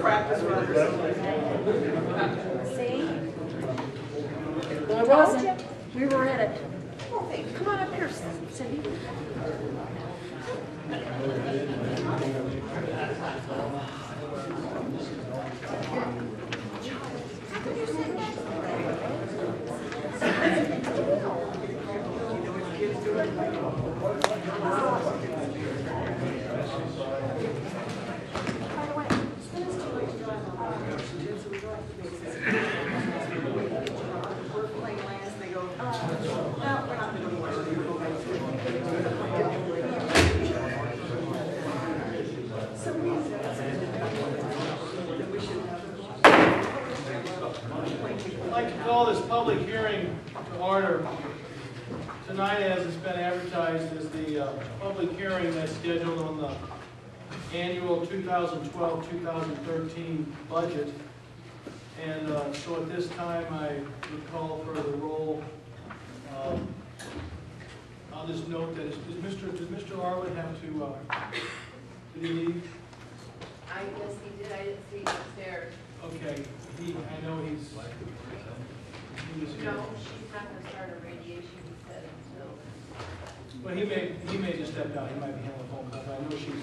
Practice See? Well, it wasn't. We were at it. Come on up here, Cindy. I'd like to call this public hearing to order. Tonight, as it's been advertised, is the public hearing that's scheduled on the annual 2012-2013 budget. And so at this time, I would call for the roll. I'll just note that, does Mr. Arlen have to, did he leave? I guess he did. I didn't see him upstairs. Okay, I know he was here. No, she's not going to start a radiation, he said, until. Well, he may just step out. He might be handling phone calls. I know she's,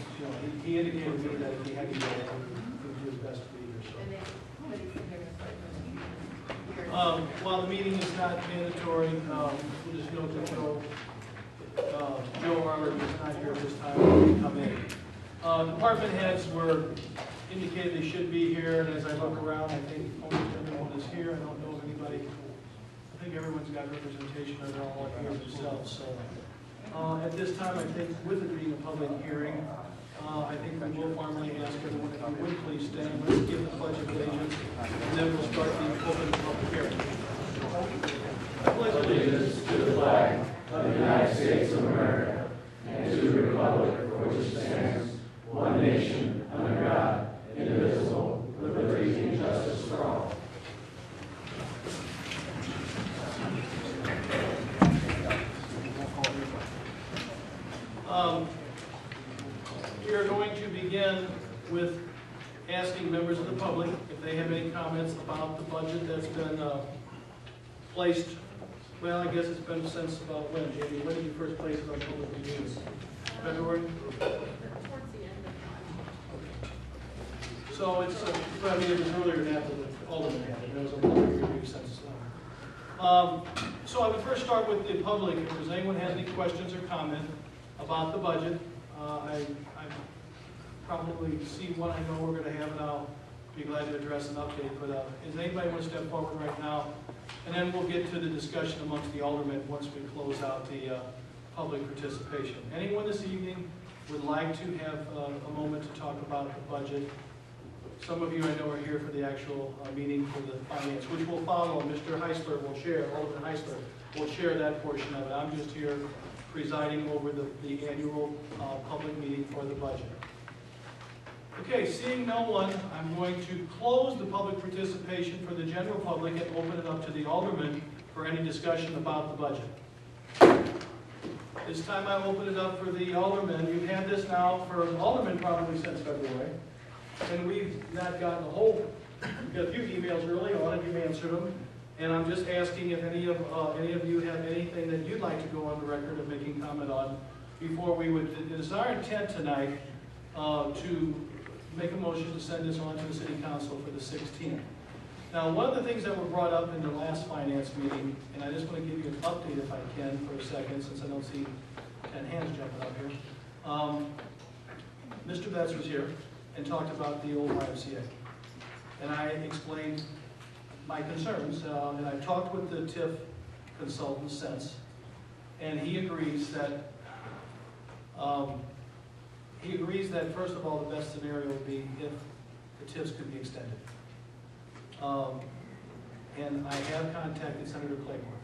he indicated to me that if he had to go, he would do his best to be here. So. And they, but he said they're going to start here. While the meeting is not mandatory, we'll just note that Joe Arler is not here at this time when we come in. Department heads were indicated they should be here, and as I look around, I think almost everyone is here. I don't know of anybody. I think everyone's got representation, or they're all here themselves. So at this time, I think with it being a public hearing, I think we will formally ask everyone if you would please stand. Let's give the pledge of allegiance, and then we'll start the open public hearing. I pledge allegiance to the flag of the United States of America and to the republic for which it stands, one nation, under God, indivisible, with liberty and justice for all. We are going to begin with asking members of the public if they have any comments about the budget that's been placed. Well, I guess it's been since about when, Jamie? When did you first place it on public reviews? February? Towards the end of the So it's, well, I mean, it was earlier than that, but all of them had it. There was a public review since. So I would first start with the public. If there's anyone has any questions or comment about the budget, I probably see one I know we're going to have, and I'll be glad to address an update. But does anybody want to step forward right now? And then we'll get to the discussion amongst the aldermen once we close out the public participation. Anyone this evening would like to have a moment to talk about the budget? Some of you I know are here for the actual meeting for the finance, which will follow. Mr. Heisler will share, Alderman Heisler will share that portion of it. I'm just here presiding over the annual public meeting for the budget. Okay, seeing no one, I'm going to close the public participation for the general public and open it up to the aldermen for any discussion about the budget. This time I open it up for the aldermen. You've had this now for aldermen probably since February. And we've not gotten a whole, we've got a few emails early on, and you've answered them. And I'm just asking if any of you have anything that you'd like to go on the record of making comment on before we would. It is our intent tonight to make a motion to send this on to the City Council for the 16th. Now, one of the things that were brought up in the last finance meeting, and I just want to give you an update if I can for a second, since I don't see 10 hands jumping up here. Mr. Betts was here and talked about the old YMCA. And I explained my concerns, and I've talked with the TIF consultant since, and he agrees that first of all, the best scenario would be if the TIFs could be extended. And I have contacted Senator Claiborne.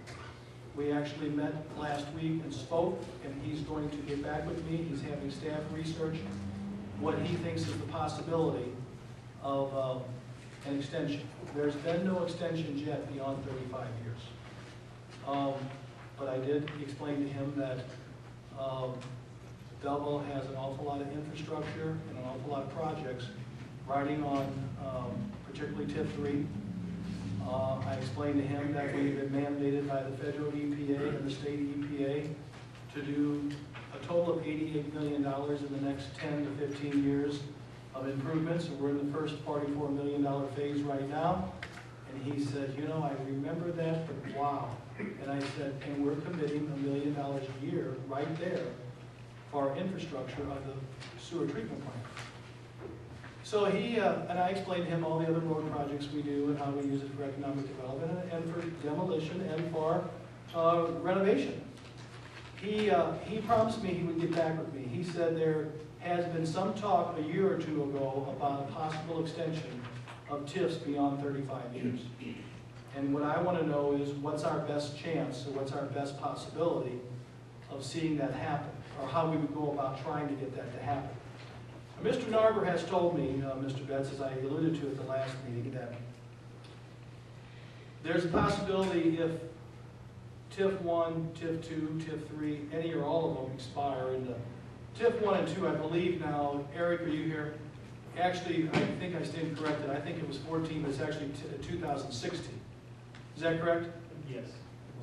We actually met last week and spoke, and he's going to get back with me. He's having staff research what he thinks is the possibility of an extension. There's been no extensions yet beyond 35 years. But I did explain to him that Belleville has an awful lot of infrastructure and an awful lot of projects riding on particularly TIF 3. I explained to him that we've been mandated by the federal EPA and the state EPA to do a total of $88 million in the next 10 to 15 years of improvements. And we're in the first $44 million phase right now. And he said, you know, I remember that, but wow. And I said, and we're committing $1 million a year right there for our infrastructure of the sewer treatment plant. So he, and I explained to him all the other road projects we do and how we use it for economic development and for demolition and for renovation. He promised me he would get back with me. He said there has been some talk a year or two ago about a possible extension of TIFs beyond 35 years. And what I want to know is what's our best chance or what's our best possibility of seeing that happen, or how we would go about trying to get that to happen. Mr. Narber has told me, Mr. Betts, as I alluded to at the last meeting, that there's a possibility if TIF 1, TIF 2, TIF 3, any or all of them expire. And TIF 1 and 2, I believe now, Eric, are you here? Actually, I think I stand corrected. I think it was 14, but it's actually 2016. Is that correct? Yes.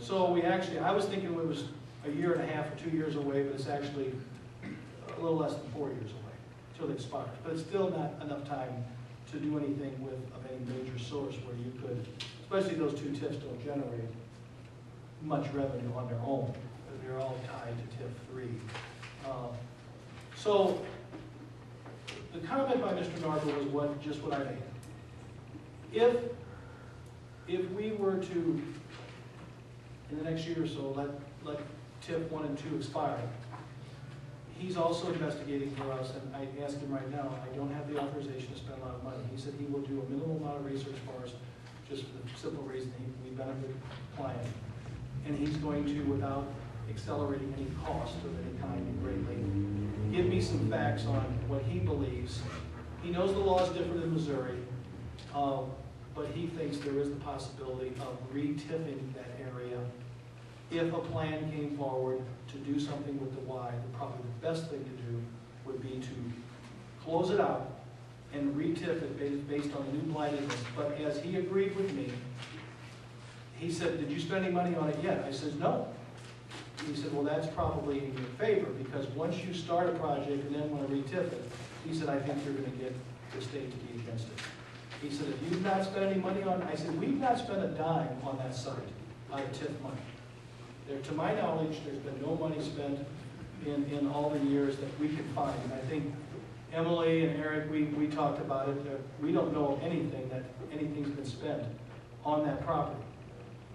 So we actually, I was thinking it was a year and a half or 2 years away, but it's actually a little less than 4 years away until it expires. But it's still not enough time to do anything with of any major source where you could, especially those two TIFs don't generate much revenue on their own, but they're all tied to TIF 3. So the comment by Mr. Narber was just what I made. If we were to, in the next year or so, let TIF 1 and 2 expire, he's also investigating for us, and I asked him right now, I don't have the authorization to spend a lot of money. He said he will do a minimal amount of research for us, just for the simple reason we benefit the client. And he's going to, without accelerating any cost of any kind greatly, give me some facts on what he believes. He knows the law is different in Missouri, but he thinks there is the possibility of re-tiffing that area if a plan came forward to do something with the Y. Probably the best thing to do would be to close it out and re-tiff it based on the new blindness. But as he agreed with me, he said, did you spend any money on it yet? I said, no. He said, well, that's probably in your favor, because once you start a project and then want to re-tiff it, he said, I think you're going to get the state to be against it. He said, if you've not spent any money on it, I said, we've not spent a dime on that site out of TIF money. There, to my knowledge, there's been no money spent in all the years that we could find. And I think Emily and Eric, we talked about it. We don't know of anything that anything's been spent on that property.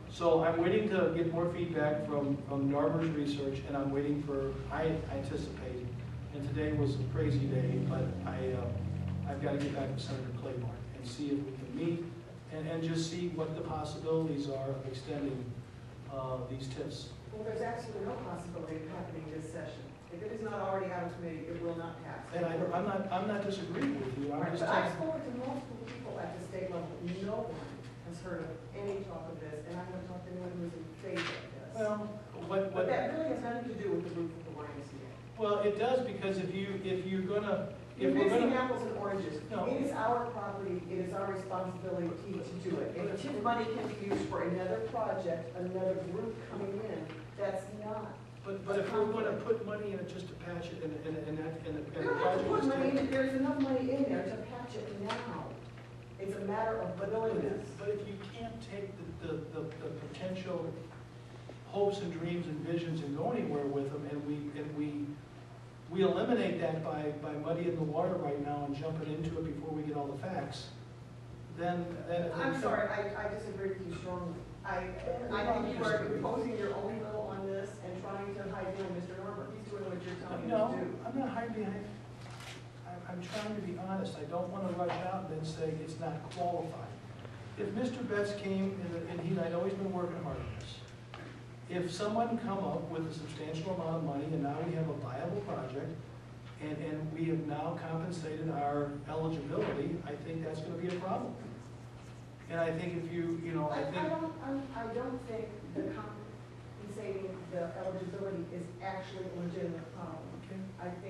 So I'm waiting to get more feedback from Narber's research, and I'm waiting for, I anticipate, and today was a crazy day, but I've got to get back to Senator Claiborne and see if we can meet and just see what the possibilities are of extending these TIFs. Well, there's actually no possibility of happening this session. If it is not already out of committee, it will not pass. And I'm not disagreeing with you. I'm Right, just but I've telling. spoken to multiple people at the state level. No one has heard of any talk of this, and I haven't talked to anyone who's in favor of this. Well, But that really has nothing to do with the roof of the YMCA. well, it does, because if we're gonna. You're mixing apples and oranges. No. It is our property, it is our responsibility to do it. If TIF money can be used for another project, another group coming in, that's not. But if we're gonna put money in it just to patch it, and We the don't have to project put is money in it, there's enough money in there to patch it now. It's a matter of willingness. But if you can't take the potential hopes and dreams and visions and go anywhere with them, and we eliminate that by muddying the water right now and jumping into it before we get all the facts, then I'm sorry, I disagree with you strongly. I think you are imposing your own will on this and trying to hide behind Mr. Norbert. He's doing what you're telling him No, to do. I'm not hiding behind. I'm trying to be honest. I don't want to rush out and then say it's not qualified. If Mr. Betts came, and I'd always been working hard on this, if someone come up with a substantial amount of money and now we have a viable project, and we have now compensated our eligibility, I think that's going to be a problem. And I think if I don't think the compensating the eligibility is actually a legitimate problem. Okay. I think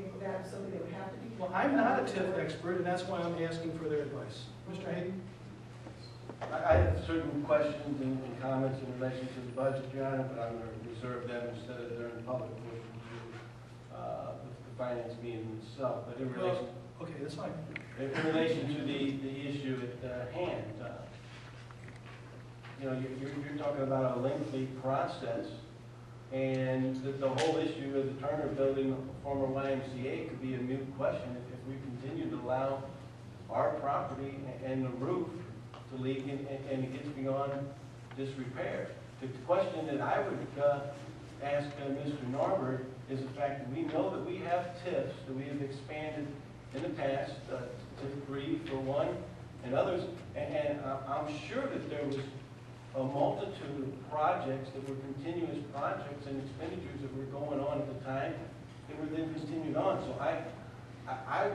Well, I'm not a TIF expert, and that's why I'm asking for their advice. Mr. Hayden? I have certain questions and comments in relation to the budget, Your Honor, but I'm going to reserve them instead of during the public portion to the finance meeting itself. But in relation, Okay, that's fine. in relation to the issue at hand, you know, you're talking about a lengthy process, and the whole issue of the Turner Building, former YMCA, could be a moot question if we continue to allow our property and the roof to leak and it gets beyond disrepair. The question that I would ask Mr. Norbert is the fact that we know that we have TIFs that we have expanded in the past, TIF 3 for one, and others, and I'm sure that there was a multitude of projects that were continuous projects and expenditures that were going on at the time that were then continued on. So I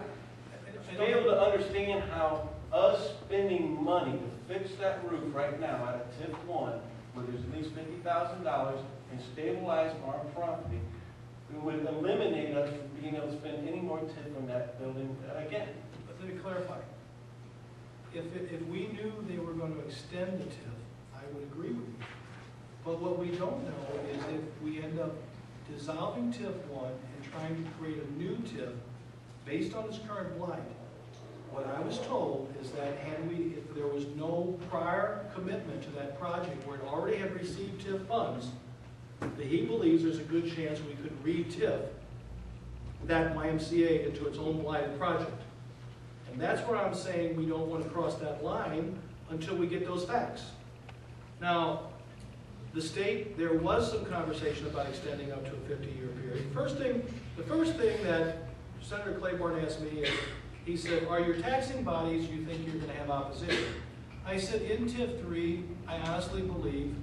fail to understand how us spending money to fix that roof right now out of TIF 1, where there's at least $50,000, and stabilize our property, we would eliminate us from being able to spend any more TIF on that building again. But let me clarify. If we knew they were going to extend the TIF, I would agree with you. But what we don't know is if we end up dissolving TIF 1 and trying to create a new TIF based on its current blight. What I was told is that if there was no prior commitment to that project where it already had received TIF funds, that he believes there's a good chance we could re-TIF that YMCA into its own blighted project. And that's where I'm saying we don't want to cross that line until we get those facts. Now, the state, there was some conversation about extending up to a 50-year period. The first thing that Senator Claiborne asked me is, he said, are your taxing bodies, you think you're going to have opposition? I said, in TIF 3, I honestly believe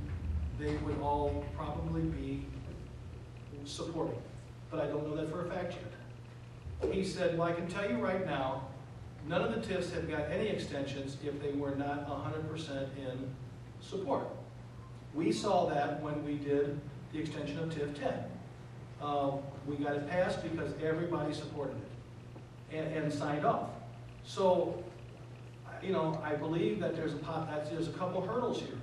they would all probably be supporting. But I don't know that for a fact yet. He said, well, I can tell you right now, none of the TIFs have got any extensions if they were not 100% in support. We saw that when we did the extension of TIF 10. We got it passed because everybody supported it and signed off. So, you know, I believe that there's a couple hurdles here.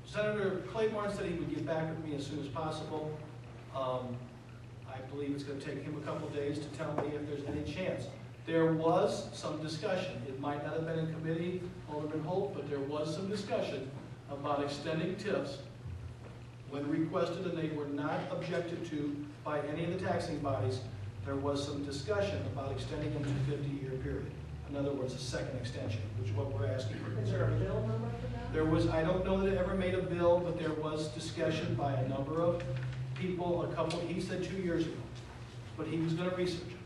Senator Claiborne said he would get back with me as soon as possible. I believe it's going to take him a couple days to tell me if there's any chance. There was some discussion. It might not have been in committee, Alderman Holt, but there was some discussion about extending TIFs when requested, and they were not objected to by any of the taxing bodies. There was some discussion about extending them to a 50-year period. In other words, a second extension, which is what we're asking for. Is there a bill number for that? There was, I don't know that it ever made a bill, but there was discussion by a number of people, he said 2 years ago, but he was going to research it.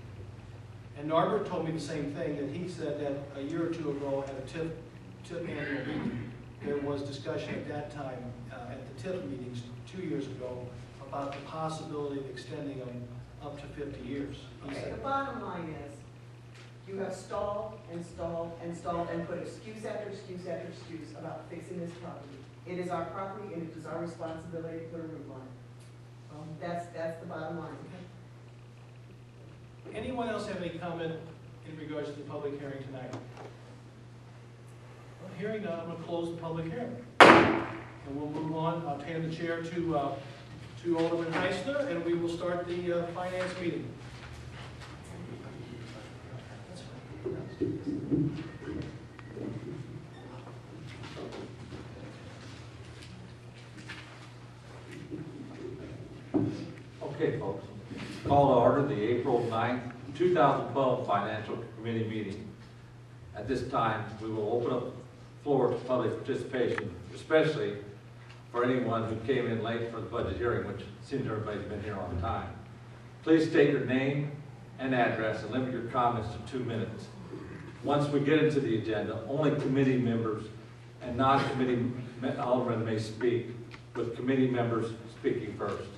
And Norbert told me the same thing, that he said that a year or two ago at a TIF annual meeting, there was discussion at that time, at the TIF meetings 2 years ago, about the possibility of extending them up to 50 years. Okay, the bottom line is, you have stalled and stalled and stalled and put excuse after excuse after excuse about fixing this property. It is our property and it is our responsibility to put a roof on it. That's the bottom line. Anyone else have any comment in regards to the public hearing tonight? Well, hearing none, I'm going to close the public hearing. And we'll move on. I'll hand the chair to Alderman Heisler, and we will start the finance meeting. Okay, folks. Call to order the April 9th, 2012 Financial Committee meeting. At this time, we will open up the floor to public participation, especially for anyone who came in late for the budget hearing, which seems everybody's been here on time. Please state your name and address and limit your comments to 2 minutes. Once we get into the agenda, only committee members and non-committee aldermen may speak, with committee members speaking first.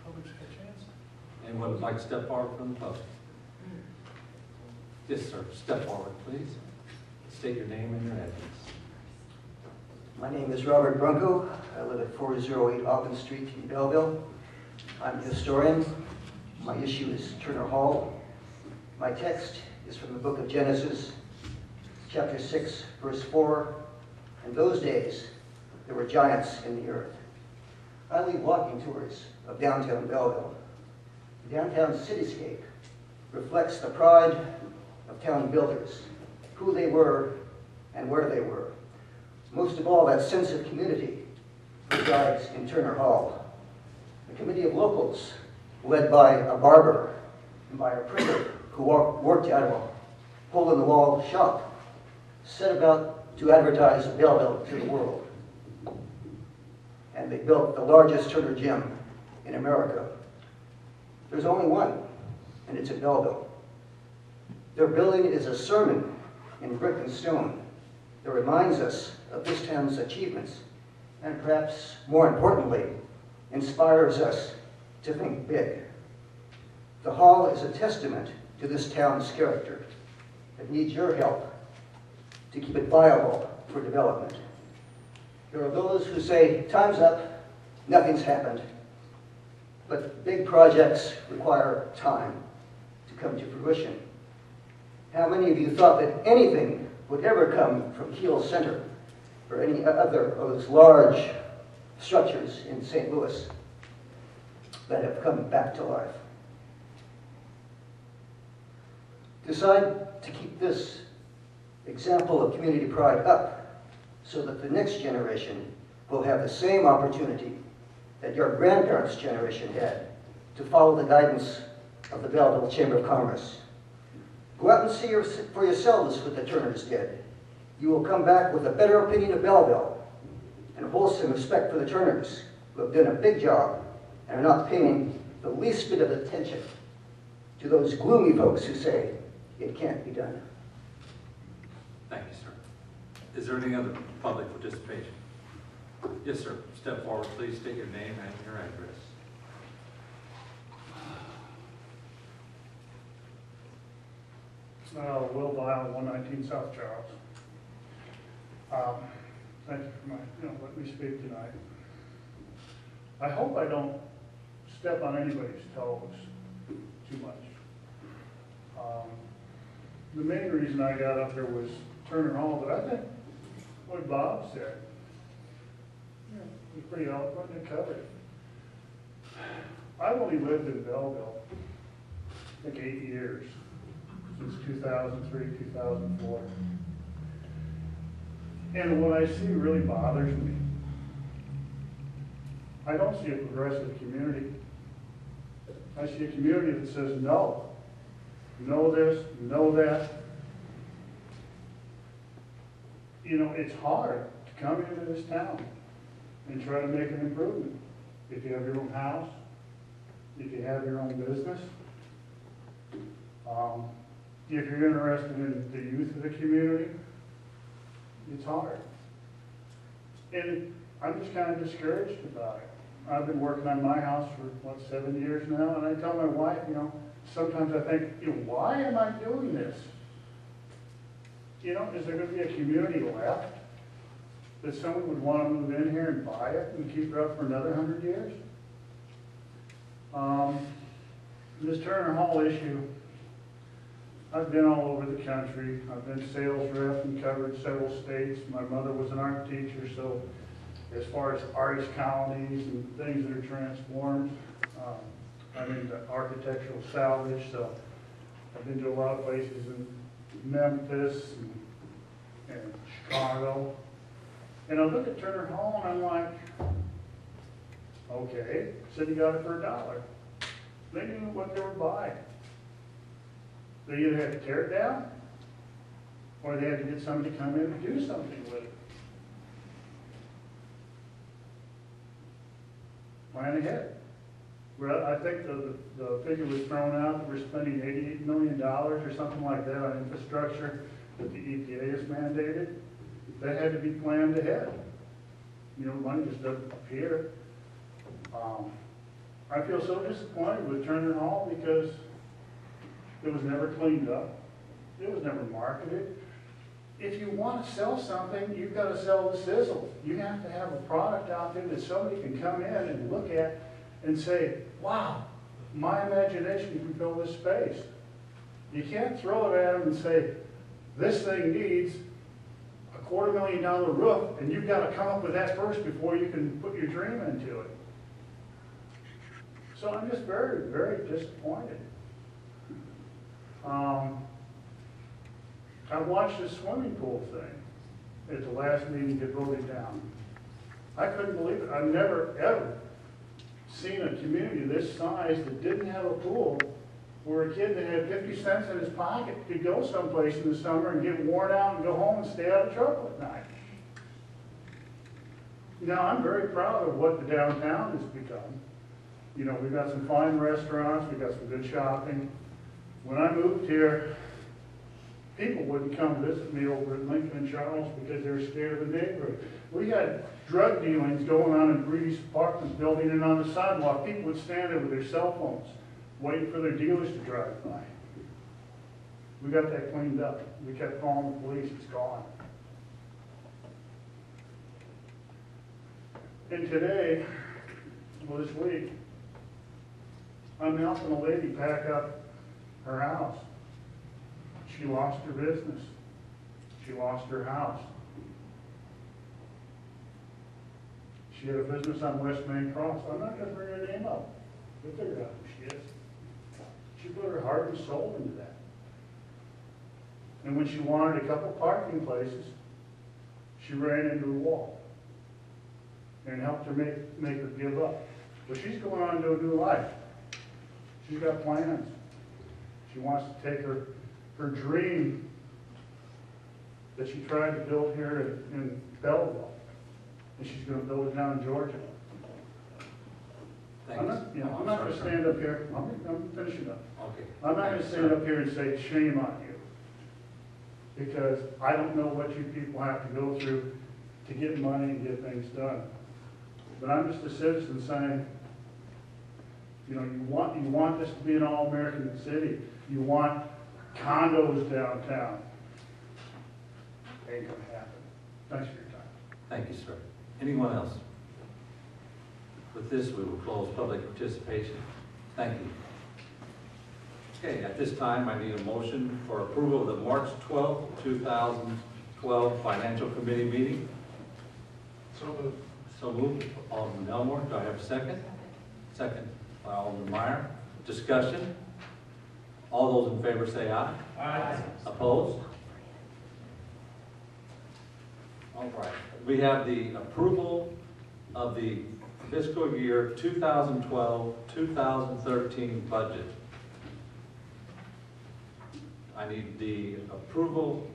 Public's got a chance. Anyone would like to step forward from the public? Yes, sir. Step forward, please. State your name and your address. My name is Robert Brunko. I live at 408 Auckland Street in Belleville. I'm a historian. My issue is Turner Hall. My text is from the book of Genesis, chapter 6, verse 4. In those days, there were giants in the earth. I lead walking tours of downtown Belleville. The downtown cityscape reflects the pride of town builders, who they were and where they were. Most of all, that sense of community resides in Turner Hall. A committee of locals, led by a barber and by a printer who worked out of a hole-in-the-wall shop, set about to advertise Belleville to the world. And they built the largest Turner gym in America. There's only one, and it's at Belleville. Their building is a sermon in brick and stone that reminds us of this town's achievements, and perhaps more importantly, inspires us to think big. The hall is a testament to this town's character that needs your help to keep it viable for development. There are those who say, time's up, nothing's happened. But big projects require time to come to fruition. How many of you thought that anything would ever come from Kiel Center or any other of those large structures in St. Louis that have come back to life? Decide to keep this example of community pride up so that the next generation will have the same opportunity that your grandparents' generation had to follow the guidance of the Belleville Chamber of Commerce. Go out and see for yourselves what the Turners did. You will come back with a better opinion of Belleville and wholesome respect for the Turners, who have done a big job and are not paying the least bit of attention to those gloomy folks who say it can't be done. Thank you, sir. Is there any other public participation? Yes, sir. Step forward, please. State your name and your address. Will Dial, 119 South Charles. Thank you for let me speak tonight. I hope I don't step on anybody's toes too much. The main reason I got up there was Turner Hall, but I think what Bob said was pretty eloquent and covered. I've only lived in Belleville, I think 8 years, since 2003, 2004. And what I see really bothers me. I don't see a progressive community. I see a community that says no. No this, no that. You know, it's hard to come into this town and try to make an improvement. If you have your own house, if you have your own business, if you're interested in the youth of the community, it's hard. And I'm just kind of discouraged about it. I've been working on my house for, 7 years now, and I tell my wife, sometimes I think, why am I doing this? Is there going to be a community left that someone would want to move in here and buy it and keep it up for another 100 years? This Turner Hall issue, I've been all over the country. I've been sales rep and covered several states. My mother was an art teacher, so as far as artist colonies and things that are transformed, I'm into architectural salvage, so I've been to a lot of places in Memphis and Chicago. And I look at Turner Hall and I'm like, okay, said you got it for $1. They knew what they were buying. They either had to tear it down, or they had to get somebody to come in and do something with it. Plan ahead. Well, I think the figure was thrown out that we're spending $88 million or something like that on infrastructure that the EPA has mandated. That had to be planned ahead. Money just doesn't appear. I feel so disappointed with Turner Hall because it was never cleaned up. It was never marketed. If you want to sell something, you've got to sell the sizzle. You have to have a product out there that somebody can come in and look at and say, wow, my imagination can fill this space. You can't throw it at them and say, this thing needs a $250,000 roof, and you've got to come up with that first before you can put your dream into it. So I'm just very, very disappointed. I watched the swimming pool thing at the last meeting get voted down. I couldn't believe it. I've never, ever seen a community this size that didn't have a pool where a kid that had 50 cents in his pocket could go someplace in the summer and get worn out and go home and stay out of trouble at night. Now, I'm very proud of what the downtown has become. You know, we've got some fine restaurants, we've got some good shopping. When I moved here, people wouldn't come visit me over at Lincoln and Charles because they were scared of the neighborhood. We had drug dealings going on in Breedy's apartment building, and on the sidewalk, people would stand there with their cell phones, waiting for their dealers to drive by. We got that cleaned up. We kept calling the police, it's gone. And today, well, this week, I'm helping a lady pack up her house. She lost her business. She lost her house. She had a business on West Main Cross. I'm not going to bring her name up. You'll figure out who she is. She put her heart and soul into that. And when she wanted a couple parking places, she ran into a wall and helped her make her give up. But she's going on to a new life. She's got plans. She wants to take her dream that she tried to build here in Belleville, and she's going to build it down in Georgia. I'm not going to stand up here. I'm finishing up. Okay. I'm not going to stand up here and say shame on you, because I don't know what you people have to go through to get money and get things done. But I'm just a citizen saying, you know, you want this to be an all-American city. You want condos downtown. Ain't gonna happen. Thanks for your time. Thank you, sir. Anyone else? With this, we will close public participation. Thank you. Okay, at this time, I need a motion for approval of the March 12th, 2012 Financial Committee meeting. So moved. So moved. Alderman Elmore, do I have a second? Second by Alderman Meyer. Discussion? All those in favor say aye. Aye. Opposed? All right. We have the approval of the fiscal year 2012-2013 budget. I need the approval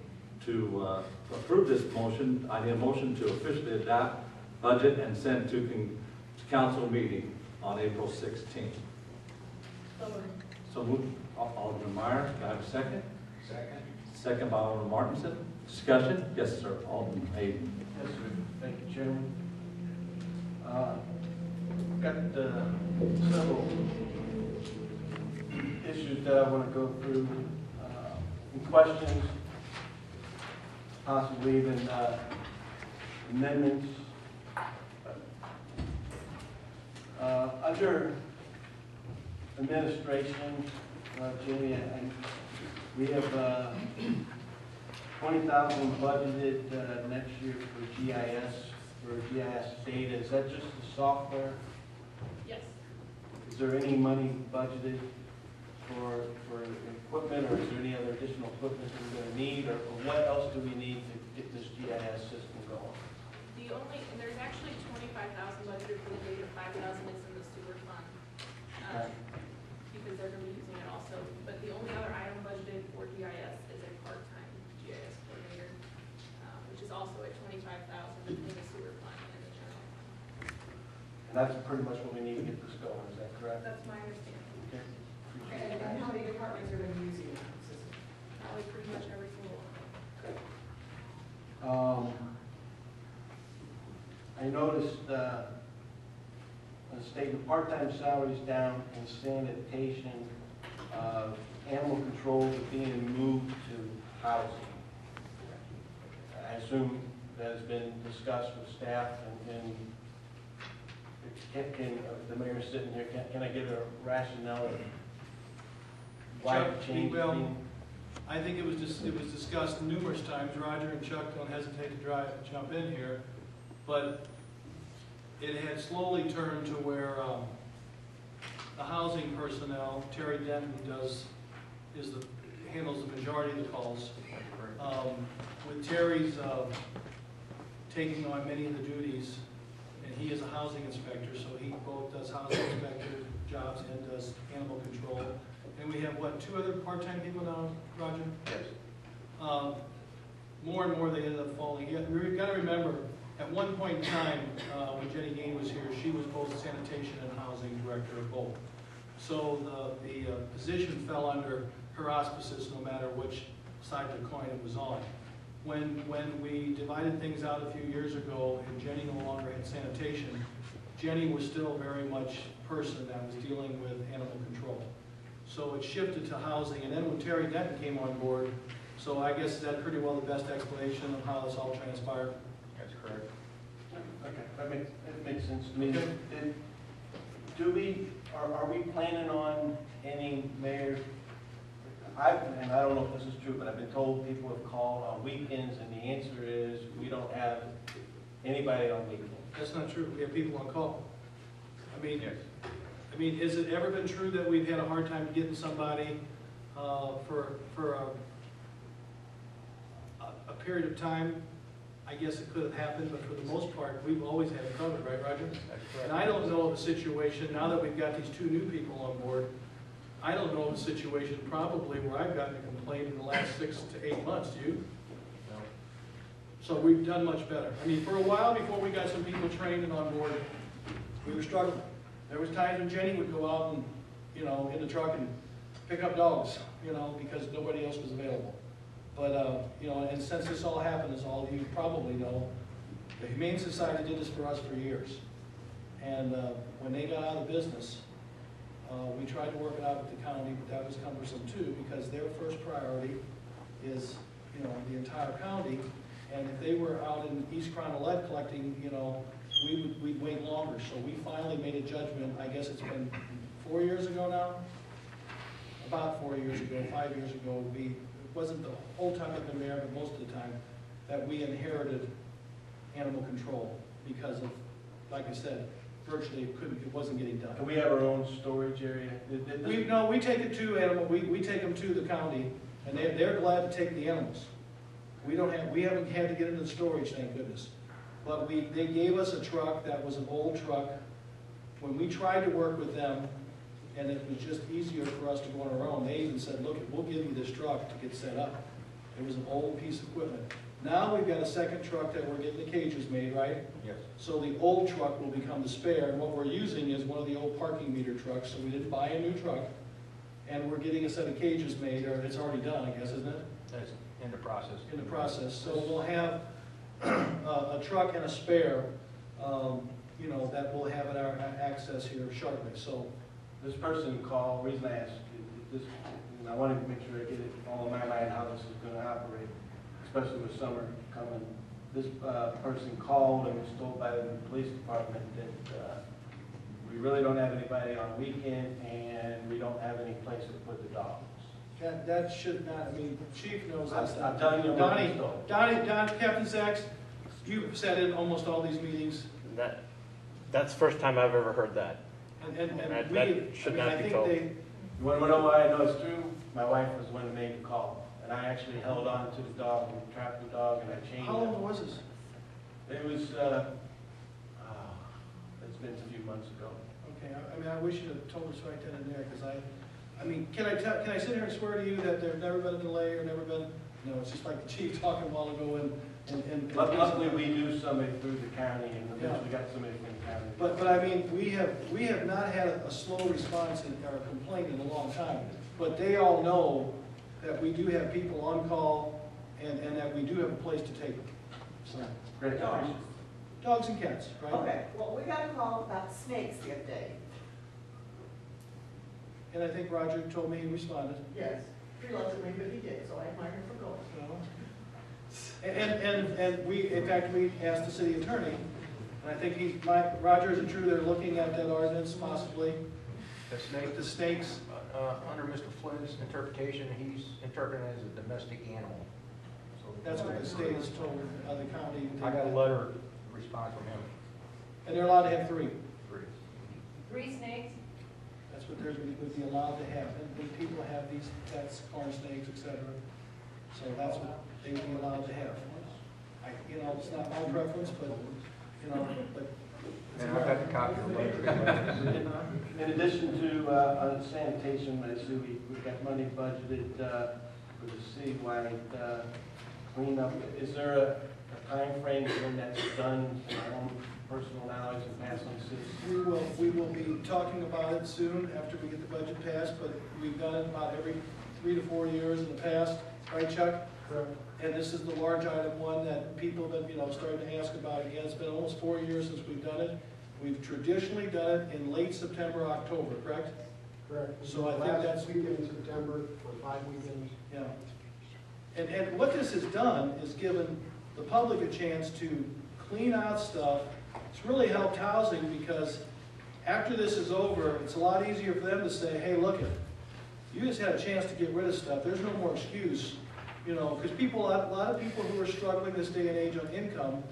to approve this motion. I need a motion to officially adopt budget and send to council meeting on April 16th. So moved. Alderman Meyer, do I have a second? Second. Second by Alderman Martinson. Discussion? Yes, sir. Alderman Hayden. Yes, sir. Thank you, Chairman. Got several issues that I want to go through, and questions, possibly even amendments. Under administration, Jamie, we have $20,000 budgeted next year for GIS data. Is that just the software? Yes. Is there any money budgeted for equipment, or is there any other additional equipment that we're going to need, or what else do we need to get this GIS system going? And there's actually 25,000 budgeted for the data, 5,000 is in the sewer fund. Okay. Because they're going to be using it also. But the only other item budgeted for GIS is a part-time GIS coordinator, which is also at 25,000 in the sewer fund and the general fund. And that's pretty much what we need to get this going, is that correct? That's my understanding. Okay. And how many departments are going to be using that system? Probably pretty much every single one. I noticed a statement, part-time salaries down in sanitation, animal control is being moved to housing. I assume that has been discussed with staff, and the mayor's sitting here, can I get a rationale of why Chuck, it changed? well, I think it was discussed numerous times. Roger and Chuck don't hesitate to jump in here, but it had slowly turned to where the housing personnel, Terry Denton handles the majority of the calls. With Terry's taking on many of the duties, and he is a housing inspector, so he both does housing inspector jobs and does animal control. And we have, what, 2 other part-time people now, Roger? Yes. More and more they ended up falling. We've got to remember, at one point in time, when Jenny Gain was here, she was both sanitation and housing director of both. So the position fell under her auspices no matter which side of the coin it was on. When we divided things out a few years ago and Jenny no longer had sanitation, Jenny was still very much a person that was dealing with animal control. So it shifted to housing, and then when Terry Denton came on board, so I guess that's pretty well the best explanation of how this all transpired. That's correct. Okay, that makes sense to me. Okay. Are we planning on any mayors? And I don't know if this is true, but I've been told people have called on weekends, and the answer is we don't have anybody on weekends. That's not true. We have people on call. Yes. I mean, has it ever been true that we've had a hard time getting somebody for a period of time? I guess it could have happened, but for the most part, we've always had it covered, right, Roger? That's correct. And I don't know of a situation, now that we've got these 2 new people on board, I don't know of a situation probably where I've gotten a complaint in the last 6 to 8 months. Do you? No. So we've done much better. I mean, for a while before we got some people trained and on board, we were struggling. There was times when Jenny would go out and, in the truck and pick up dogs, because nobody else was available. But, and since this all happened, as all of you probably know, the Humane Society did this for us for years. And when they got out of business, we tried to work it out with the county, but that was cumbersome too, because their first priority is, the entire county. And if they were out in East Cronolette collecting, we'd wait longer. So we finally made a judgment, I guess it's been 4 years ago now? About 4 years ago, 5 years ago, it wasn't the whole time I've been there, but most of the time, that we inherited animal control because of, like I said, virtually it wasn't getting done. Can we have our own storage area? We take it to we take them to the county, and they're glad to take the animals. We haven't had to get into the storage, thank goodness. But they gave us a truck that was an old truck. When we tried to work with them, and it was just easier for us to go on our own, they even said, look, we'll give you this truck to get set up. It was an old piece of equipment. Now we've got a second truck that we're getting the cages made, right? Yes. So the old truck will become the spare, and what we're using is one of the old parking meter trucks, so we didn't buy a new truck. And we're getting a set of cages made, or it's already done, I guess, isn't it? That's in the process. In the process. So we'll have a truck and a spare, that we'll have at our access here shortly. So This person called, reason I asked, this, and I wanted to make sure I get it all in my mind how this is going to operate, especially with summer coming. This person called and was told by the police department that we really don't have anybody on weekend and we don't have any place to put the dogs. that should not, I mean, the chief knows that. I'm telling you what he's told. Donnie, Captain Sachs, you've sat in almost all these meetings. That's the first time I've ever heard that. And that should not be told. You want to know why I know it's true? My wife was the one that made the call. And I actually held on to the dog and trapped the dog and I chained How it. long was this? It was, it's been a few months ago. Okay, I mean, I wish you'd have told us right then and there, because I mean, can I sit here and swear to you that there's never been a delay or never been, it's just like the chief talking a while ago and Luckily, we knew somebody through the county and eventually got somebody from the county. But I mean, we have not had a slow response or a complaint in a long time. But they all know that we do have people on call and that we do have a place to take them. So, Great. dogs and cats, right? Okay, well, we got a call about snakes the other day. And I think Roger told me he responded. Yes, reluctantly, but he did, so I admire him for going. And we, in fact, we asked the city attorney And I think Roger, is it true they're looking at that ordinance possibly? The snakes, under Mr. Flynn's interpretation, he's interpreting it as a domestic animal. So That's what the state has told the county. I got a letter response from him. And they're allowed to have 3. Three snakes? That's what theirs would be allowed to have. And people have these pets, corn snakes, etc. So that's what they would be allowed to have. It's not my preference, but, but. And I've got the copy of the letter. In addition to sanitation, I see we've got money budgeted for the citywide cleanup. Is there a time frame when that's done in our own personal knowledge and pass on to citizens? We will be talking about it soon after we get the budget passed, but we've done it about every 3 to 4 years in the past, right, Chuck? Correct. And this is the large item one that people have been, starting to ask about again. It's been almost 4 years since we've done it. We've traditionally done it in late September, October, correct? Correct. So I think that's. Last weekend in September, for 5 weekends. Yeah. And what this has done is given the public a chance to clean out stuff. It's really helped housing because after this is over, it's a lot easier for them to say, hey, look, you just had a chance to get rid of stuff. There's no more excuse, because a lot of people who are struggling this day and age on income,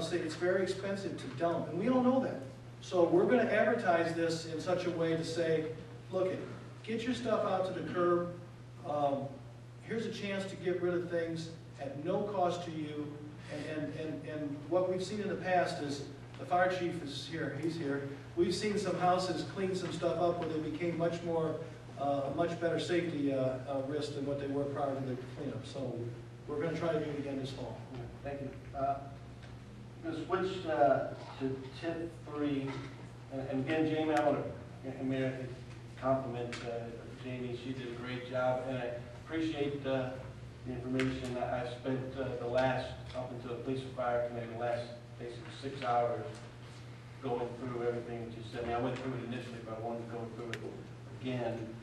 say it's very expensive to dump, and we all know that. So we're going to advertise this in such a way to say, look, get your stuff out to the curb. Here's a chance to get rid of things at no cost to you. And what we've seen in the past is, the fire chief is here, he's here. We've seen some houses clean some stuff up where they became much better safety risk than what they were prior to the cleanup. So we're going to try to do it again this fall. Thank you. Going to switch to tip 3, and again, Jamie, I want to compliment Jamie. She did a great job, and I appreciate the information. I spent the last, up until the police and fire committee, the last basically 6 hours going through everything that you said. I mean, I went through it initially, but I wanted to go through it again.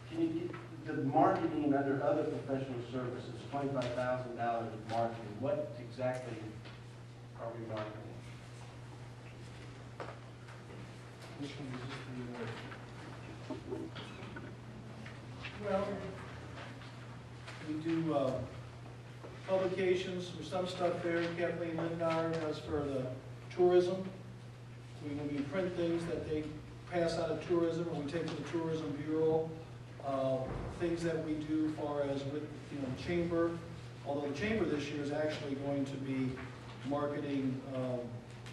Can you get the marketing under other professional services, $25,000 marketing? What exactly are we marketing? Which one is this? Well, we do publications, there's some stuff there Kathleen Lindauer does for the tourism. When we print things that they pass out of tourism, or we take to the tourism bureau. Things that we do as far as with chamber, although the chamber this year is actually going to be marketing,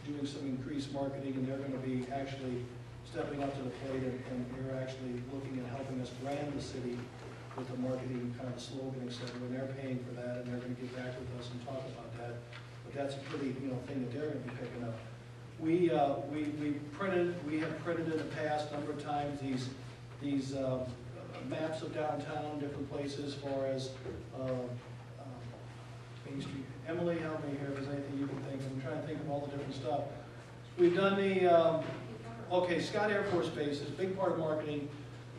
doing some increased marketing, and they're going to be actually stepping up to the plate, and they're actually looking at helping us brand the city with the marketing kind of slogan, etc. And they're paying for that, and they're going to get back with us and talk about that. But that's a pretty thing that they're going to be picking up. We have printed in the past number of times these maps of downtown, different places, as far as Main Street. Emily, help me here if there's anything you can think of. I'm trying to think of all the different stuff. We've done the, Scott Air Force Base is a big part of marketing.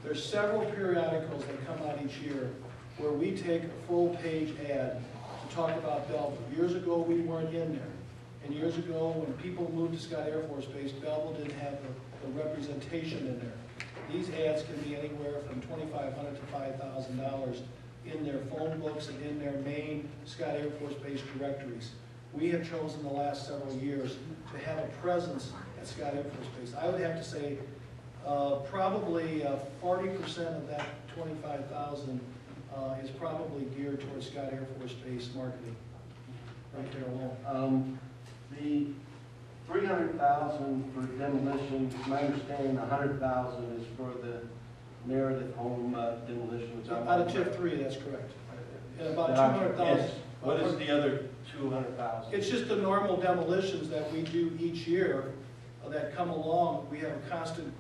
There's several periodicals that come out each year where we take a full-page ad to talk about Belleville. Years ago, we weren't in there. And years ago, when people moved to Scott Air Force Base, Belleville didn't have the representation in there. These ads can be anywhere from $2,500 to $5,000 in their phone books and in their main Scott Air Force Base directories. We have chosen the last several years to have a presence at Scott Air Force Base. I would have to say probably 40% of that $25,000 is probably geared towards Scott Air Force Base marketing. Right there alone. The $300,000 for demolition, my understanding, $100,000 is for the Meredith home demolition, which I'm. Out of TIF 3, that's correct. And about $200,000. Yes. What is the other $200,000? It's just the normal demolitions that we do each year that come along. We have a constant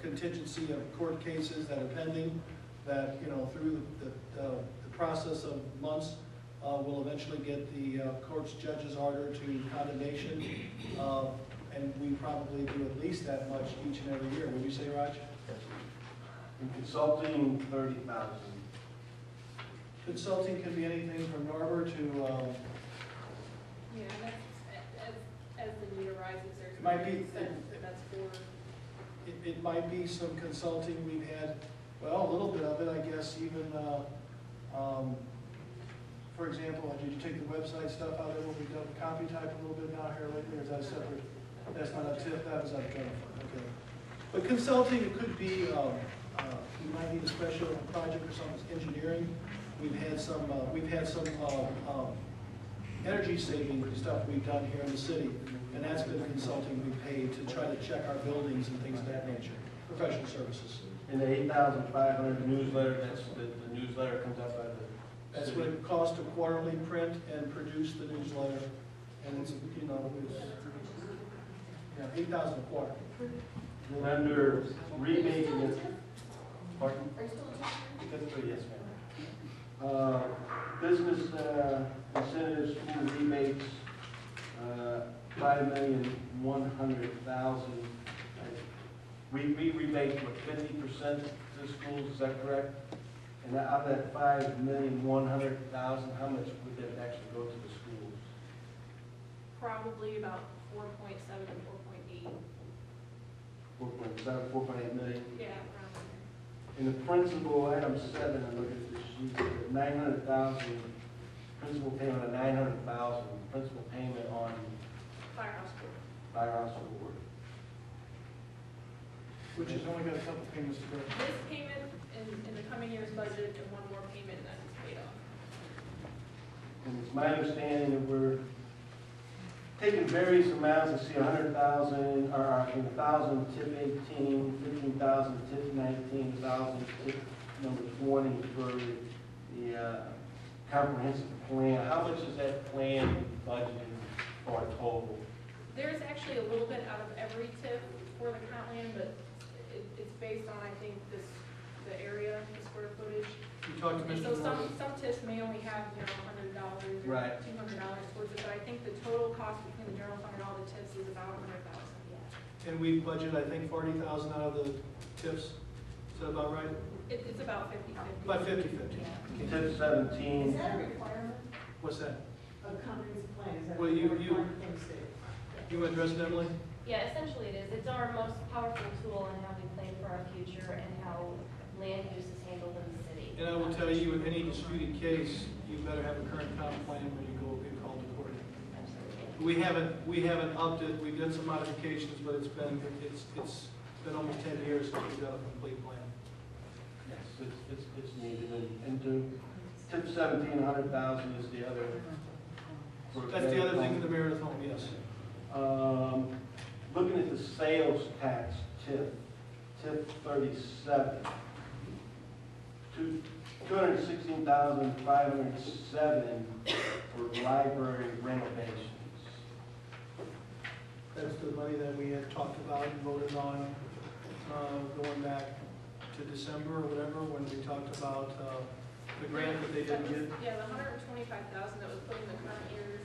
contingency of court cases that are pending that, through the process of months, we'll eventually get the court's judge's order to condemnation, and we probably do at least that much each and every year. Would you say, Raj? Yes. And consulting, $30,000. Consulting can be anything from Norbert to Yeah, that's, as the need arises, there's. It might be- That's for. It might be some consulting we've had, well, a little bit of it, I guess, even, for example, did you take the website stuff out of it when we done copy type a little bit down here lately, or is that separate? That's not a tip, that was out of Jennifer, okay. But consulting, it could be, we might need a special project or something, engineering. We've had some energy saving stuff we've done here in the city, and that's been consulting we paid to try to check our buildings and things of that nature, professional services. In the 8,500 newsletter, that's, the newsletter comes out by the. That's what it costs to quarterly print and produce the newsletter, and it's, you know, it's, yeah, 8,000 a quarter. And under rebate, pardon? Are you still a teacher? That's true, yes, ma'am. Business incentives, school rebates, 5,100,000. We rebate, what, 50% to schools, is that correct? And out of that 5,100,000, how much would that actually go to the schools? Probably about 4.7 to 4.8. 4.8 million. Yeah, around there. In the principal, item 7, I look at this sheet, 900,000, principal payment of 900,000, principal payment on Firehouse Board. firehouse award. Which has only got a couple payments to go. This payment in the coming year's budget and one more payment and then it's paid off. And it's my understanding that we're taking various amounts, I see 100,000, or 1,000 tip 18, 15,000 tip 19, 1,000 tip number 20 for the comprehensive plan. How much is that plan budgeted for a total? There's actually a little bit out of every tip for the comp plan, but it's based on, I think, the area, the square footage. You talked to And Mr. so Moore. some tips may only have, $100 or Right. $200 towards it, but I think the total cost between the general fund and all the tips is about 100,000. And we budgeted, I think, 40,000 out of the tips. Is that about right? It's about 50/50. About 50/50. Yeah. Tip Is 17, that a requirement What's that? of comprehensive plan? Is that Well, a you- requirement from the state? You want to address it, Emily? Yeah, essentially it is. It's our most powerful tool in how we plan for our future and how land use is handled in the city. And I will tell you, in any disputed case, you better have a current comp plan when you go get called to court. Absolutely. We haven't upped it. We've done some modifications, but it's been almost 10 years since we've got a complete plan. yes, it's needed, and to tip 17, 100,000 is the other. That's the other thing in the Meredith home, yes. Looking at the sales tax tip 37, 216,507 for library renovations. That's the money that we had talked about and voted on, going back to December or whatever, when we talked about, the grant that they didn't get. Yeah, the 125,000 that was put in the current year's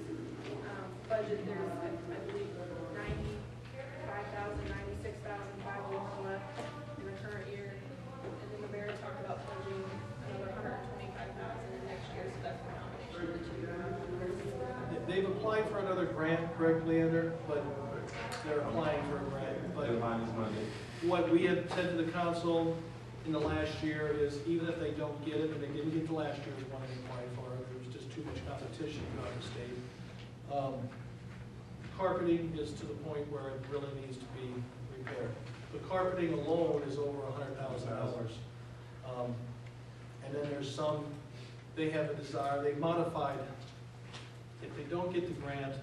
budget, there's, I believe, 95,000, 96,501 left in the current year. And then the mayor talked about pledging another 125,000 in next year, so that's a combination of the two. They've applied for another grant, correct, Leander? But they're applying for a grant. But what we had said to the council in the last year is even if they don't get it, and they didn't get the last year's one they applied for, there was just too much competition throughout the state. Carpeting is to the point where it really needs to be repaired. The carpeting alone is over $100,000. And then there's some, they have a desire, they've modified, if they don't get the grant,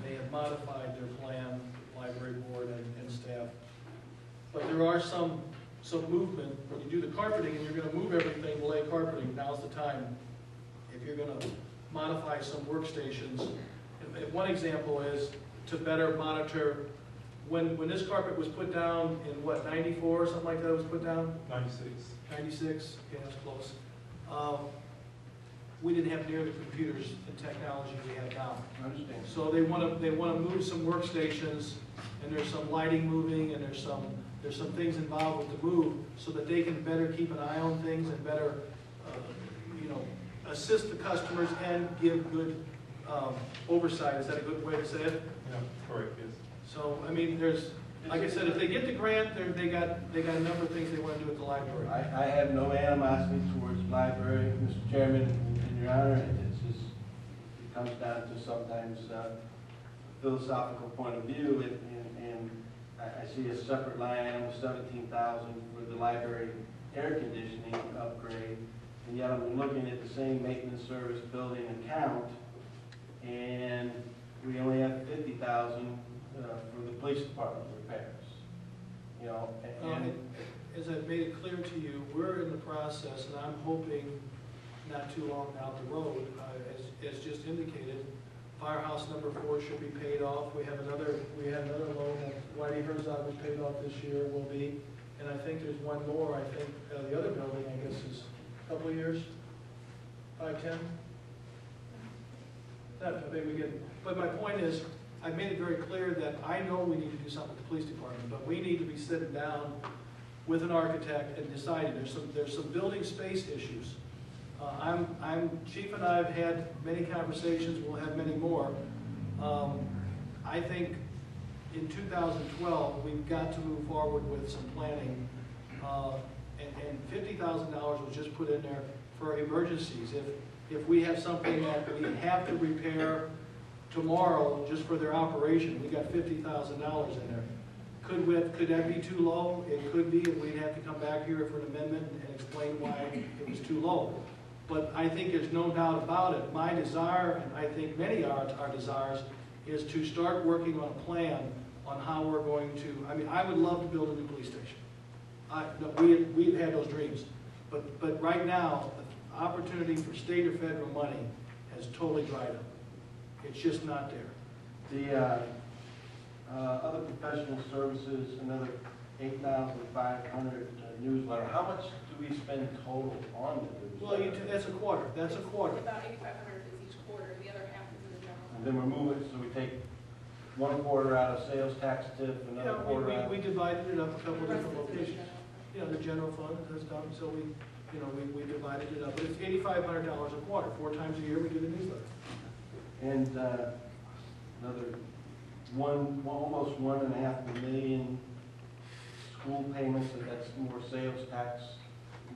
they have modified their plan, library board and staff. But there are some movement, when you do the carpeting and you're gonna move everything, lay carpeting, now's the time. If you're gonna modify some workstations, and one example is to better monitor, when this carpet was put down in what, 94 or something like that it was put down? 96, okay, that's close. We didn't have near the computers and technology we have now. I understand. So they want to move some workstations, and there's some lighting moving, and there's some things involved with the move, so that they can better keep an eye on things and better, assist the customers and give good oversight, is that a good way to say it? Yeah, correct, yes. So, I mean, there's, like I said, if they get the grant, they got a number of things they want to do at the library. I have no animosity towards library, Mr. Chairman, and Your Honor. It's just, it comes down to sometimes philosophical point of view, and I see a separate line item of $17,000 for the library air conditioning upgrade, and yet I'm looking at the same maintenance service building account, and we only have $50,000 for the police department repairs. You know, and As I've made it clear to you, we're in the process, and I'm hoping not too long down the road, as just indicated, firehouse number 4 should be paid off. We have another loan that Whitey Herzog was paid off this year, will be, and I think there's one more. I think the other building, I guess, is a couple of years, 5, 10. That maybe we get. But my point is, I've made it very clear that I know we need to do something with the police department, but we need to be sitting down with an architect and deciding. There's some building space issues. Chief and I have had many conversations. We'll have many more. I think in 2012 we've got to move forward with some planning, and $50,000 was just put in there for emergencies. If we have something that we have to repair tomorrow just for their operation, we got $50,000 in there. Could that be too low? It could be, and we'd have to come back here for an amendment and explain why it was too low. But I think there's no doubt about it. My desire, and I think many our desires, is to start working on a plan on how we're going to, I mean, I would love to build a new police station. We've had those dreams. But right now, the opportunity for state or federal money has totally dried up. It's just not there. the other professional services, another 8,500 newsletter. How much do we spend total on the Well, newsletter? that's a quarter. That's a quarter. About 8,500 is each quarter, the other half is in the general And fund. then we move it, so we take 1/4 out of sales tax tip, another Yeah, quarter out. we divided it up a couple The rest different is in the locations. general fund. You know, the general fund has done, so we divided it up. But it's $8,500 a quarter. 4 times a year we do the newsletter. And another almost 1.5 million school payments, and that's more sales tax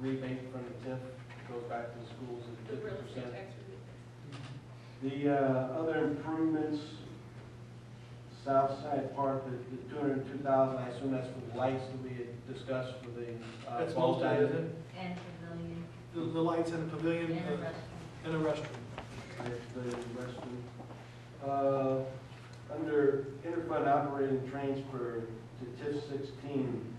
rebate from the TIF, goes back to the schools The at real estate 50%. tax rebate. The other improvements, South Side Park, the 202,000, I assume that's for the lights that we had discussed for the That's ball most of it, diamond. isn't it? And pavilion, The lights in the pavilion and a restaurant. and a restroom. The restroom. Under interfund operating transfer to TIF 16,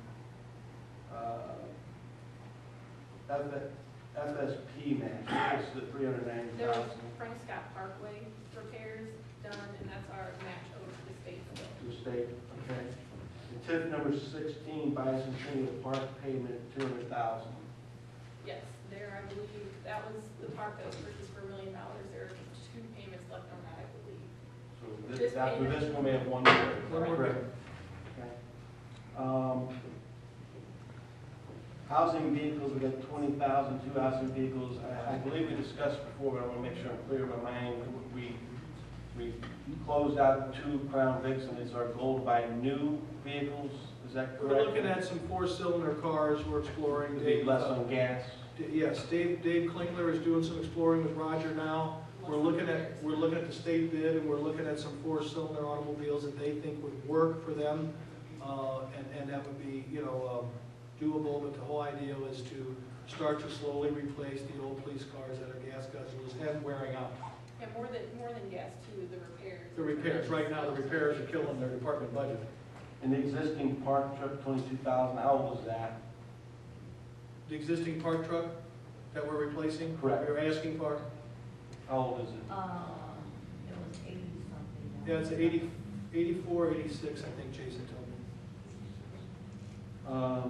FSP match, that's the There was $390,000 Frank Scott Parkway repairs done, and that's our match over to the state. to the state, okay? The TIF number 16, bicentennial park payment, $200,000. Yes, there, I believe, that was the park that was purchased for $1 million. There are 2 payments left on that, I believe. So This after payment? this one, we have one more. One more. Correct. Okay. Housing vehicles, we got 20,000, 2 housing vehicles. I believe we discussed before, but I want to make sure I'm clear in my mind. We closed out 2 Crown Vics, and it's our goal to buy new vehicles. Is that correct? We're looking at some 4-cylinder cars we're exploring. To be less on gas. Yes, Dave Klingler is doing some exploring with Roger now. We're looking at the state bid, and we're looking at some 4-cylinder automobiles that they think would work for them, and that would be, doable. But the whole idea is to start to slowly replace the old police cars that are gas guzzlers and wearing out. And more than gas too, the repairs. The repairs, right now, the repairs are killing their department budget. And the existing park truck, 22,000, how old is that? The existing park truck that we're replacing, Correct. we're asking for, How old is it? It was 80-something. yeah, it's 84, 86, I think Jason told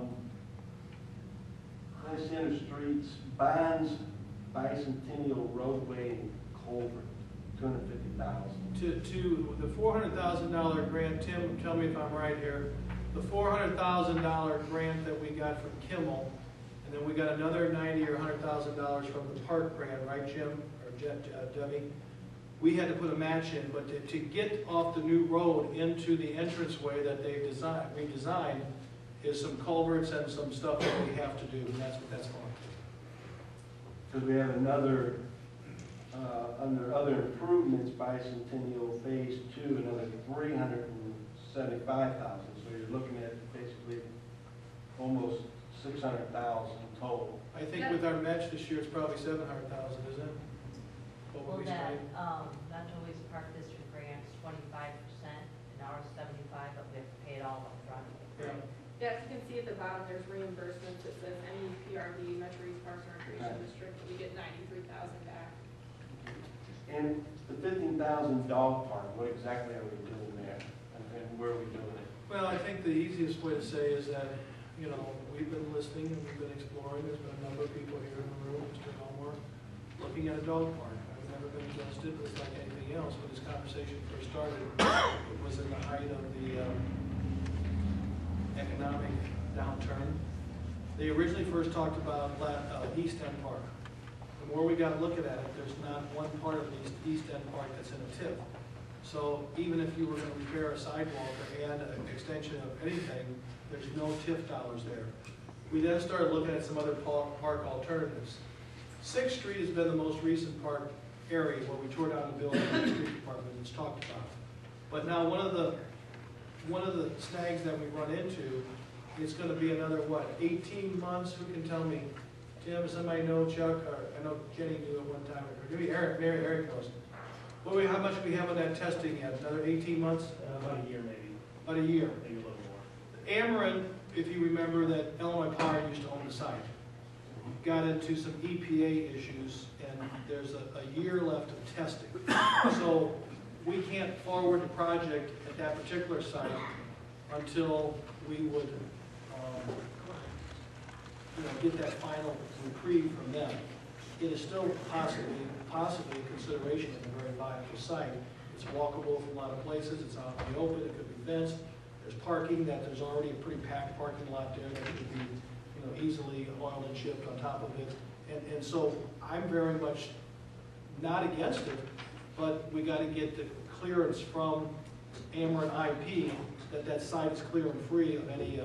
me. High Center Streets, Bonds, Bicentennial Roadway and Culvert, 250,000. To the $400,000 grant, Tim, tell me if I'm right here, the $400,000 grant that we got from Kimmel, and then we got another $90,000 or $100,000 from the park grant, right, Jim, or Debbie? we had to put a match in, but to get off the new road into the entranceway that they've redesigned is some culverts and some stuff that we have to do, and that's what that's for. Because we have another, under other improvements, bicentennial phase 2, another 375,000. So you're looking at basically almost 600,000 total. I think with our match this year, it's probably 700,000, isn't it? What Well, would we that, say? Metro East Park District grants 25%, and ours 75, but we have to pay it all up front. Yeah. Yeah, as you can see at the bottom, there's reimbursements. It says any PRD, Metro East Parks and Recreation District, we get 93,000 back. And the 15,000 dog park, what exactly are we doing there? And where are we doing it? Well, I think the easiest way to say is that, you know, we've been listening and we've been exploring. There's been a number of people here in the room, Mr. Elmore, looking at a dog park. I've never been against it, but it's like anything else. When this conversation first started, it was in the height of the economic downturn. They originally first talked about East End Park. The more we got looking at it, there's not one part of the East End Park that's in a TIF. So even if you were going to repair a sidewalk or add an extension of anything, there's no TIF dollars there. We then started looking at some other park alternatives. 6th Street has been the most recent park area where we tore down the building in the street department and it's talked about. But now one of the snags that we run into, it's going to be another, what, 18 months? Who can tell me? Tim, somebody know, Chuck, or I know Jenny knew at one time, or maybe Eric knows. How much do we have on that testing yet? Another 18 months? About a year, maybe. About a year. Maybe a little more. Ameren, if you remember that Illinois Power used to own the site, got into some EPA issues, and there's a year left of testing. So we can't forward the project at that particular site until we would get that final reprieve from them. It is still possibly a consideration of a very viable site. It's walkable from a lot of places. It's out in the open. It could be fenced. There's parking. There's already a pretty packed parking lot there that could be, easily oiled and chipped on top of it. And so I'm very much not against it, but we got to get the clearance from Ameren IP that site is clear and free of any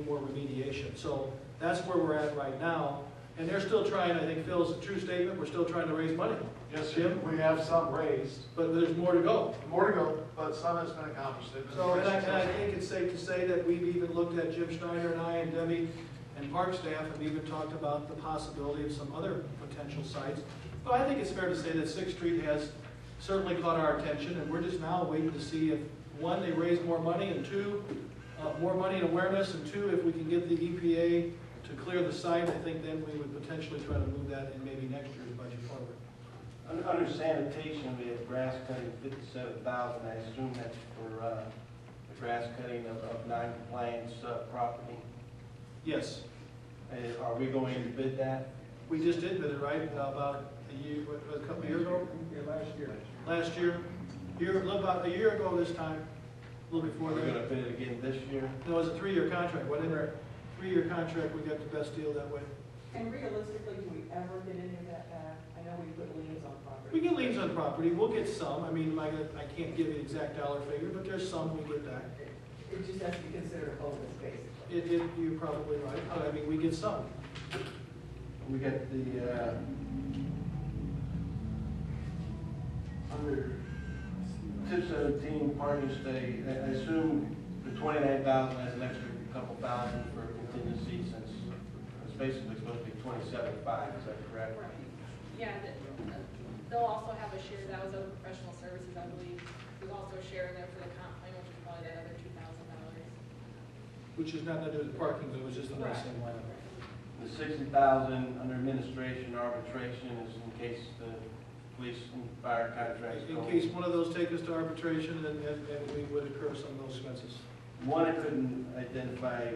more remediation. So that's where we're at right now. And they're still trying, I think Phil's a true statement, we're still trying to raise money. Yes, Jim? we have some raised. But there's more to go. More to go, but some has been accomplished. So, and I think it's safe to say that we've even looked at, Jim Schneider and I and Debbie and park staff have even talked about the possibility of some other potential sites. But I think it's fair to say that 6th Street has certainly caught our attention, and we're just now waiting to see if, one, they raise more money, and two, more money and awareness, and two, if we can get the EPA to clear the site. I think then we would potentially try to move that in maybe next year's budget forward. Under sanitation, we have grass cutting 57,000. I assume that's for the grass cutting of non-compliance property. Yes. Are we going to bid that? We just did bid it, right? About a year, a couple of years ago? Last year. Last year? About a year ago this time, a little before We're that. going to bid it again this year? No, it was a 3-year contract, wasn't it? 3-year contract, we got the best deal that way. And realistically, do we ever get any of that back? I know we put liens on property. We get liens on property, we'll get some. I mean, I can't give you the exact dollar figure, but there's some we get back. It just has to be considered a bonus, basically. You're probably right, but I mean, we get some. We got the, under 217 parking stay, I assume the 29,000 has an extra couple thousand for contingency since it's basically supposed to be 27.5, is that correct? Right. Yeah, they'll also have a share, that was other professional services, I believe. There's also a share in there for the comp plan, which is probably that other $2,000. Which is not to do with parking, but it was just on the same line. The 60,000 under administration arbitration is in case the police and fire contracts In go. case one of those take us to arbitration, and we would incur some of those expenses. One, I couldn't identify,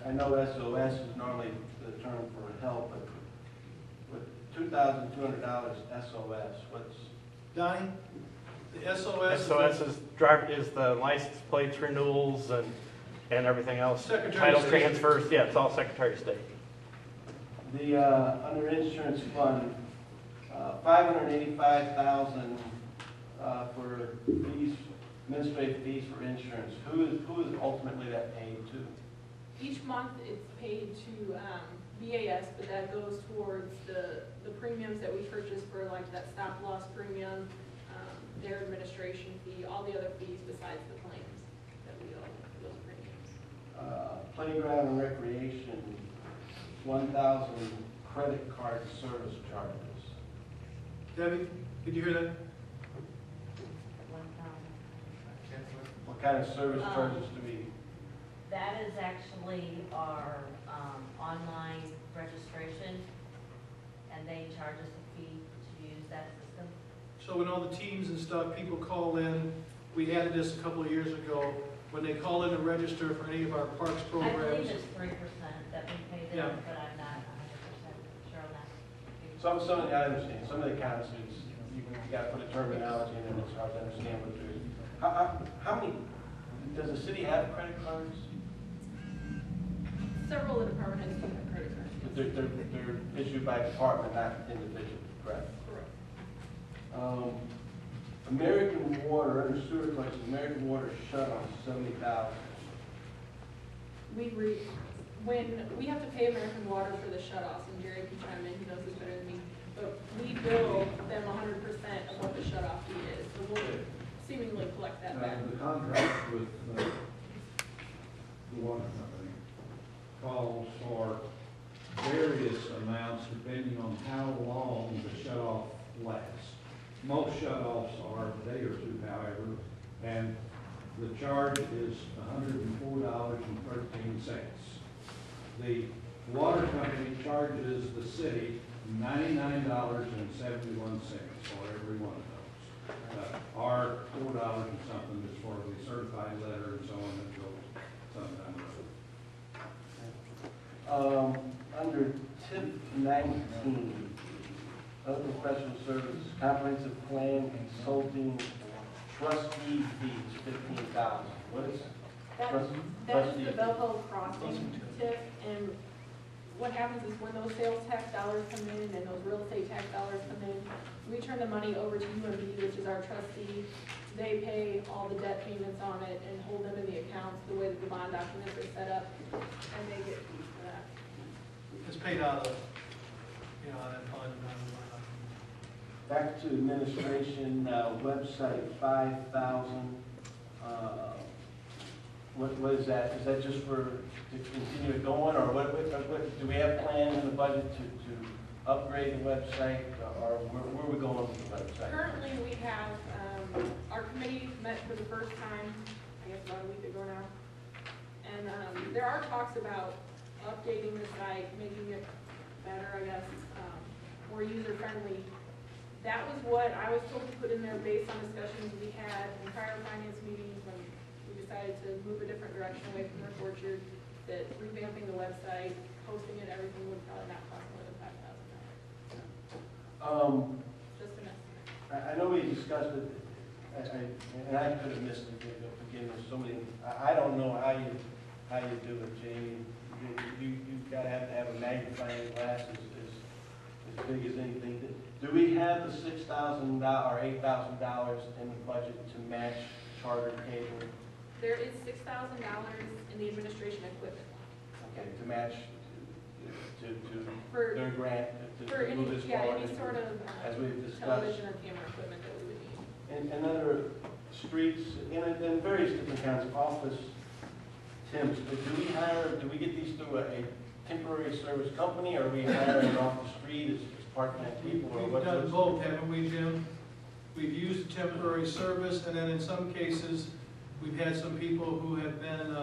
I know SOS is normally the term for help, but with $2,200 SOS, what's? Donnie? The SOS? SOS is the license plates renewals and everything else. Secretary of Title State. transfers, yeah, it's all Secretary of State. The, under insurance fund, $585,000 for fees, administrative fees for insurance. Who is ultimately that paid to? Each month, it's paid to BAS, but that goes towards the premiums that we purchase for like that stop loss premium, their administration fee, all the other fees besides the claims that we owe for those premiums. Playground and recreation, 1,000 credit card service charges. Debbie, did you hear that? 1,000. What kind of service charges do we? That is actually our online registration, and they charge us a fee to use that system. So when all the teams and stuff, people call in, we added this a couple of years ago, when they call in to register for any of our parks I programs. believe it's 3% that we pay Yeah. them, but I'm not 100% sure on that. Some of the, I understand, some of the accounts, you gotta put a terminology in and it's hard to understand what they're. How many, does the city have credit cards? Several of the department heads do have credit cards. But they're issued by department, not individual, correct? Correct. American Water, under sewer collection, American Water shut off 70,000. When we have to pay American Water for the shutoffs, and Jerry can chime in, he knows this better than me, but we bill them 100% of what the shutoff fee is, so we'll seemingly collect that back. The contract with the water company calls for various amounts depending on how long the shut-off lasts. Most shut-offs are a day or two, however, and the charge is $104.13. The water company charges the city $99.71 for every one of those. Our $4 and something is for the certified letter and so on that goes sometime or other. Under tip 19, other professional services, comprehensive plan, consulting, trustee fees, 15,000. What is That is the Belleville crossing tip, and what happens is when those sales tax dollars come in and those real estate tax dollars come in, we turn the money over to UMB, which is our trustee. They pay all the debt payments on it and hold them in the accounts the way that the bond documents are set up, and they get fees for that. It's paid out of, that fund. Back to administration, website, 5,000. What is that? Is that just for, to continue it going, or what, do we have plans in the budget to upgrade the website, or where are we going with the website? Currently, we have, our committee met for the first time, I guess about a week ago now. And there are talks about updating the site, making it better, I guess, more user-friendly. That was what I was told to put in there based on discussions we had in prior finance meetings when we decided to move a different direction away from report year, that revamping the website, hosting it, everything would probably not cost more than $5,000. Just an estimate. I know we discussed it, and I could have missed it, again, there's so many, I don't know how you do it, Jamie. You've got to have a magnifying glass as big as anything. Do we have the $6,000 or $8,000 in the budget to match charter cable? There is $6,000 in the administration equipment line. Okay, to match, For- their grant, For to any, move this yeah, forward. any sort of As we've discussed. television or camera equipment that we would need. And other streets, in various different kinds of office temps, but do we get these through a temporary service company, or are we hiring off the street as part-time people? Or We've done both, haven't we, Jim? We've used temporary service, and then in some cases, we've had some people who have been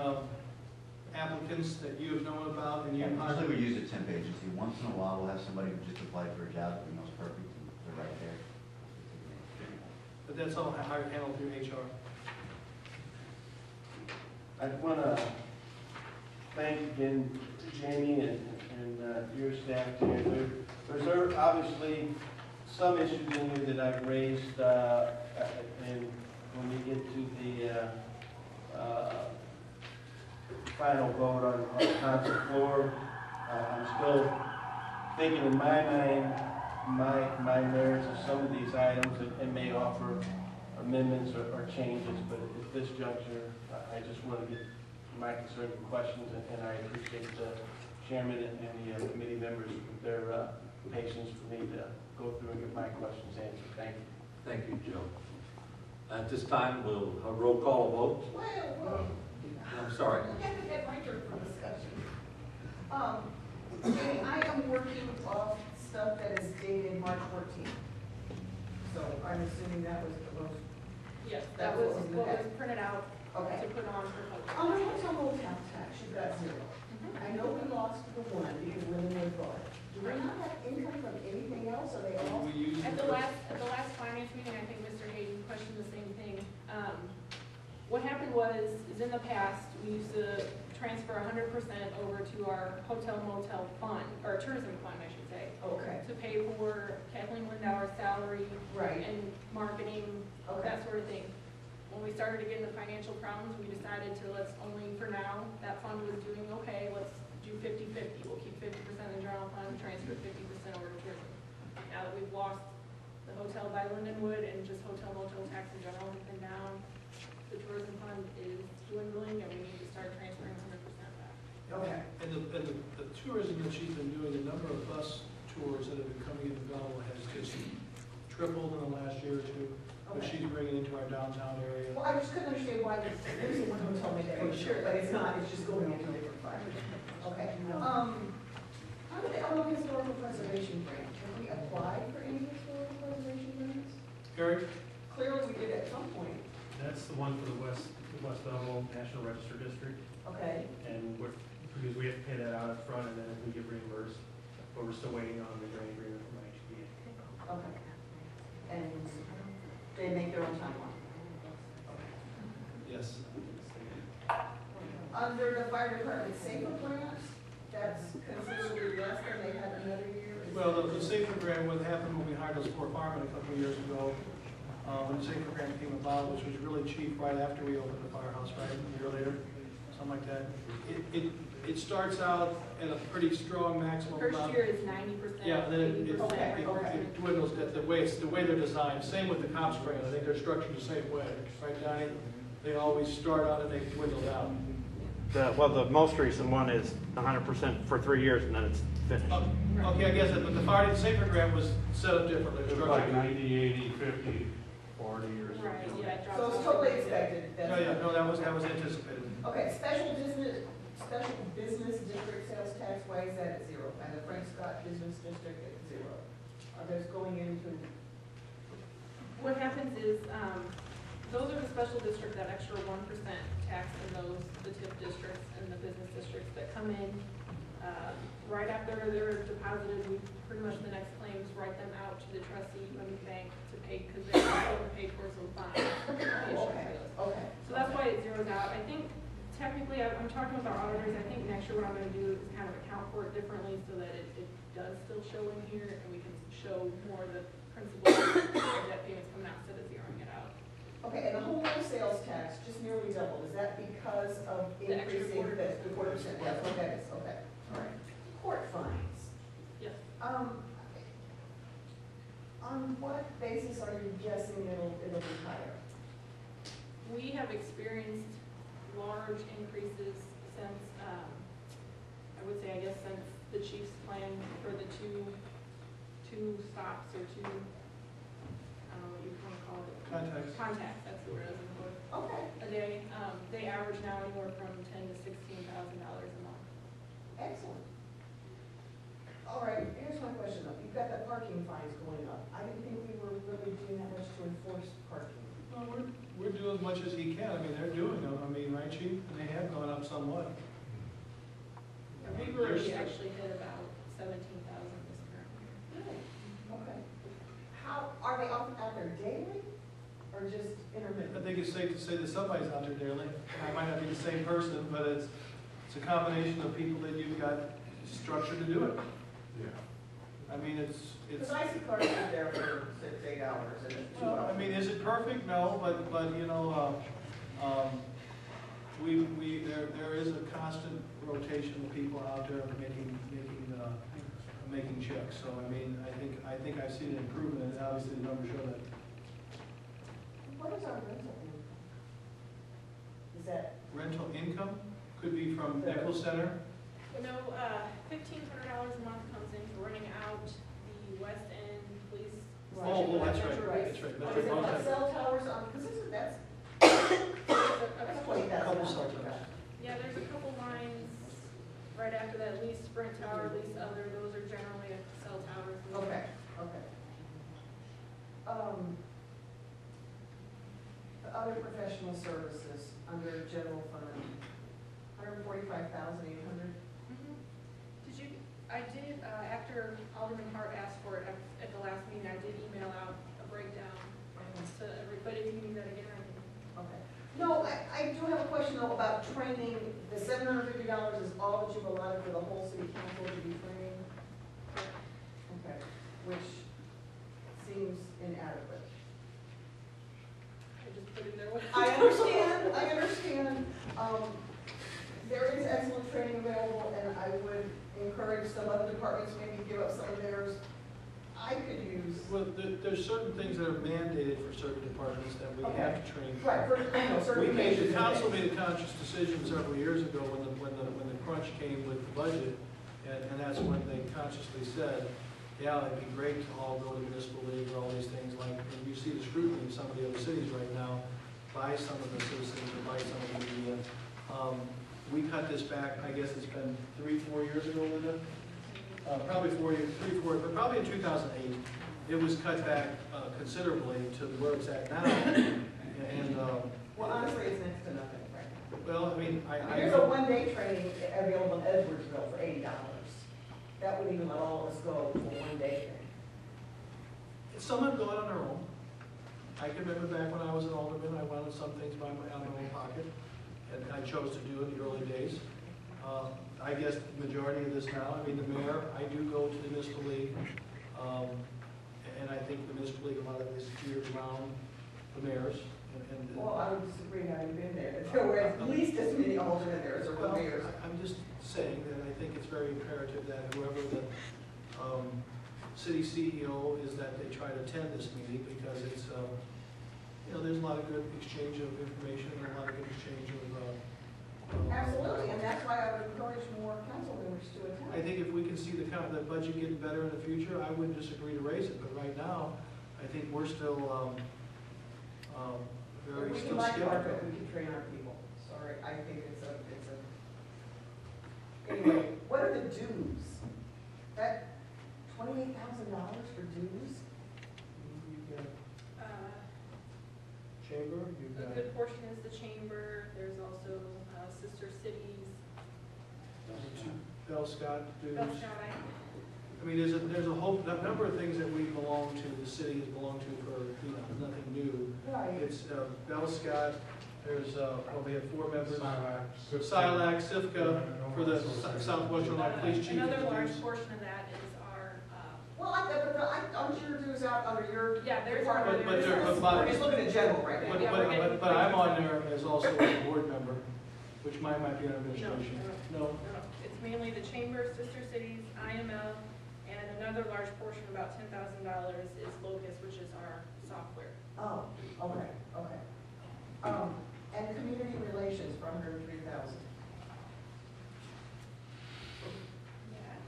applicants that you have known about, and you hired. Usually we use a temp agency. Once in a while, we'll have somebody who just applied for a job that we know is perfect, and they're right there. But that's all handled through HR. I want to thank again Jamie and your staff here. There's obviously some issues in here that I've raised, and when we get to the final vote on the council floor, I'm still thinking in my mind, my merits of some of these items, and may offer amendments or changes, but at this juncture, I just want to get my concerns and questions, and I appreciate the chairman and the committee members with their patience for me to go through and get my questions answered. Thank you. Thank you, Joe. At this time, we'll roll call vote. Well, I'm sorry. I have to get my turn for discussion. Jamie, I am working off stuff that is dated March 14th. So I'm assuming that was the most. Yes, That that was was in the what was packet. printed out Okay. to put on for public. On the hotel motel tax, you've got 0. I know we lost the 1 because women were bought. Do we not have income from anything else? Are they all? At the last finance meeting, I think Mr. Hayden questioned the same thing. What happened was, is in the past, we used to transfer 100% over to our hotel motel fund, or tourism fund, I should say. Okay. To pay for Kathleen Lindauer's salary. Right. And marketing, Okay. that sort of thing. When we started to get into financial problems, we decided to let's only, for now, that fund was doing okay, let's do 50-50. We'll keep 50% in the general fund, transfer 50% over to tourism. Now that we've lost the hotel by Lindenwood and just hotel motel tax in general has been down, the tourism fund is dwindling and we need to start transferring 100% back. Okay. And the tourism that she's been doing, the number of bus tours that have been coming into Belleville has just tripled in the last year or two. But Okay. she's bringing into our downtown area. Well, I just couldn't understand why there's one hotel made that, sure, but it's not, it's just going into a different fund. Okay. How did the Illinois Historical Preservation Grant, have we applied for any historical preservation grants? Eric? Clearly we did at some point. That's the one for the West Belleville National Register District, Okay. and because we have to pay that out up front, and then we get reimbursed, but we're still waiting on the grant agreement from IHB. Okay. And they make their own timeline. Yes. Under the fire department safer grant, that's considerably less than they had another year. Is Well, that- the safer grant, what happened when we hired those 4 firemen a couple of years ago, when the safer grant came about, which was really cheap right after we opened the firehouse, right, a year later, something like that. It starts out at a pretty strong maximum First amount. year is 90%. Yeah, and then it 80%. dwindles, the way they're designed. Same with the cops grant, I think they're structured the same way, right, Donnie? They always start out and they dwindle down. Well, the most recent one is 100% for 3 years and then it's finished. Okay, I guess, but the fire safer grant was set up differently. It was like 90, 80, 50, 40 or something. Right, yeah, it drops. So it's totally expected. That's- No, that was anticipated. Okay, special business district sales tax, why is that at 0? And the Frank Scott Business District at 0? Are those going into? What happens is, those are the special district, that extra 1% tax in those, the TIF districts and the business districts that come in, right after they're deposited, we pretty much the next claims write them out to the trustee from the bank to pay, because they're going to pay towards those bonds. Okay. So that's why it zeroes out. I think technically, I'm talking with our auditors, I think next year what I'm gonna do is kind of account for it differently so that it does still show in here and we can show more of the principal debt payments coming out instead of zeroing it out. Okay, and the home sales tax just nearly doubled. Is that because of The extra increasing quarter. the 4%? That's what that is, okay. All right. Court fines. Yes. On what basis are you guessing it'll be higher? We have experienced large increases since, I would say, I guess, since the chief's plan for the two stops or two, I don't know what you want to call it. Contacts, that's the word I was looking for. Okay. A day. They average now anywhere from $10,000 to $16,000 a month. Excellent. All right, here's my question though. You've got the parking fines going up. I didn't think we were really doing that much to enforce parking. Well, we're doing as much as he can. I mean, they're doing them. I mean, right, chief? And they have gone up somewhat. We really actually hit about 17,000 this current year. Really? Okay. How, are they out there daily or just intermittent? I think it's safe to say that somebody's out there daily. I might not be the same person, but it's a combination of people that you've got structured to do it. Yeah. I mean, it's. Because I see cars sit there for 6, 8 hours and it's 2 Well, hours. I mean, is it perfect? No, but you know, there is a constant rotation of people out there making checks. So I mean, I think I've seen an improvement, and obviously the numbers show that. What is our rental income? Is that? Rental income could be from Nichols Center. You know, $1,500 a month comes in for renting out the West End Police. Oh, that's right, Metro that's Base. right. What is it, like cell towers on, because that's There's $20,000. Couple cell towers. Yeah, there's a couple lines right after that, lease Sprint Tower, lease other, those are generally cell towers. Okay, okay. The other professional services under general fund, 145,800. Did you, I did, after Alderman Hart asked for it at the last meeting, I did email out a breakdown to everybody. If you need that again, I can. Okay. No, I do have a question though about training. The $750 is all that you've allotted for the whole city council to be training? Okay, which seems inadequate. I just put in there what. I understand, I understand. There is excellent training available, and I would encourage some other departments maybe give up some of theirs. I could use. Well, there's certain things that are mandated for certain departments that we have to train. Right, I know, We made, the certifications. council made a conscious decision several years ago when the crunch came with the budget, and that's when they consciously said, yeah, it'd be great to all go to municipal league or all these things like, and you see the scrutiny in some of the other cities right now by some of the citizens or by some of the media. We cut this back, I guess it's been 3-4 years ago, Linda? Probably 4 years, 3-4, but probably in 2008, it was cut back considerably to where it's at now. And, Well, honestly, it's next to nothing, right? well, I mean, There's a one-day training available in Edwardsville for $80. That wouldn't even let all of us go to a one-day thing. some have gone on their own. I can remember back when I was an alderman, I wanted some things out of my own pocket, and I chose to do it in the early days. I guess the majority of this now, I mean, the mayor, I do go to the municipal league, and I think the municipal league, a lot of this geared around the mayors. Well, I would disagree, having been there. There were at least as many alternate mayors or Well, mayors. I'm just saying that I think it's very imperative that whoever the city CEO is, that they try to attend this meeting, because it's, you know, there's a lot of good exchange of information and a lot of good exchange of. Absolutely, and that's why I would encourage more council members to attend. I think if we can see the budget getting better in the future, I wouldn't disagree to raise it, but right now, I think we're still very If we still can like skeptical. market, we can train our people. Sorry, I think it's a. Anyway, what are the dues? That $28,000 for dues? You've got chamber, you've A got. good portion is the chamber, there's also sister cities. Bell Scott dues. Bell Scott, I mean, there's a whole number of things that we belong to, the city has belonged to for, you know, nothing new. Right. It's Bell Scott, there's, we have 4 members. Silac, SIFCA, for the Southwestern Police Chief. Another large dues. portion of that is our, Well, I'm sure dues out under your Yeah, there's department. But there- but We're just looking at general right now. But I'm on there as also a board member, which mine might be an administration. No? it's mainly the chamber, sister cities, IML, and another large portion, about $10,000, is Locus, which is our software. Oh, okay, okay. And community relations for $103,000. That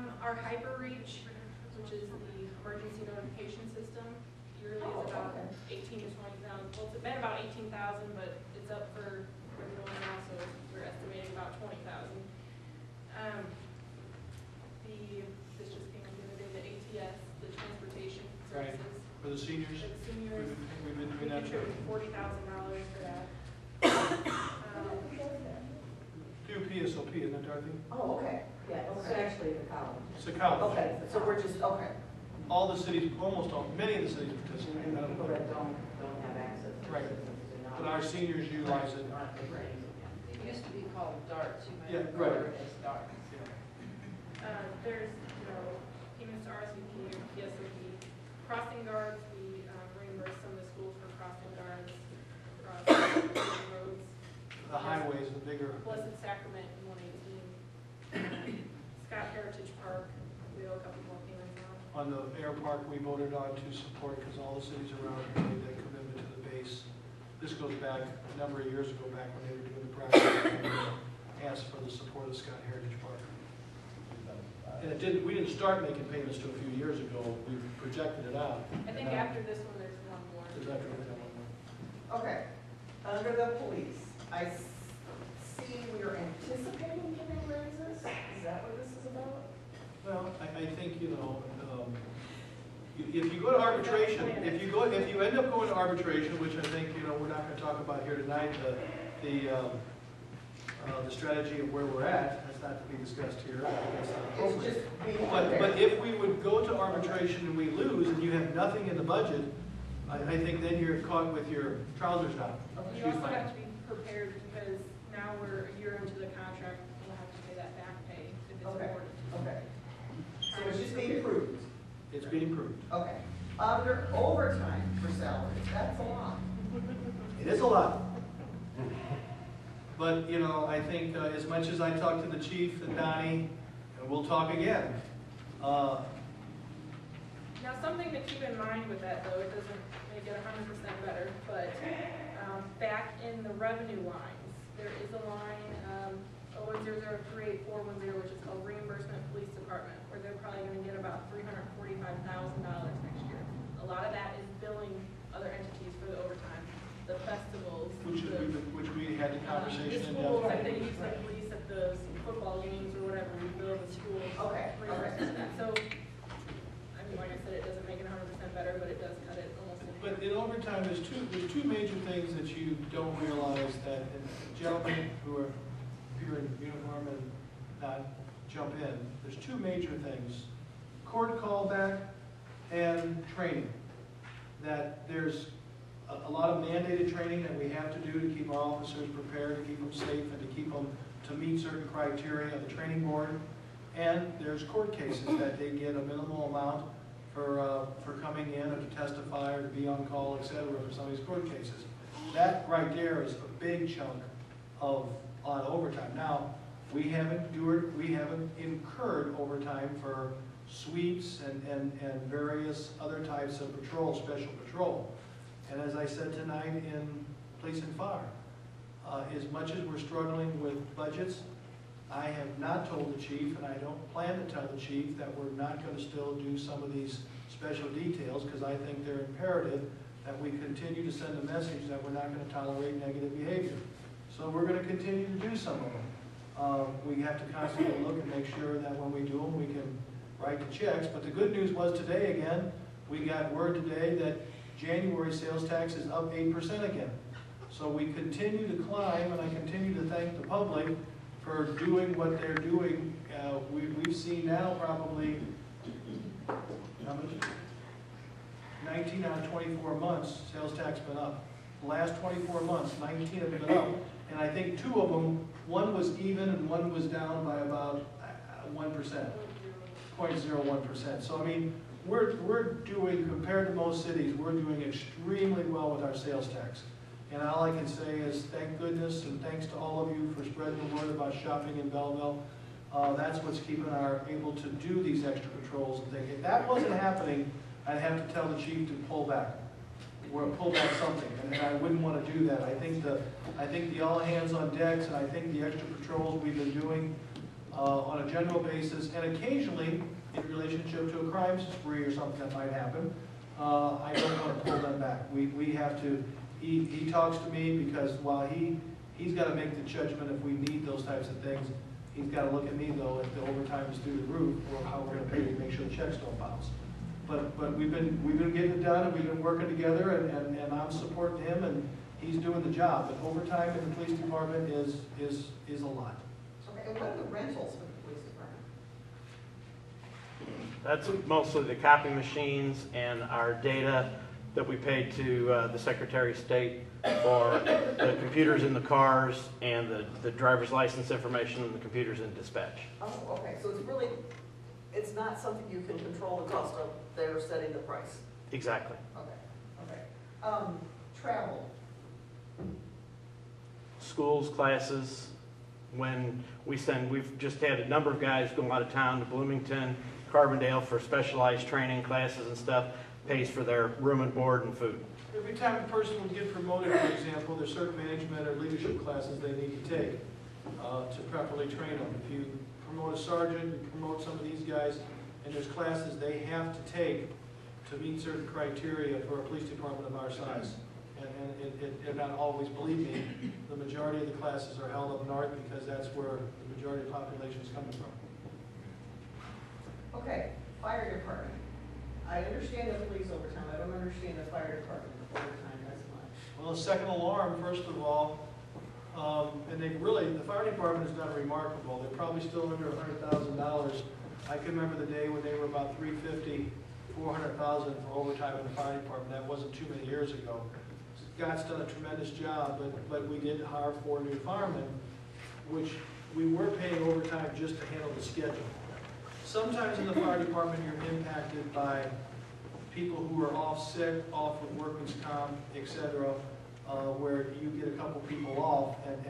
is, our HyperReach, which is the emergency notification system, yearly is about 18 to 20,000. Well, it's been about 18,000, but it's up for renewal now, so we're estimating about 20,000. This just came in the other day, the ATS, the transportation Right. services. For the seniors? For the seniors, We've been we doing that. contributed $40,000 for that. Through PSOP, isn't it, Dorothy? Oh, okay, yeah, It's okay. actually the college. It's a college. Okay, so we're just, okay. All the cities, almost all, many of the cities participate. And people that don't have access to Right. systems do not. But our seniors utilize it. It used to be called darts, you might Yeah, remember right. it as darts. There's, payments to RCP or PSOP. Crossing guards, we reimburse some of the schools for crossing guards across roads. The highways, the bigger. Blessed Sacrament in 118. Scott Heritage Park, we owe a couple more payments on. On on the air park we voted on to support, because all the cities around here made that commitment to the base. This goes back a number of years ago, back when they were doing the project, and asked for the support of Scott Heritage Park. And we didn't start making payments to a few years ago, we projected it out. I think after this one, there's one more. There's after we have one more. Okay, under the police, I see we are anticipating giving raises. Is that what this is about? Well, I think, you know, if you go to arbitration, if you end up going to arbitration, which I think, you know, we're not gonna talk about here tonight, the strategy of where we're at, that's not to be discussed here, I think that's not It's appropriate. just being But if we would go to arbitration and we lose, and you have nothing in the budget, I think then you're caught with your trousers down. You also have to be prepared, because now we're a year into the contract, we'll have to pay that back pay if it's Okay, awarded. okay. So it's just being approved. It's being approved. Okay. Under overtime for salaries, that's a lot. It is a lot. But, you know, I think as much as I talk to the chief and Donnie, and we'll talk again. Now, something to keep in mind with that, though, it doesn't make it 100% better, but back in the revenue lines, there is a line, 010038410, which is called Reimbursement Police Department, where they're probably going to get about $345,000 next year. A lot of that is billing other entities for the overtime, the festivals, Which we had the the conversation in schools, depth. like they use the police at the football games or whatever, we bill the schools. Okay, reimbursement for that. So, I mean, like I said, it doesn't make it 100% better, but it does cut it almost in half. But in overtime, there's two major things that you don't realize that, and gentlemen who are here in uniform and not jump in, there's two major things. Court callback and training. That there's a lot of mandated training that we have to do to keep our officers prepared, to keep them safe, and to keep them to meet certain criteria of the training board. And there's court cases that they get a minimal amount for coming in or to testify or to be on call, et cetera, for some of these court cases. That right there is a big chunk of overtime. Now, we haven't incurred overtime for sweeps and various other types of patrol, special patrol. And as I said tonight in Police and Fire, as much as we're struggling with budgets, I have not told the chief, and I don't plan to tell the chief, that we're not going to still do some of these special details, because I think they're imperative that we continue to send a message that we're not going to tolerate negative behavior. So we're going to continue to do some of them. We have to constantly look and make sure that when we do them, we can write the checks. But the good news was today again, we got word today that January sales tax is up 8% again. So we continue to climb, and I continue to thank the public for doing what they're doing. We've seen now probably, how much? 19 out of 24 months, sales tax been up. The last 24 months, 19 have been up. And I think 2 of them, one was even and one was down by about 1%, 0.01%. So I mean, we're doing, compared to most cities, we're doing extremely well with our sales tax. And all I can say is thank goodness and thanks to all of you for spreading the word about shopping in Belleville. That's what's keeping our able to do these extra patrols and things. If that wasn't happening, I'd have to tell the chief to pull back. Or pull back something, and I wouldn't want to do that. I think the all hands on decks, and I think the extra patrols we've been doing on a general basis, and occasionally in relationship to a crime spree or something that might happen, I don't want to pull them back. We have to. He talks to me because while he's got to make the judgment if we need those types of things, he's got to look at me though if the overtime is through the roof or how we're going to pay to make sure the checks don't bounce. But we've been getting it done, and we've been working together, and I'm supporting him, and he's doing the job. But overtime in the police department is a lot. Okay, and what are the rentals for the police department? That's mostly the copy machines and our data that we paid to the Secretary of State for the computers in the cars and the driver's license information and the computers in dispatch. Oh, okay, so it's not something you can control the cost of, they're setting the price. Exactly. Okay. Travel. Schools, classes, when we've just had a number of guys go out of town to Bloomington, Carbondale for specialized training classes and stuff, pays for their room and board and food. Every time a person would get promoted, for example, there's certain management or leadership classes they need to take to properly train them. If you promote a sergeant, you promote some of these guys, and there's classes they have to take to meet certain criteria for a police department of our size. And not always, believe me, the majority of the classes are held up north because that's where the majority of the population is coming from. Okay, fire department. I understand the police overtime, I don't understand the fire department overtime as much. Well, the second alarm, first of all, and they really, the fire department has done remarkable. They're probably still under $100,000. I can remember the day when they were about $350,000, $400,000 for overtime in the fire department. That wasn't too many years ago. Scott's done a tremendous job, but we did hire 4 new firemen, which we were paying overtime just to handle the schedule. Sometimes in the fire department, you're impacted by people who are off sick, off with workman's comp, etc., where you get a couple people off, and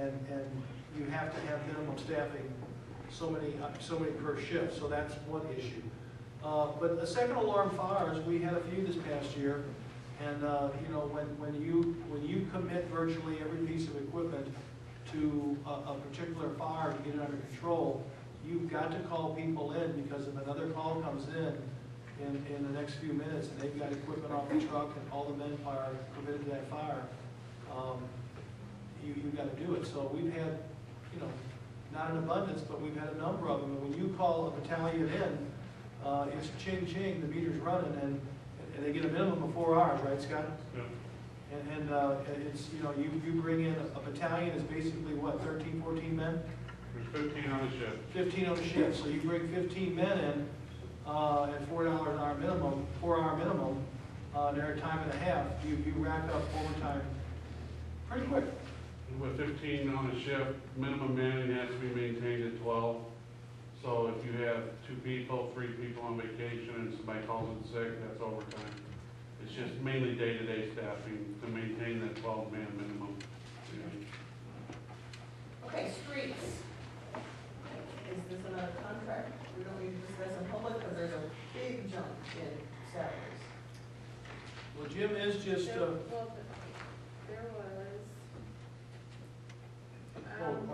you have to have minimum staffing, so many per shift. So that's one issue. But the second alarm fires, we had a few this past year, and you know, when you commit virtually every piece of equipment to a particular fire to get it under control, you've got to call people in, because if another call comes in the next few minutes and they've got equipment off the truck and all the men are committed to that fire, you've got to do it. So we've had, you know, not an abundance, but we've had a number of them. And when you call a battalion in, it's ching-ching, the meter's running, and they get a minimum of 4 hours, right, Scott? Yeah. And it's, you know, you bring in a battalion is basically what, 13, 14 men? There's 15 on the shift. 15 on the shift. So you bring 15 men in at $4 an hour minimum, 4-hour minimum, their time and a half. You rack up overtime pretty quick. With 15 on the shift, minimum manning has to be maintained at 12. So if you have 2 people, 3 people on vacation, and somebody calls in sick, that's overtime. It's just mainly day-to-day staffing to maintain that 12-man minimum. Yeah. Okay, streets. Is this another contract? We don't need to discuss in public because there's a big jump in salaries. Well, Jim is just,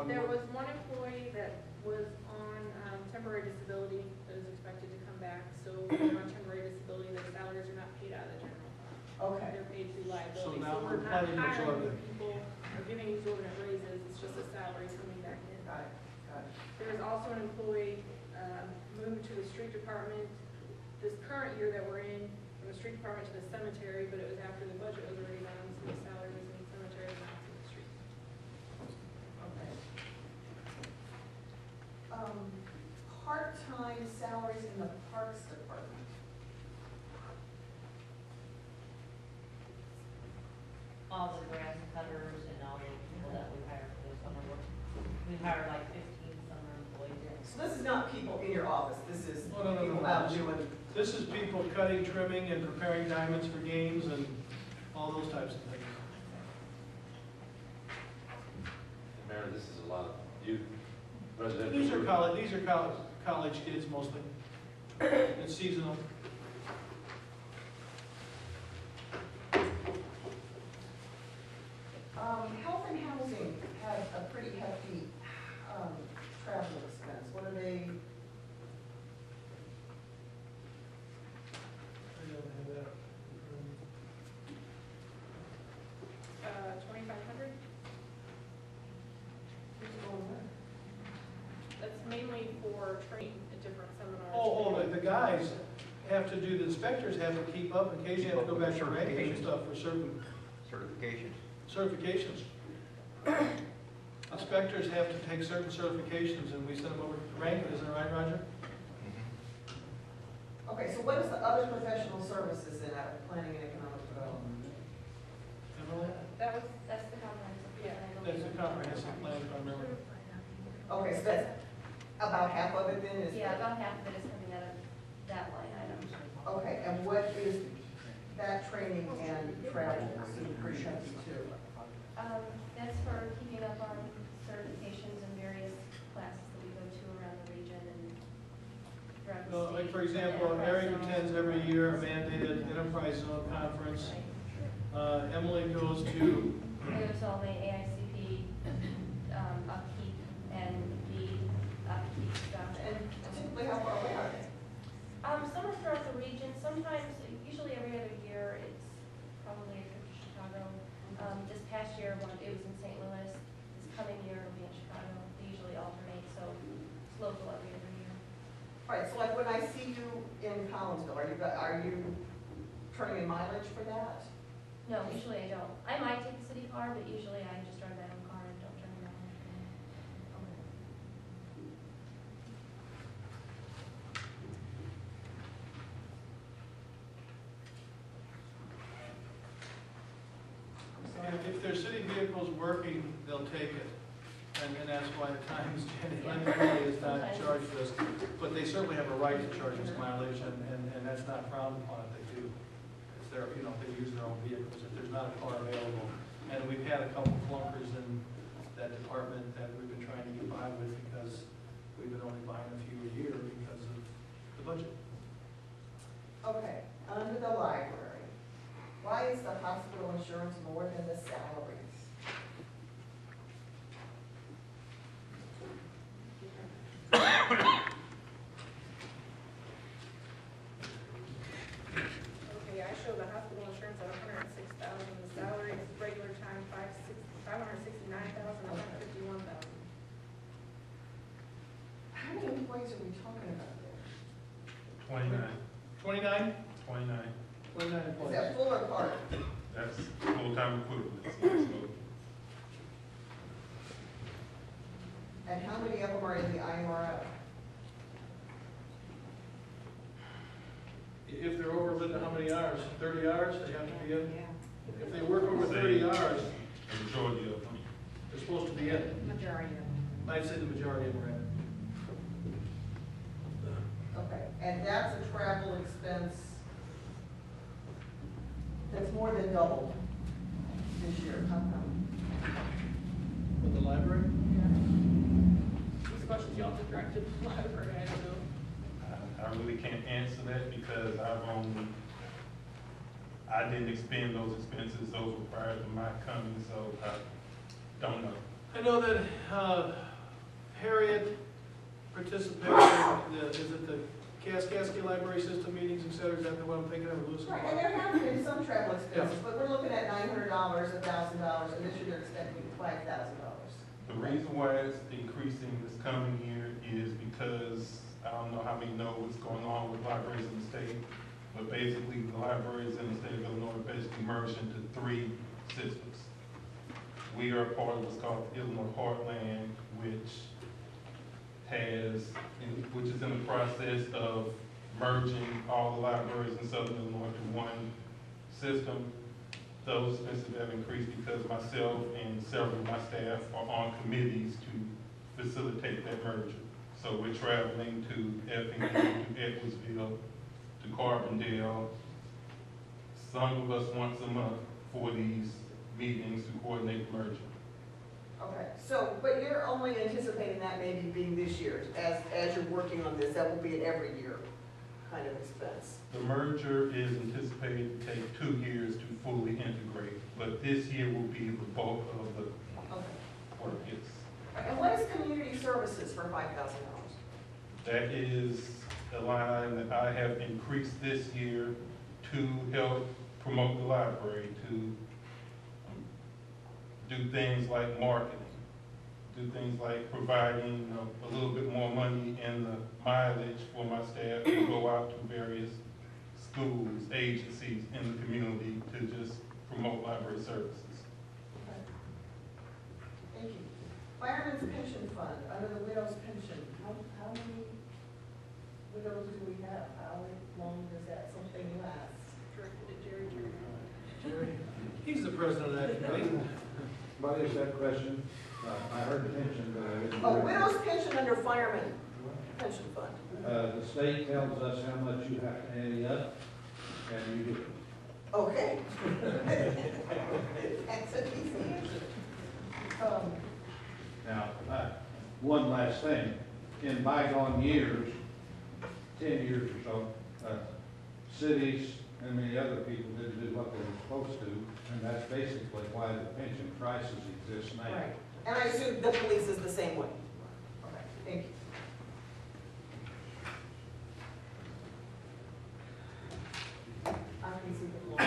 there was one employee that was on temporary disability that is expected to come back. So when they're on temporary disability, their salaries are not paid out of the general fund. Okay. They're paid through liability. So now we're we're not planning to absorb hiring it. people or giving exorbitant raises. It's just a salary coming back in. Got it, got it. There was also an employee moved to the street department this current year that we're in, from the street department to the cemetery, but it was after the budget was already done, so the salary was in the cemetery and not in the street. Okay. Part-time salaries in the Parks Department. All the grass cutters and all the people that we hire for the summer work. We hire like 15 summer employees. So this is not people in your office, this is Oh, no. people out doing. this is people cutting, trimming, and preparing diamonds for games and all those types of things. Mayor, this is a lot of youth residential. These are college kids mostly. It's seasonal. Health and housing has a pretty hefty travel expense. What are they? I don't have that. 2,500. That's mainly for training at different seminars. Oh, the guys have to do, the inspectors have to keep up, in case you have to go back to ranking and stuff for certain certifications. Inspectors have to take certain certifications, and we send them over to ranking, isn't it right, Roger? Okay, so what is the other professional services in out of planning and economic development? Emily? That's the comprehensive. Yeah. That's the comprehensive plan, if I remember. Okay, so that's about half of it then is? Yeah, about half of it is coming out of that line item. Okay, and what is that training and travel? Seems pretty hefty too. That's for keeping up on certifications in various classes that we go to around the region and throughout the state. Like for example, Eric attends every year a mandated enterprise zone conference. Emily goes to, I go to all the AICP, upkeep and the upkeep stuff. And typically, how far away are they? Some are throughout the region, sometimes, usually every other year, it's probably a trip to Chicago. This past year, it was in St. Louis. This coming year, it'll be in Chicago. They usually alternate, so it's local every other year. All right, so like when I see you in Collinsville, are you turning in mileage for that? No, usually I don't. I might take the city car, but usually I just drive my own car and don't turn around. if their city vehicle's working, they'll take it. And that's why at times Jenny Lendley is not charged us, but they certainly have a right to charge us mileage, and that's not frowned upon if they do. It's their, you know, if they use their own vehicles, if there's not a car available. And we've had a couple flunkers in that department that we've been trying to get by with because we've been only buying a few a year because of the budget. Okay, under the library, why is the hospital insurance more than the salaries? Okay, I show the hospital insurance at $106,000, the salary is regular time $569,151. How many employees are we talking about there? 29. 29? 29. 29 Is employees. that full or part? That's full-time equivalent. And how many of them are in the IMRF? If they're over, Linda, how many hours? 30 hours they have to be in? If they work over 30 hours, The majority of them. they're supposed to be in. Majority of them. I'd say the majority of them are in. Okay, and that's a travel expense that's more than doubled this year. How come? With the library? These questions you have to direct to the library, I don't know. I really can't answer that because I didn't expend those expenses, those were prior to my coming, so I don't know. I know that Harriet participated in is it the Kaskaskia Library System meetings, et cetera? Is that what I'm thinking of? Lewis? Right, and there have been some travel expenses, but we're looking at $900, $1,000, and this year they're expecting $5,000. The reason why it's increasing this coming year is because I don't know how many know what's going on with libraries in the state, but basically the libraries in the state of Illinois are basically merged into 3 systems. We are part of what's called the Illinois Heartland, which is in the process of merging all the libraries in Southern Illinois into one system. Those expenses have increased because myself and several of my staff are on committees to facilitate that merger. So we're traveling to Effingham, to Edwardsville, to Carbondale, some of us once a month for these meetings to coordinate the merger. Okay, so, but you're only anticipating that maybe being this year, as you're working on this, that will be an every year kind of expense. The merger is anticipated to take 2 years to fully integrate, but this year will be the bulk of the work. Yes. And what is community services for $5,000? That is a line that I have increased this year to help promote the library, to do things like marketing, do things like providing a little bit more money in the mileage for my staff to go out to various schools, agencies in the community to just promote library services. Okay. Thank you. Fireman's Pension Fund, under the widow's pension, how many widows do we have? How long does that something last? Directed at Jerry. Jerry, he's the president of that committee. What is that question? I heard the pension, but I didn't. Oh, widow's pension under fireman pension fund. The state tells us how much you have to ante up, and you do. Okay. That's an easy answer. Now, one last thing. In bygone years, 10 years or so, cities and many other people didn't do what they were supposed to, and that's basically why the pension crisis exists now. Right. And I assume the police is the same way. Okay, thank you. I can see the floor.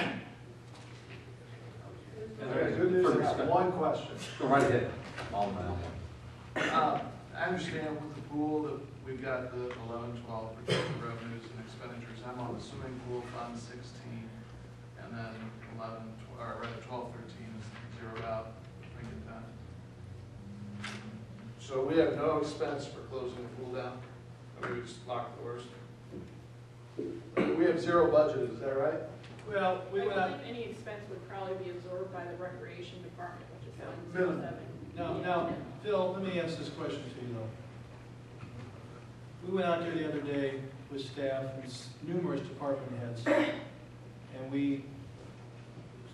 Okay, good news, I got one question. Go right ahead. All now. I understand with the pool that we've got the 11, 12 projected revenues and expenditures. I'm on the swimming pool fund 16, and then 11, or rather 12, 13 is zeroed out. I get that. So we have no expense for closing the pool down? Or we just lock the doors? We have zero budget, is that right? Well, we went I out, believe any expense would probably be absorbed by the recreation department, which is Fund Minimum. 07. now, Phil, let me ask this question to you though. We went out there the other day with staff and numerous department heads, and we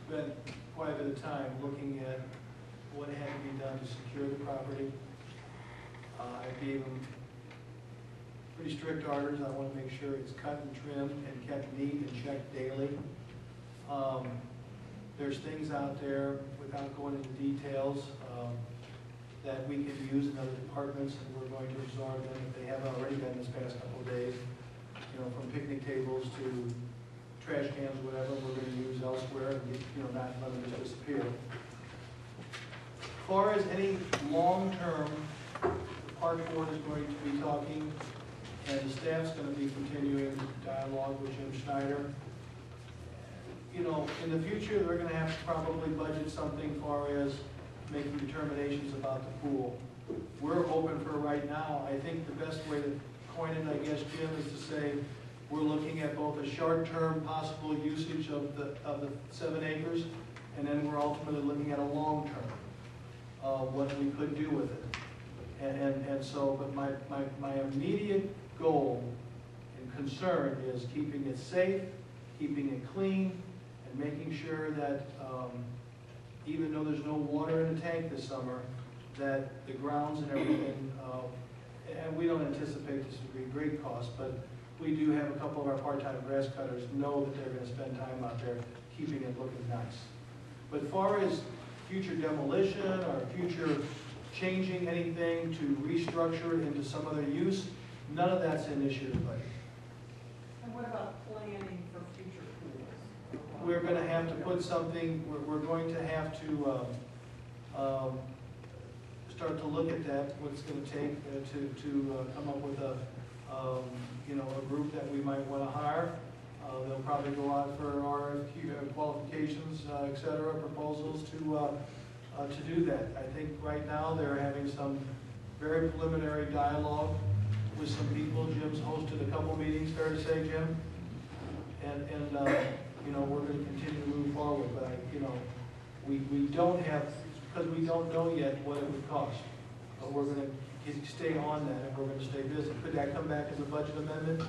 spent quite a bit of time looking at what had to be done to secure the property. I gave them pretty strict orders. I want to make sure it's cut and trimmed and kept neat and checked daily. There's things out there, without going into details, that we can use in other departments, and we're going to absorb them if they haven't already been this past couple of days. You know, from picnic tables to trash cans, whatever, we're going to use elsewhere and get, not let them just disappear. As far as any long-term, the park board is going to be talking, and the staff's going to be continuing dialogue with Jim Schneider. In the future, they're going to have to probably budget something far as making determinations about the pool. We're open for right now. I think the best way to coin it, I guess, Jim, is to say we're looking at both a short-term possible usage of the 7 acres, and then we're ultimately looking at a long-term, what we could do with it. And so, but my immediate goal and concern is keeping it safe, keeping it clean, and making sure that even though there's no water in the tank this summer, that the grounds and everything, and we don't anticipate this to be a great cost, but we do have a couple of our part-time grass cutters know that they're going to spend time out there keeping it looking nice. But as far as future demolition or future changing anything to restructure it into some other use, none of that's an issue to budget. And what about planning for future pools? We're going to have to put something, we're going to have to start to look at that, what it's going to take to come up with a group that we might want to hire. They'll probably go out for RFQ, qualifications, et cetera, proposals to do that. I think right now they're having some very preliminary dialogue with some people. Jim's hosted a couple meetings, fair to say, Jim? And we're going to continue to move forward, but we don't have, because we don't know yet what it would cost. But we're going to stay on that, and we're going to stay busy. Could that come back as a budget amendment?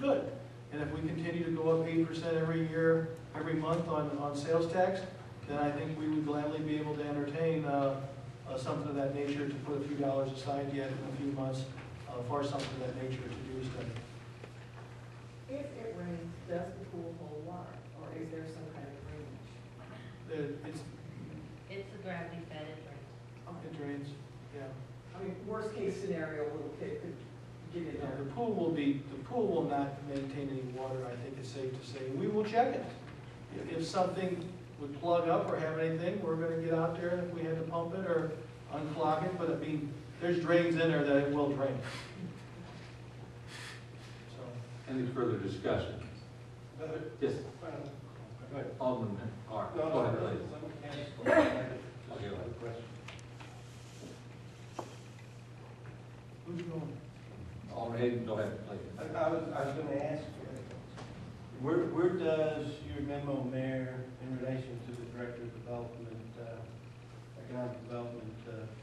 Good. And if we continue to go up 8% every year, every month on sales tax, then I think we would gladly be able to entertain something of that nature, to put a few dollars aside yet in a few months for something of that nature to do a study. If it rains, does the pool hold water, or is there some kind of drainage? It's a gravity fed, it drains. It drains, yeah. I mean, worst case scenario, little kid could get in there. The pool will not maintain any water, I think it's safe to say. We will check it. If something would plug up or have anything, we're going to get out there, and if we had to pump it or unclog it, but I mean, there's drains in there that it will drain. So. Any further discussion? Yes. Alderman Hart. Go ahead, please. Okay. Who's going? Alderman Hayden, go ahead, please. I was going to ask, where does your memo, Mayor, in relation to the Director of Development, Economic Development,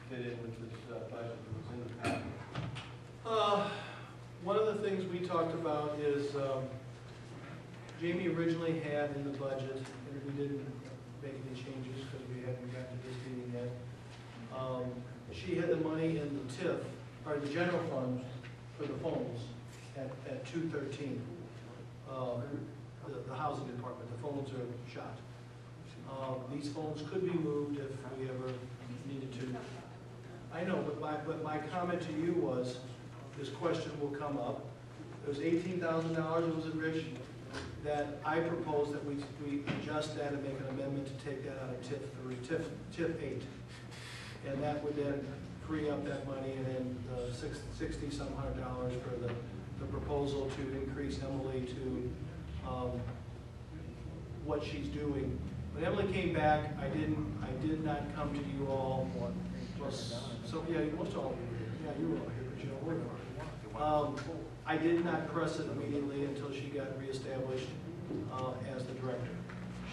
fit in with this budget that was in the packet? One of the things we talked about is Jamie originally had in the budget, and we didn't make any changes because we hadn't gotten to this meeting yet. She had the money in the TIF, or the general fund, for the phones. at 213. The housing department, the phones are shot. These phones could be moved if we ever needed to. I know, but my comment to you was, this question will come up. There's $18,000 that was enriched, that I propose that we adjust that and make an amendment to take that out of TIF 8. And that would then free up that money, and then $60-some hundred for the proposal to increase Emily to what she's doing. When Emily came back, I did not come to you all. So yeah, most all of you were here. Yeah, you were all here, but you don't work for it. I did not press it immediately until she got reestablished as the director.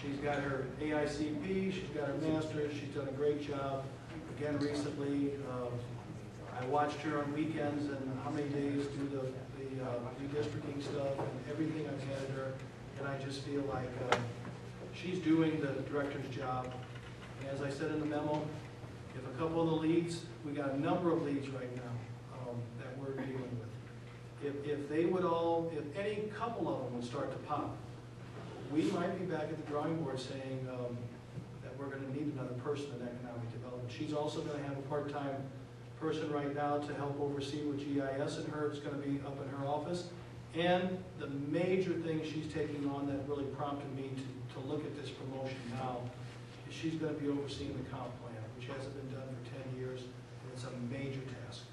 She's got her AICP, she's got her master's, she's done a great job. Again, recently, I watched her on weekends and how many days do the redistricting stuff and everything I've had her, and I just feel like she's doing the director's job. And as I said in the memo, if a couple of the leads, we got a number of leads right now that we're dealing with. If they would all, if any couple of them would start to pop, we might be back at the drawing board saying that we're going to need another person in economic development. She's also going to have a part-time person right now to help oversee with GIS and her. It's going to be up in her office. And the major thing she's taking on that really prompted me to look at this promotion now is she's going to be overseeing the comp plan, which hasn't been done for 10 years, and it's a major task.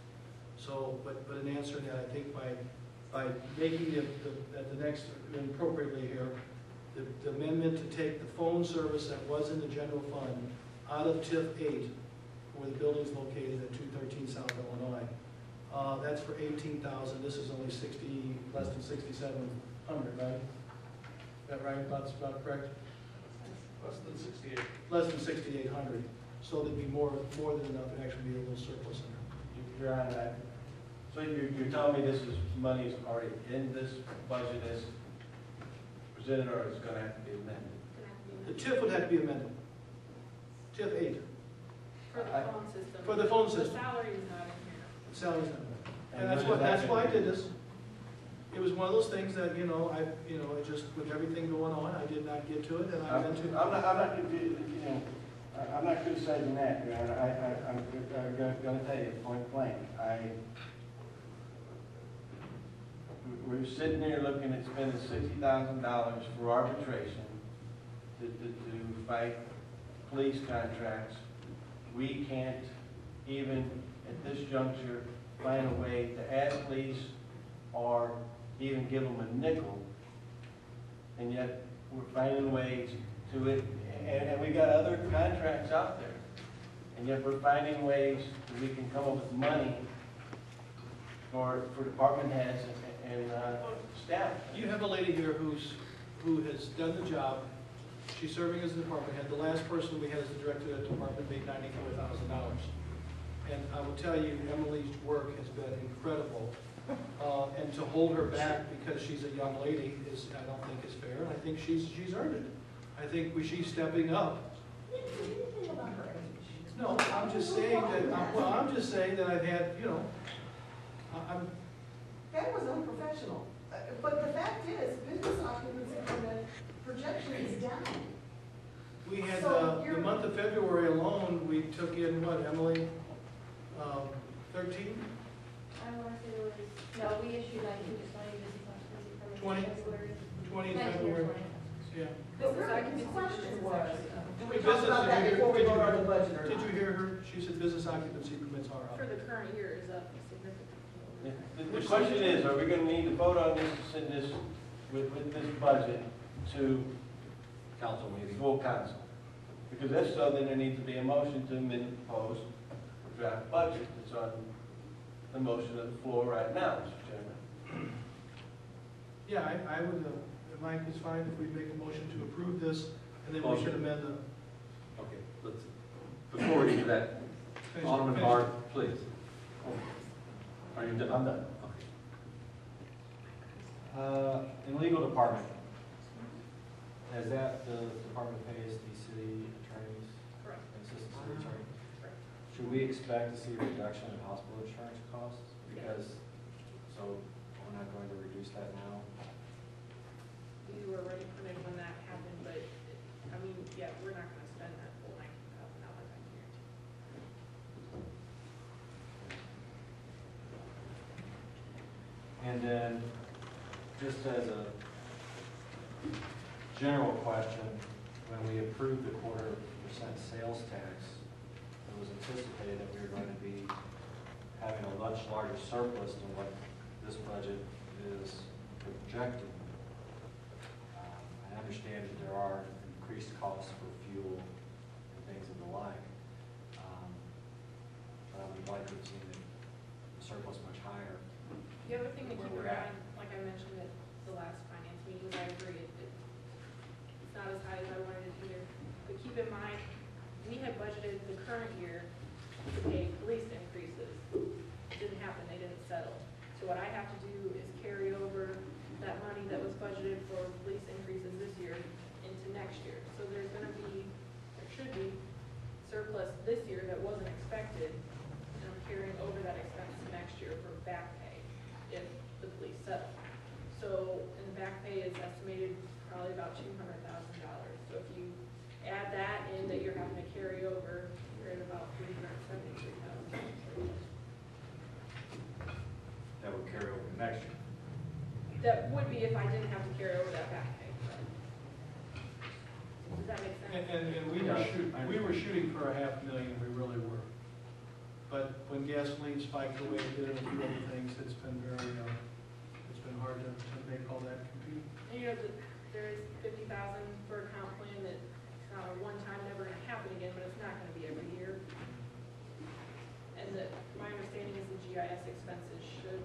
So, but in answering that, I think by making at the next, appropriately here, the amendment to take the phone service that was in the general fund out of TIF 8, where the building's located at 213 South Illinois. That's for $18,000. This is only less than 6,700, right? Is that right? That's about correct? Less than 68. Less than 6,800. So there'd be more than enough to actually be a little surplus in there. You're on that. So you're telling me this is, money is already in this budget as presented, or it's going to have to be amended? The TIF would have to be amended. TIF 8. For the phone system. For the phone system. The salary is not in here. The salary's not in there. And that's why I did this. It was one of those things that, it just, with everything going on, I did not get to it, and I meant to. I'm not criticizing that, Your Honor. I'm going to tell you point blank. We're sitting here looking at spending $60,000 for arbitration to fight police contracts. We can't even at this juncture find a way to add police or even give them a nickel, and yet we're finding ways to it, and we got other contracts out there, and yet we're finding ways that we can come up with money for department heads and staff. You have a lady here who has done the job. She's serving as the department head. The last person we had as the director of the department made $94,000. And I will tell you, Emily's work has been incredible. And to hold her back because she's a young lady I don't think is fair. I think she's earned it. I think she's stepping up. No, I'm just saying that I've had, That was unprofessional. But the fact is, business occupancy projection is down. We had, So the month of February alone, we took in, what, Emily, 13? I want to say there was, no, we issued, I think it's 20 business occupancy permits 20? in February. 20 in 19 or February. 20. Yeah. But really, his question was, do we Business, talk about that did you before we hear- vote on the budget or Did not? you hear her? She said business occupancy permits are up. For the current year is up significantly. The question is, are we going to need to vote on this, send this with this budget to Council meeting. full council? Because if so, then there needs to be a motion to amend the proposed draft budget that's on the motion of the floor right now, Mr. Chairman. Yeah, I would, Mike is fine if we make a motion to approve this, and then we Motion. should amend the. Okay, before we do that, Alderman finish. Hart, please. Are you done? I'm done. Okay. In legal department, as that the department pays the city attorneys Correct. and assistant city attorney? Correct. Should we expect to see a reduction in hospital insurance costs? Because, so, we're not going to reduce that now? We were ready for it when that happened, but, I mean, yeah, we're not gonna spend that full $19,000, I guarantee. And then, just as a general question, when we approved the 0.25% sales tax, it was anticipated that we were going to be having a much larger surplus than what this budget is projecting. I understand that there are increased costs for fuel and things of the like, but I would like to have seen the surplus much higher. The other thing to keep Where in we're at. mind, like I mentioned at the last finance meeting, was I agree, it's not as high as I wanted it either. But keep in mind, we had budgeted the current year to pay police increases. It didn't happen, they didn't settle. So what I have to do is carry over that money that was budgeted for police increases this year into next year. So there's gonna be, there should be surplus this year that wasn't expected, and I'm carrying over that expense to next year for back pay if the police settle. So, and the back pay is estimated probably about $200,000. So if you add that in that you're having to carry over, you're at about $373,000. That would carry over next year. That would be if I didn't have to carry over that back pay. Does that make sense? And we were shooting for $500,000, we really were. But when gasoline spiked the way it did and a few other things, it's been very, it's been hard to make all that compete. And you know, there is $50,000 for a comp plan that it's not a one-time, never gonna happen again, but it's not gonna be every year. And my understanding is the GIS expenses should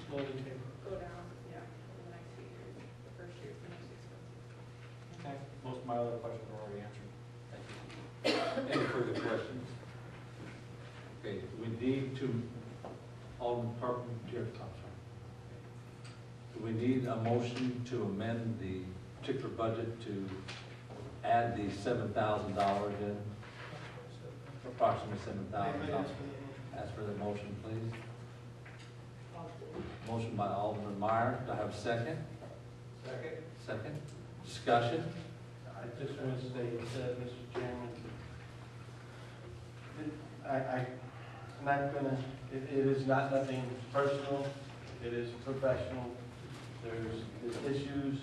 Slowly taper. go down, yeah, over the next few years. The first year is the most expensive. Okay. Most of my other questions are already answered. Thank you. Any further questions? Okay, we need to, Alderman Carpenter, I'm sorry. Do we need a motion to amend the particular budget to add the $7,000 in? Approximately $7,000. Ask for the motion, please. Motion by Alderman Meyer. Do I have a second? Second. Second. Discussion? I just want to state, Mr. Chairman, I'm not gonna, it is not nothing personal, it is professional. There's issues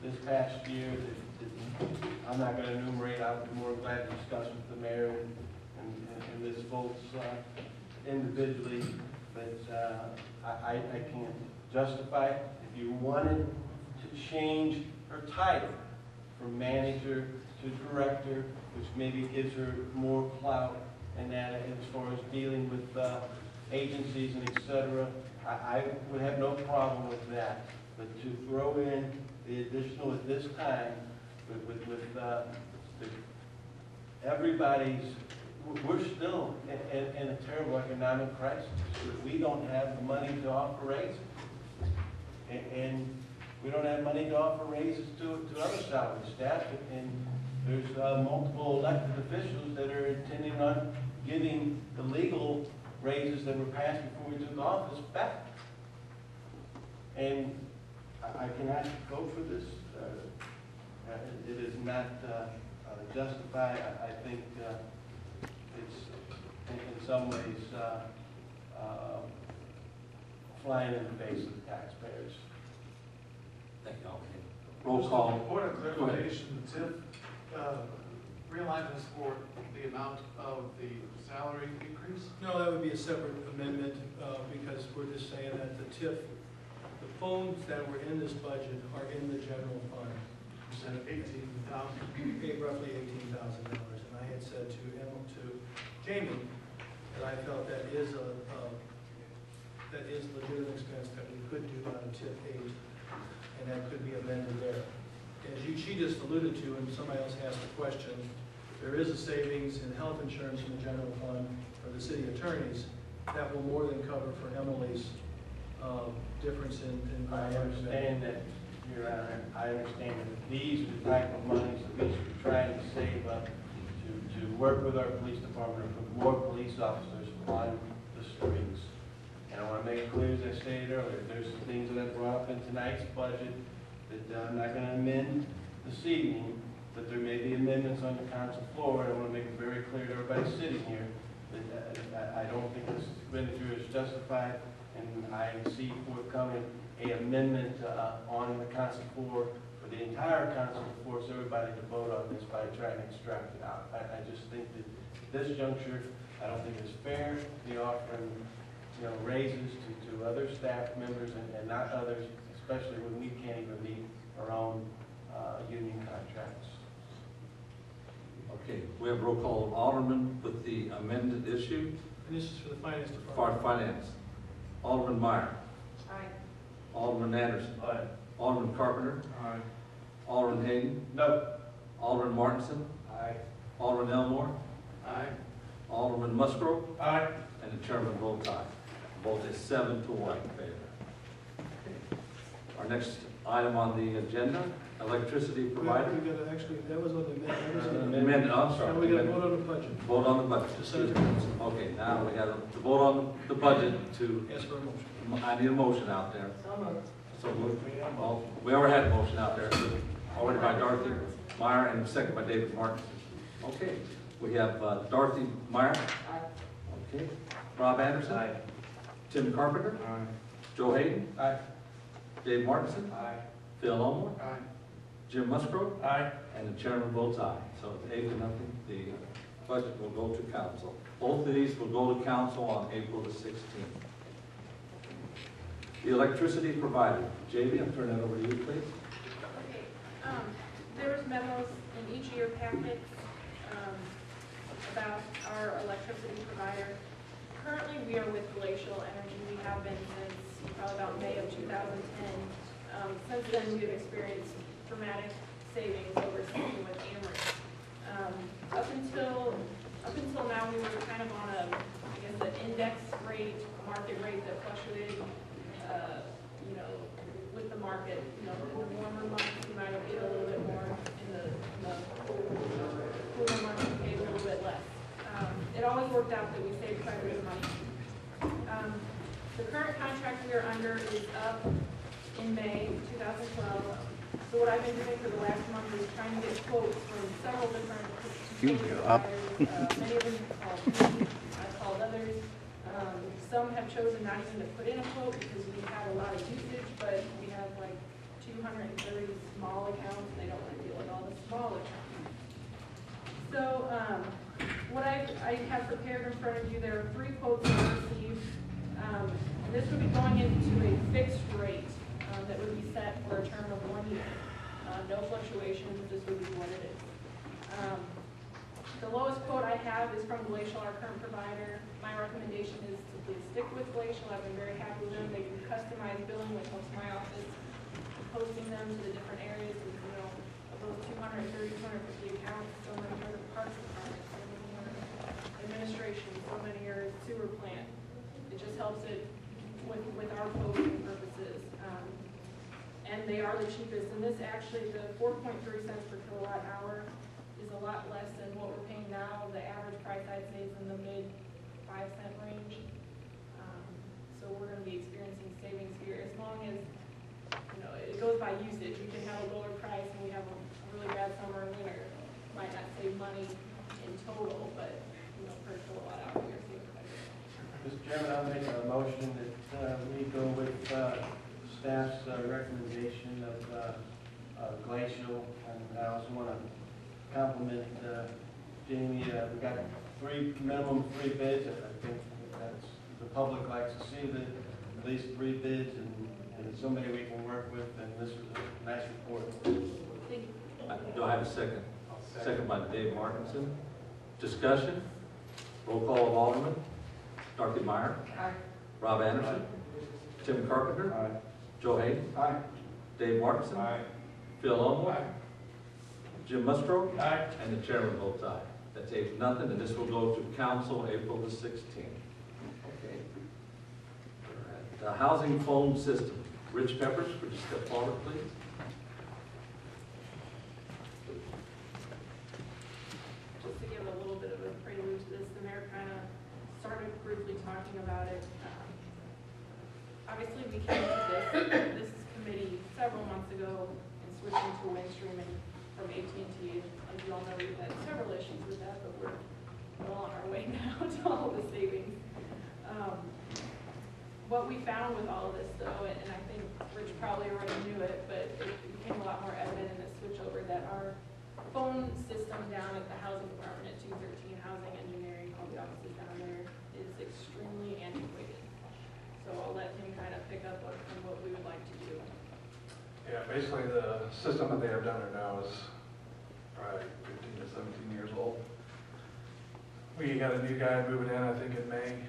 this past year that I'm not gonna enumerate. I would be more glad to discuss with the mayor and this folks individually, but I can't justify it. If you wanted to change her title from manager to director, which maybe gives her more clout and that as far as dealing with agencies and et cetera, I would have no problem with that. But to throw in the additional at this time with everybody's, we're still in a terrible economic crisis. We don't have the money to offer raises. And we don't have money to offer raises to other salary staff. And there's multiple elected officials that are intending on giving the legal raises that were passed before we took office back. And I cannot vote for this. It is not justified. I think it's in some ways flying in the face of the taxpayers. Thank you, Alderman. Roll call. Point of clarification, the TIF realignment is for the amount of the salary increase? No, that would be a separate amendment, because we're just saying that the TIF, the funds that were in this budget are in the general fund. Instead of $18,000. Roughly $18,000. And I had said to Jamie that I felt that is legitimate expense that we could do out of TIF 8, and that could be amended there. As she just alluded to, and somebody else asked the question, there is a savings in health insurance in the general fund for the city attorneys that will more than cover for Emily's difference in. I understand that, Your Honor. I understand that these are the type of monies that we should be trying to save up to work with our police department and put more police officers on the streets. And I want to make it clear that I stated earlier, there's things that I brought up in tonight's budget that I'm not gonna amend this evening, but there may be amendments on the council floor, and I wanna make it very clear to everybody sitting here that I don't think this expenditure is justified, and I see forthcoming a amendment on the council floor for the entire council to force everybody to vote on this by trying to extract it out. I just think that this juncture, I don't think it's fair to be offering, raises to other staff members and not others, especially when we can't even meet our own union contracts. Okay, we have roll call of Alderman with the amended issue And this is for the finance department. for finance. Alderman Meyer. Aye. Alderman Anderson. Aye. Alderman Carpenter. Aye. Alderman Hayden. No. Alderman Martinson. Aye. Alderman Elmore. Aye. Alderman Musgrove. Aye. And the chairman votes aye. Vote is 7-1 in favor. Our next item on the agenda, electricity provider. We gotta, actually, that was on the amendment. Amendment, I'm sorry. Now we gotta vote on the budget. Vote on the budget. Decide. Okay, now we got to vote on the budget to, Ask for a motion. I need a motion out there. So moved. So well, we already had a motion out there, already by Dorothy Meyer and second by David Martin. Okay, we have Dorothy Meyer. Aye. Okay, Rob Anderson. Aye. Tim Carpenter. Aye. Joe Hayden. Aye. Dave Martinson. Aye. Phil Elmore. Aye. Jim Musgrove. Aye. And the chairman votes aye. So it's 8-0. The budget will go to council. Both of these will go to council on April the 16th. The electricity provider. JV, I'll turn that over to you, please. Okay, there was memos in each of your packets, about our electricity provider. Currently, we are with Glacial Energy. We have been since probably about May of 2010. Since then, we've experienced dramatic savings over speaking with Amherst. Up until now, we were kind of on an index rate, a market rate that fluctuated, with the market. In the warmer months, we might have paid a little bit more. In the cooler months, we paid a little bit less. It always worked out that we saved quite a bit of money. The current contract we are under is up in May 2012. So what I've been doing for the last month is trying to get quotes from several different providers. Many of them have called me, I've called others. Some have chosen not even to put in a quote because we have a lot of usage, but we have like 230 small accounts. They don't want to deal with all the small accounts. So what I have prepared in front of you, there are 3 quotes I received. This would be going into a fixed rate that would be set for a term of 1 year. No fluctuations, this would be what it is. The lowest quote I have is from Glacial, our current provider. My recommendation is to please stick with Glacial. I've been very happy with them. They do customized billing, which helps my office, posting them to the different areas. Of those 230, 250 accounts, so many are the parks department, so many are administration, so many are sewer plant. It just helps it with our posting purposes. And they are the cheapest. And this actually, the 4.3 cents per kilowatt hour is a lot less than what we're paying now. The average price I'd say is in the mid 5-cent range. So we're going to be experiencing savings here as long as, it goes by usage. We can have a lower price and we have a really bad summer and winter. Might not save money in total, but per kilowatt hour, you're saving quite a bit. Mr. Chairman, I'll make a motion that we go with staff's recommendation of Glacial. And I also want to compliment Jamie. We got minimum three bids. I think that's, the public likes to see at least 3 bids, and somebody we can work with, and this is a nice report. Do I have a second? Second by Dave Martinson. Discussion? Roll call of Alderman. Dorothy Meyer. Aye. Rob Anderson. Tim Carpenter. Aye. Joe Hayden. Aye. Dave Martinson. Aye. Phil Elmore. Jim Musgrove. Aye. And the chairman votes aye. That's 8-0, and this will go to council April the 16th. Okay. The housing phone system. Rich Peppers, would you step forward, please? Just to give a little bit of a prelude to this, the mayor kind of started briefly talking about it. obviously we came to this committee several months ago and switching to Windstream and from AT&T. As you all know, we've had several issues with that, but we're well on our way now to all the savings. What we found with all of this though, and I think Rich probably already knew it, but it became a lot more evident in the switchover that our phone system down at the housing department at 213 Housing Engineering, all the offices down there, is extremely antiquated. So I'll let him kind of pick up on what we would like to do. Yeah, basically the system that they have down there now is probably 15 to 17 years old. We got a new guy moving in, I think in May.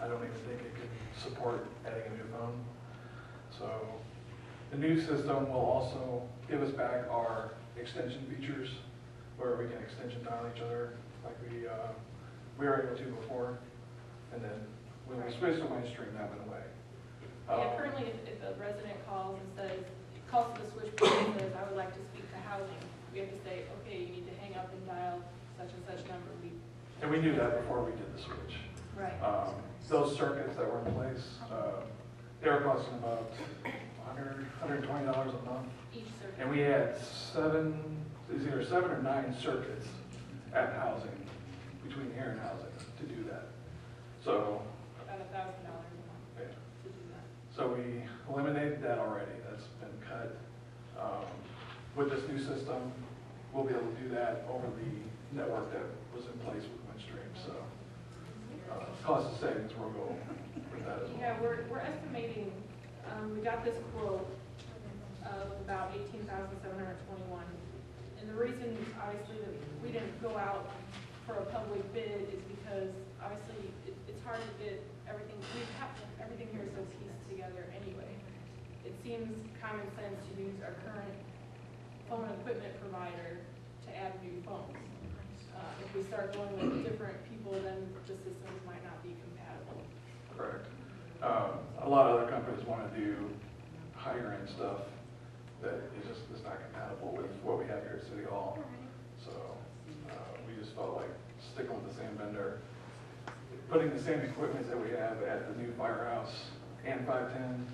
I don't even think it can support adding a new phone. So the new system will also give us back our extension features where we can extension dial each other like we were able to before. And then when we switched to Windstream, that went away. Yeah, currently if a resident calls and says, calls to the switchboard and says, I would like to speak to housing, we have to say, okay, you need to hang up and dial such and such number. And we knew that before we did the switch. Right. Those circuits that were in place, they were costing about $120 a month. Each circuit. And we had either 7 or 9 circuits at housing, between here and housing, to do that. So. About $1,000 a month Yeah. to do that. So we eliminated that already. That's been cut. With this new system, we'll be able to do that over the network that was in place with Windstream. So cost of savings will go with that as well. Yeah, we're estimating, we got this quote of about $18,721. And the reason, obviously, that we didn't go out for a public bid is because, obviously, it's hard to get everything, everything here is so pieced together anyway. It seems common sense to use our current phone equipment provider to add new phones. If we start going with different people, then the systems might not be compatible. Correct. A lot of other companies want to do higher end stuff that is not compatible with what we have here at City Hall. So we just felt like sticking with the same vendor, putting the same equipment that we have at the new firehouse and 510,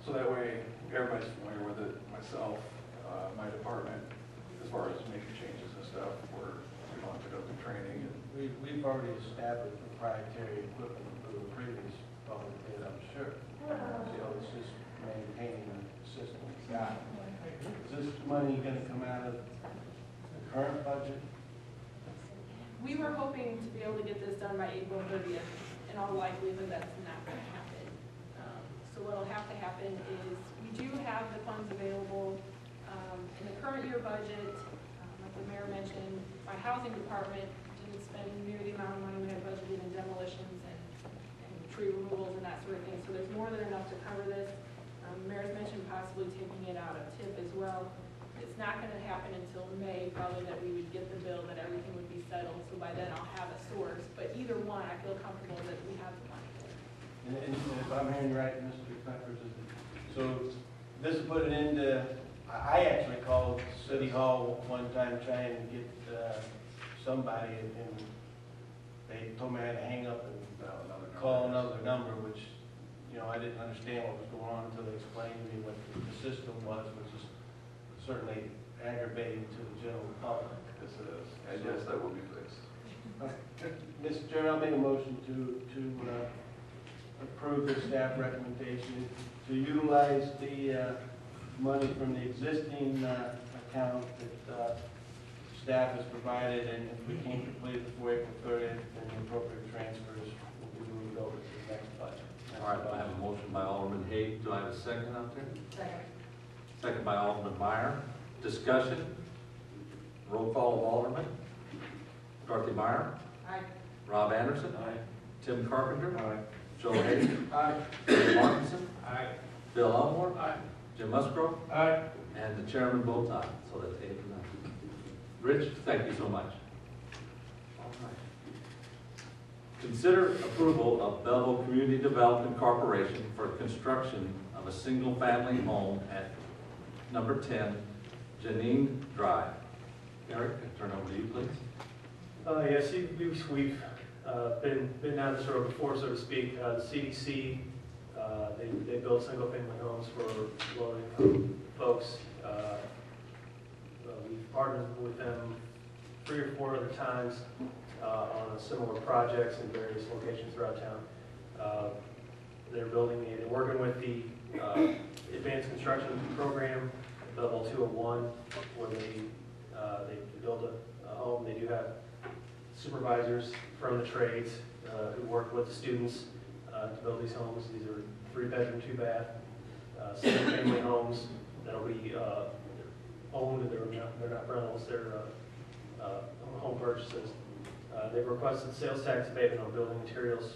so that way everybody's familiar with it. Myself, my department, as far as making changes and stuff, we don't have to go through training. And We've already established proprietary equipment for the previous public bid, I'm sure. So it's just maintaining the system we got. Is this money going to come out of the current budget? We were hoping to be able to get this done by April 30th. In all likelihood, that's not going to happen. So what will have to happen is we do have the funds available in the current year budget. Like the mayor mentioned, my housing department didn't spend near the amount of money we had budgeted in demolitions and tree removals and that sort of thing. So there's more than enough to cover this. The mayor's mentioned possibly taking it out of TIP as well. It's not going to happen until May, probably, that we would get the bill, that everything would be settled. So by then I'll have a source. But either one, I feel comfortable that we have the money there. And if I'm hearing right, Mr. Peppers, so this is put it into, I actually called City Hall one time trying to get somebody, and they told me I had to hang up and call another number, which, you know, I didn't understand what was going on until they explained to me what the system was, which is certainly aggravating to the general public. Yes, it is. And yes, that will be fixed. Mr. Chairman, I'll make a motion to approve the staff recommendation to utilize the money from the existing account that staff has provided, and if we can't complete it before April 30th, then the appropriate transfers will be moved over to the next budget. All right, I have a motion by Alderman Haig. Do I have a second out there? Second. Second by Alderman Meyer. Discussion. Roll call of Alderman. Dorothy Meyer. Aye. Rob Anderson. Aye. Tim Carpenter. Aye. Joe Haig. Aye. Dave Martinson. Aye. Bill Elmore. Aye. Jim Musgrove. Aye. And the chairman votes aye. So that's 8-0. Rich, thank you so much. All right. Consider approval of Belleville Community Development Corporation for construction of a single-family home at number 10, Janine Drive. Eric, I turn over to you, please. Yes, we've been down this road before, so to speak. The CDC They build single-family homes for low-income folks. We've partnered with them 3 or 4 other times on similar projects in various locations throughout town. They're working with the Advanced Construction Program, Level 201, where they build a home. They do have supervisors from the trades who work with the students to build these homes. These are 3-bedroom, 2-bath, single-family homes that'll be owned. They're not rentals. They're home purchases. They've requested sales tax abatement on building materials.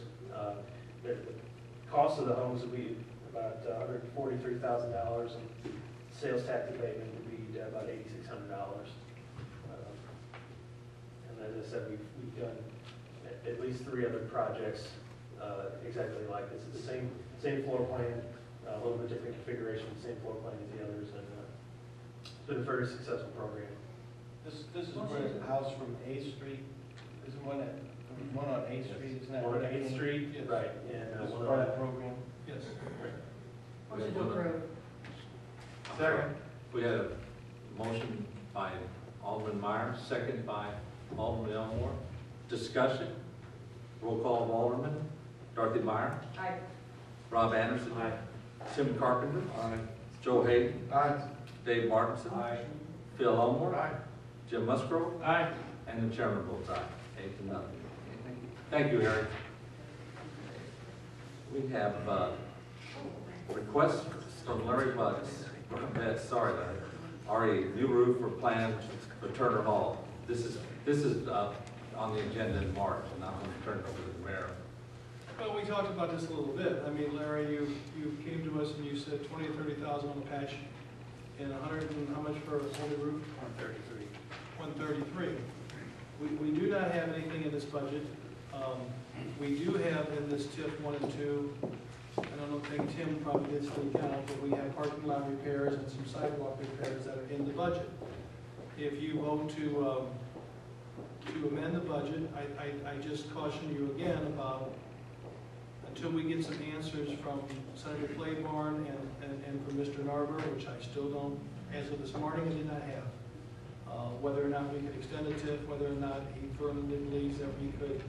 The cost of the homes would be about $143,000, and sales tax abatement would be about $8,600. And as I said, we've done at least 3 other projects exactly like this. It's the same floor plan, a little bit different configuration, same floor plan as the others, and it's been a very successful program. This is where the house from 8th Street, is one on 8th Street, isn't that? One on 8th Street, Yes. right, and This is one part of on that program? Yes. Motion to approve. Second. We had a motion by Alderman Meyer, second by Alderman Elmore. Discussion. Roll call of Alderman. Dorothy Meyer. Aye. Rob Anderson. Aye. Tim Carpenter. Aye. Joe Hayden. Aye. Dave Martinson. Aye. Phil Elmore. Aye. Jim Musgrove. Aye. And the chairman votes aye. 8-0. Thank you, Harry. We have requests from Larry Budge. Sorry, Larry. New roof for plan for Turner Hall. This is on the agenda in March, and I'm going to turn it over to the mayor. Well, we talked about this a little bit. I mean, Larry, you came to us and you said 20 or 30,000 on the patch, and 100 and how much for a whole new roof? 133. 133. We do not have anything in this budget. We do have in this TIF 1 and 2, and I don't think Tim probably did still count, but we have parking lot repairs and some sidewalk repairs that are in the budget. If you vote to amend the budget, I just caution you again about, until we get some answers from Senator Claiborne and from Mr. Narber, which I still don't, as of this morning, I did not have, whether or not we could extend a TIF, whether or not he firmly believes that we could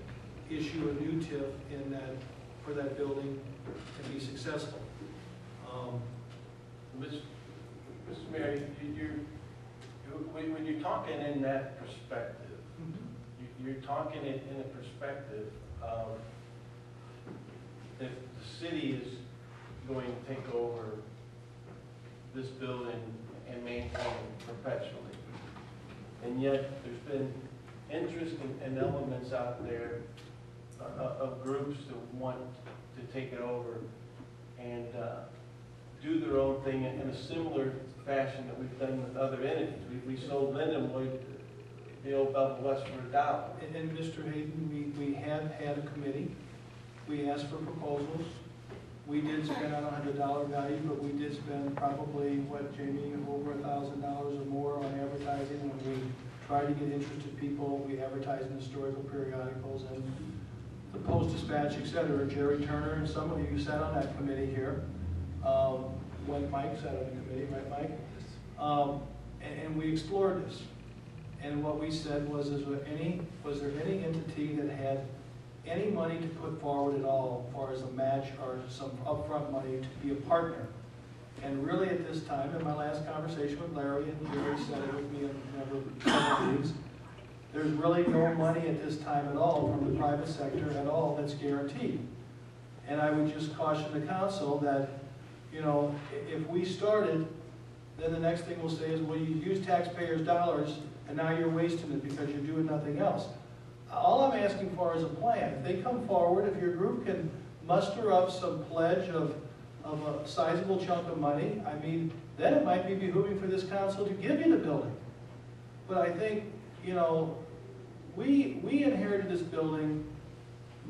issue a new TIF in that, for that building and be successful. Mr. Mayor, when you're talking in that perspective, you're talking it in a perspective of if the city is going to take over this building and maintain it perpetually. And yet there's been interest and elements out there of groups that want to take it over and do their own thing in a similar fashion that we've done with other entities. We sold Lindenwood, the old Belleville West for $1. And Mr. Hayden, we have had a committee. We asked for proposals. We did spend on $100 value, but we did spend probably, what, Jamie, over $1,000 or more on advertising. When we tried to get interested people, we advertised in historical periodicals and the Post-Dispatch, et cetera. Jerry Turner and some of you sat on that committee here. When Mike sat on the committee, right, Mike? And we explored this. And what we said was there any entity that had any money to put forward at all, as far as a match or some upfront money to be a partner? And really at this time, in my last conversation with Larry, and Jerry said it with me in several meetings, there's really no money at this time at all from the private sector at all that's guaranteed. And I would just caution the council that, you know, if we started, then the next thing we'll say is, well, you use taxpayers' dollars and now you're wasting it because you're doing nothing else. All I'm asking for is a plan. If they come forward, if your group can muster up some pledge of a sizable chunk of money, I mean, then it might be behooving for this council to give you the building. But I think, you know, we inherited this building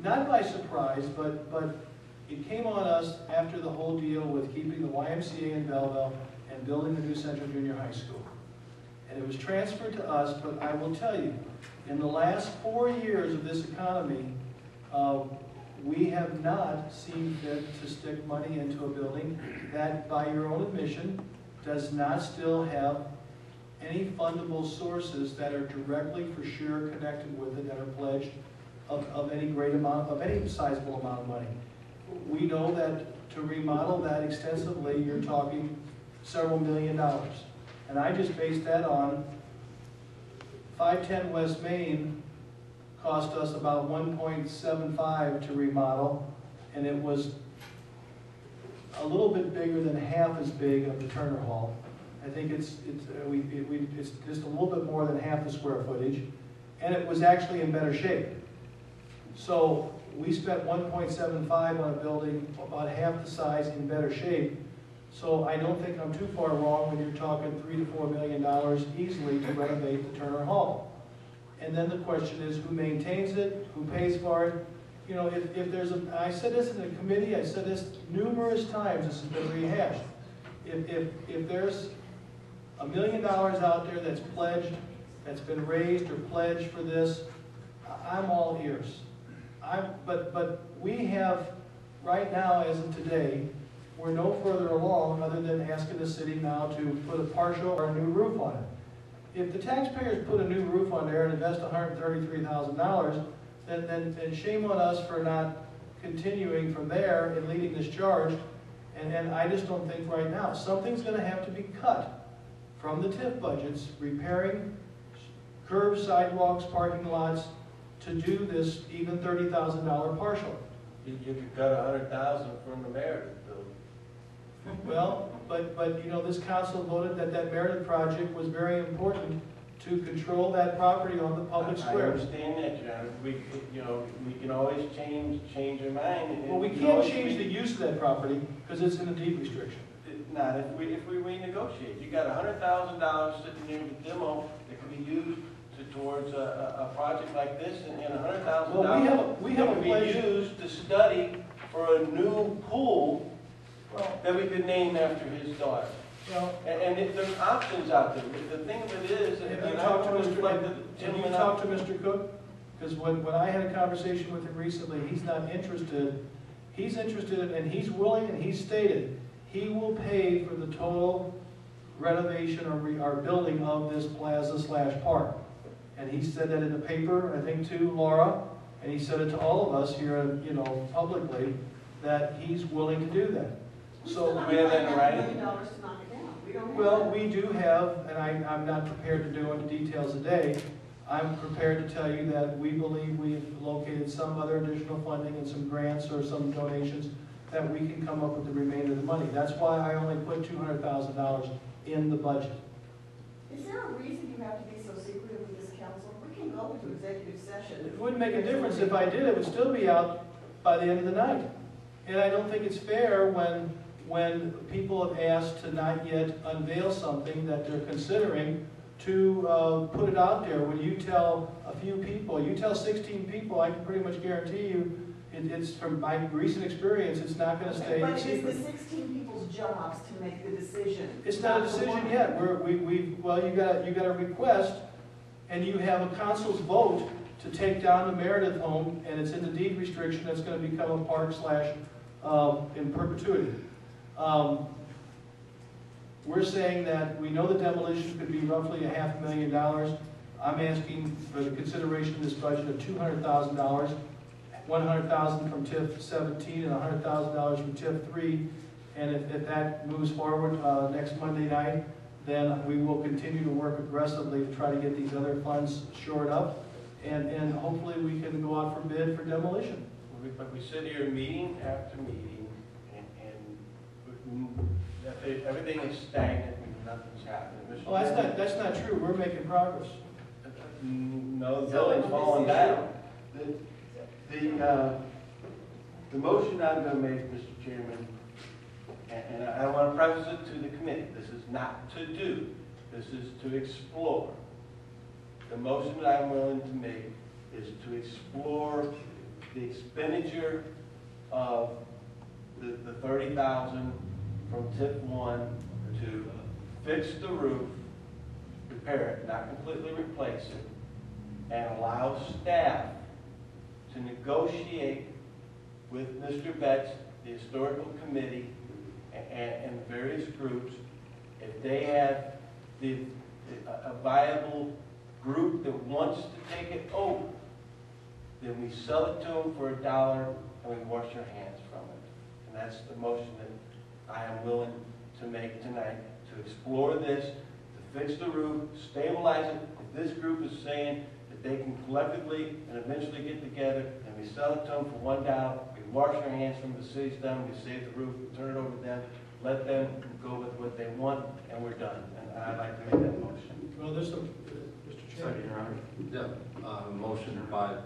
not by surprise, but it came on us after the whole deal with keeping the YMCA in Belleville and building the new Central Junior High School. And it was transferred to us, but I will tell you, in the last 4 years of this economy, we have not seen fit to stick money into a building that, by your own admission, does not still have any fundable sources that are directly for sure connected with it, that are pledged of any great amount, of any sizable amount of money. We know that to remodel that extensively, you're talking several $1 million. And I just based that on 510 West Main cost us about 1.75 to remodel, and it was a little bit bigger than half as big of the Turner Hall. I think it's just a little bit more than half the square footage, and it was actually in better shape. So we spent 1.75 on a building about half the size in better shape. So I don't think I'm too far wrong when you're talking $3 to $4 million easily to renovate the Turner Hall. And then the question is, who maintains it, who pays for it? You know, if there's I said this in the committee, I said this numerous times, this has been rehashed. If there's $1 million out there that's pledged, that's been raised or pledged for this, I'm all ears. But we have, right now as of today, we're no further along other than asking the city now to put a partial or a new roof on it. If the taxpayers put a new roof on there and invest $133,000, then shame on us for not continuing from there and leading this charge. And I just don't think right now. Something's going to have to be cut from the TIF budgets, repairing curbs, sidewalks, parking lots, to do this even $30,000 partial. You could cut $100,000 from the Meredith building. Well, but you know, this council voted that Meredith project was very important to control that property on the public square. I understand that, John. We can always change our mind. Well, we can't change the use of that property because it's in a deed restriction. Not if we renegotiate. You got $100,000 sitting there with demo that can be used towards a project like this, and $100,000 well, we have can be used to study for a new pool that we could name after his daughter. And there's options out there. The thing of it is, have you talked to Mr. Cook? Because when I had a conversation with him recently, he's not interested. He's interested, and he's willing, and he's stated he will pay for the total renovation or building of this plaza/park. And he said that in the paper, I think to Laura, and he said it to all of us here, publicly, that he's willing to do that. So we have that right. $1 million to knock it down. We don't have well, that. we do have, and I'm not prepared to go into details today. I'm prepared to tell you that we believe we've located some other additional funding and some grants or some donations that we can come up with the remainder of the money. That's why I only put $200,000 in the budget. Is there a reason you have to be so secretive with this council? We can go into executive session. It wouldn't make a difference if I did. It would still be out by the end of the night. And I don't think it's fair when people have asked to not yet unveil something that they're considering to put it out there. When you tell a few people, you tell 16 people, I can pretty much guarantee you, it's from my recent experience, it's not going to stay But secret. it's the 16 people's jobs to make the decision. It's not a decision yet. Well, you got a request, and you have a council's vote to take down the Meredith home, and it's in the deed restriction. That's going to become a park / in perpetuity. We're saying that we know the demolition could be roughly $500,000. I'm asking for the consideration of this budget of $200,000. $100,000 from TIF 17 and $100,000 from TIF 3. And if that moves forward next Monday night, then we will continue to work aggressively to try to get these other funds shored up. And hopefully we can go out for bid for demolition. But we sit here meeting after meeting, and everything is stagnant and nothing's happening. Oh, that's not true. We're making progress. No, the building's falling down. The motion I'm going to make, Mr. Chairman, and I want to preface it to the committee. This is not to do. This is to explore. The motion that I'm willing to make is to explore the expenditure of the $30,000 from TIF 1 to fix the roof, repair it, not completely replace it, and allow staff to negotiate with Mr. Betts, the historical committee, and the various groups. If they have a viable group that wants to take it over, then we sell it to them for $1 and we wash our hands from it. And that's the motion that I am willing to make tonight, to explore this, to fix the roof, stabilize it. If this group is saying that they can collectively and eventually get together and we sell it to them for $1, we wash our hands from the city's done, we save the roof, we turn it over to them, let them go with what they want, and we're done. And I'd like to make that motion. Well, there's some, Mr. Chairman. Second, Your Honor. Yeah, motion by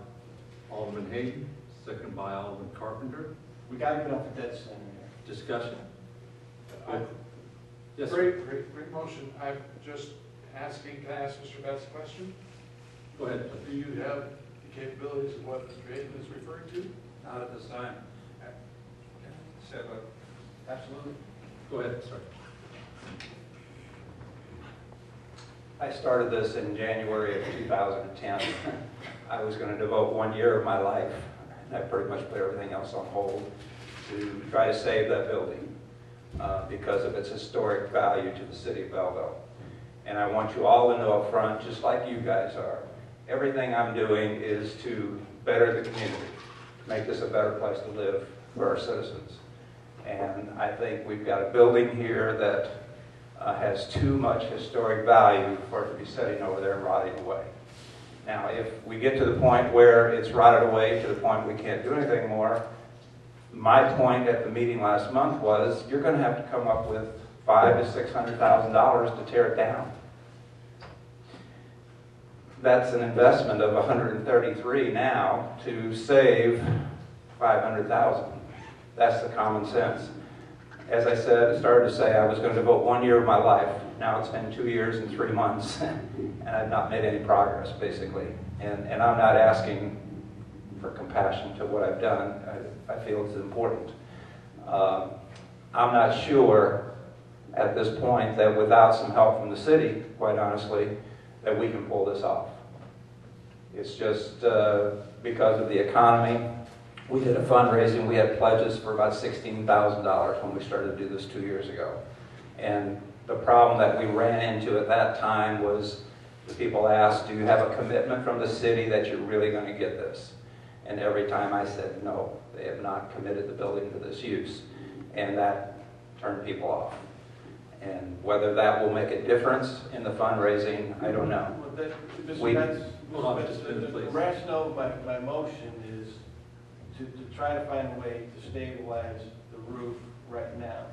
Alderman Hayden, second by Alderman Carpenter. We got to get off the debt center here. Discussion. Yes, sir. Great motion. I'm just asking, can I ask Mr. Betts a question? Go ahead. Do you have the capabilities of what Mr. Hayden is referring to? Not at this time. Said, absolutely. Go ahead, sir. I started this in January of 2010. I was going to devote 1 year of my life, and I pretty much put everything else on hold, to try to save that building because of its historic value to the city of Belleville. And I want you all to know up front, just like you guys are, everything I'm doing is to better the community, make this a better place to live for our citizens. And I think we've got a building here that has too much historic value for it to be sitting over there and rotting away. Now, if we get to the point where it's rotted away to the point we can't do anything more, my point at the meeting last month was you're going to have to come up with $500,000 to $600,000 to tear it down. That's an investment of $133 now to save $500,000. That's the common sense. As I said, I started to say I was going to devote 1 year of my life. Now it's been 2 years and 3 months, and I've not made any progress, basically. And I'm not asking for compassion to what I've done. I feel it's important. I'm not sure at this point that without some help from the city, quite honestly, that we can pull this off. It's just because of the economy. We did a fundraising, we had pledges for about $16,000 when we started to do this 2 years ago. And the problem that we ran into at that time was the people asked, do you have a commitment from the city that you're really going to get this? And every time I said, no, they have not committed the building to this use. And that turned people off. And whether that will make a difference in the fundraising, I don't know. Well, the rationale of my motion is to try to find a way to stabilize the roof right now.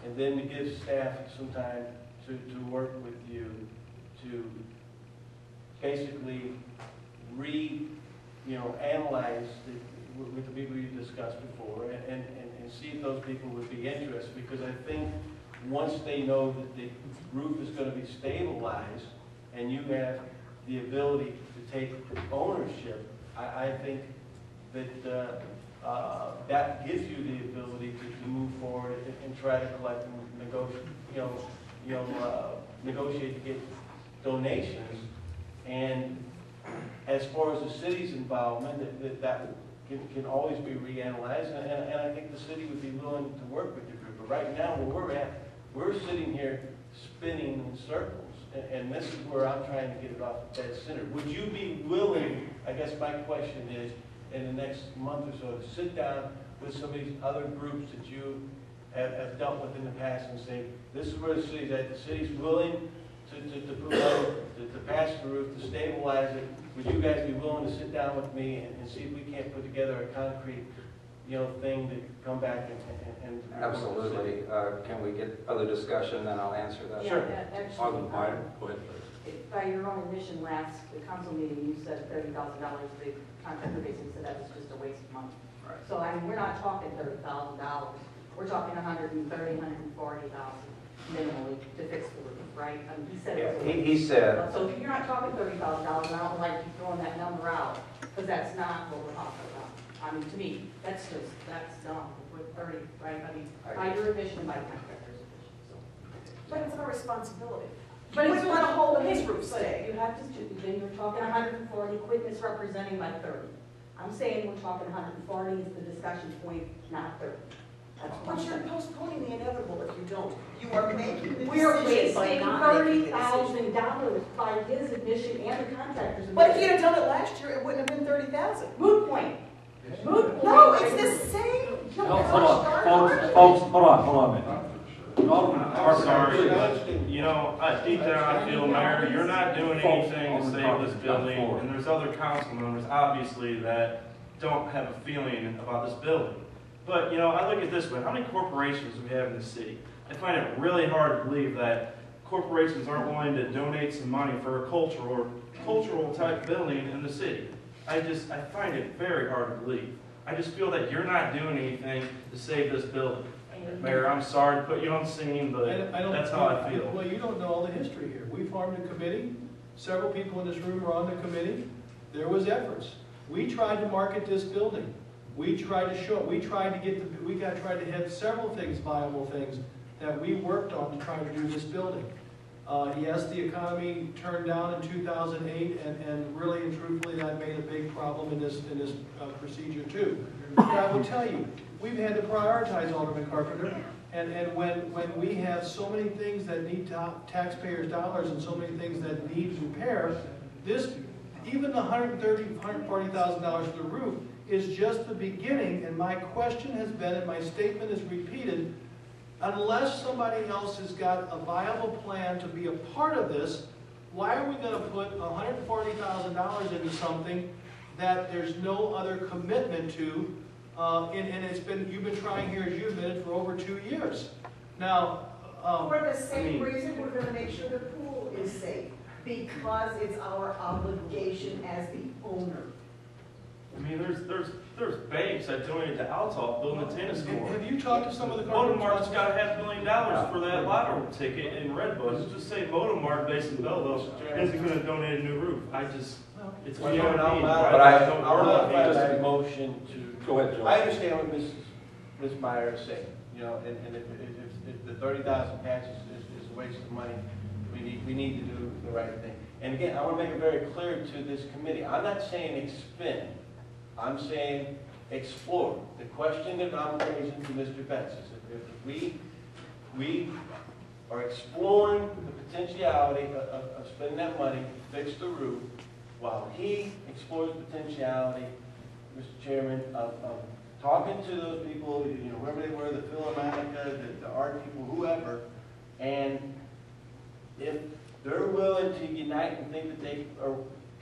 And then to give staff some time to work with you to basically analyze with the people you discussed before and see if those people would be interested. Because I think once they know that the roof is going to be stabilized and you have the ability to take ownership, I think that that gives you the ability to move forward and try to collect and negotiate to get donations. And as far as the city's involvement, that can always be reanalyzed, and I think the city would be willing to work with the group. But right now, where we're at, we're sitting here spinning in circles, and this is where I'm trying to get it off the dead center. Would you be willing, I guess my question is, in the next month or so, to sit down with some of these other groups that you have dealt with in the past and say, this is where the city's at, the city's willing to put on, to patch the roof, to stabilize it. Would you guys be willing to sit down with me and see if we can't put together a concrete, thing to come back and Absolutely. Can we get other discussion, then I'll answer that. Sure. Actually, Go ahead, please. by your own admission last, the council meeting, you said $30,000, the contractor basically said that was just a waste of money. Right. So, I mean, we're not talking $30,000. We're talking $130,000, $140,000 minimally to fix the roof, right? I mean, he said it was a waste. He said. So if you're not talking $30,000, I don't like you throwing that number out, because that's not what we're talking about. I mean, to me, that's dumb, with 30, right? I mean, by your admission and by contractor's admission, so. But it's our responsibility. But We it's want to not hold his roof say. steady. You have to, then you're talking 140, quit misrepresenting by 30. I'm saying we're talking 140 is the discussion point, not 30. That's what I'm But you're saying. postponing the inevitable if you don't. You are making the We are decision by wasting not making the decision. $30,000 by his admission and the contractor's admission. But if you'd have done it last year, it wouldn't have been 30,000. Moot point. Moot point. No, it's the same. Hold on, folks, hold on a minute. I'm sorry, but, you know, deep down I feel, Mayor, you're not doing anything to save this building, and there's other council members, obviously, that don't have a feeling about this building. But, you know, I look at it this way, how many corporations do we have in the city? I find it really hard to believe that corporations aren't willing to donate some money for a cultural type building in the city. I find it very hard to believe. I just feel that you're not doing anything to save this building. Mayor, I'm sorry to put you on the scene, but that's how I feel. Well, you don't know all the history here. We formed a committee. Several people in this room were on the committee. There was efforts. We tried to market this building. We tried to show, we tried to have several things, viable things, that we worked on to try to do this building. Yes, the economy turned down in 2008, and really and truthfully that made a big problem in this procedure too. But I will tell you, we've had to prioritize, Alderman Carpenter, and when we have so many things that need taxpayers' dollars and so many things that need repair, even the $140,000 for the roof is just the beginning, and my question has been, and my statement is repeated, unless somebody else has got a viable plan to be a part of this, why are we going to put $140,000 into something that there's no other commitment to, and you've been trying here, as you admitted, for over 2 years. Now, for the same reason, we're going to make sure the pool is safe, because it's our obligation as the owner. I mean, there's banks that donated to Altoff building a tennis court. Have you talked to some of the Motomart's got $500 million for that lottery ticket in Redbud. Just say Motomart based in Belleville isn't going to donate a new roof. It's Well, beyond me. but I'll modify that motion to. Go ahead, Joe. I understand what Ms. Meyer is saying, you know, and if the 30,000 passes is a waste of money, we need to do the right thing. And again, I want to make it very clear to this committee, I'm not saying expend, I'm saying explore. The question that I'm raising to Mr. Betts is if we are exploring the potentiality of spending that money to fix the roof, while he explores the potentiality, Mr. Chairman, of talking to those people, you know, whoever they were, the Philharmonica, the art people, whoever, and if they're willing to unite and think that they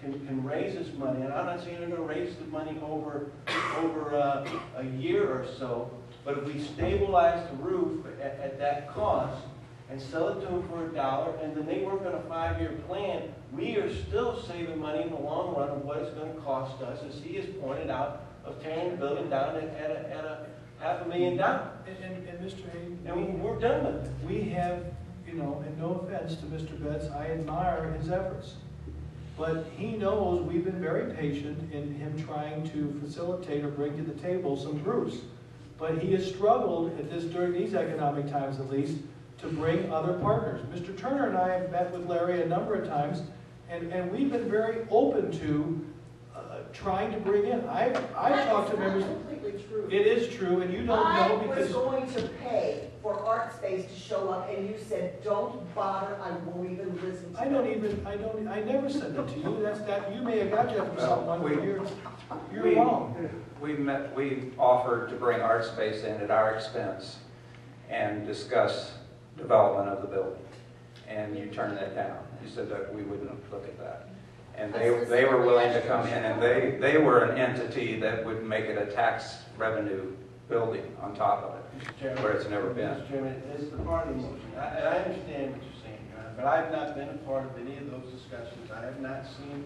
can raise this money, and I'm not saying they're going to raise the money over a year or so, but if we stabilize the roof at that cost and sell it to them for $1, and then they work on a 5-year plan, we are still saving money in the long run of what it's going to cost us, as he has pointed out, of tearing the building down at a $500,000. And Mr. Hayden, and we're done with it. We have, you know, and no offense to Mr. Betts, I admire his efforts. But he knows we've been very patient in him trying to facilitate or bring to the table some roofs. But he has struggled during these economic times at least, to bring other partners. Mr. Turner and I have met with Larry a number of times, and we've been very open to trying to bring in. I've talked to members. That's completely true. It is true, and you don't know because I was going to pay for art space to show up, and you said, "Don't bother. I won't even listen to." I never said that to you. That you may have got you for someone, but you're wrong. We offered to bring art space in at our expense and discuss development of the building, and you turned that down. You said that we wouldn't look at that. And they were willing to come in, and they were an entity that would make it a tax revenue building on top of it, where it's never been. Mr. Chairman, it's the part of the motion. I understand what you're saying, Your Honor, but I've not been a part of any of those discussions. I have not seen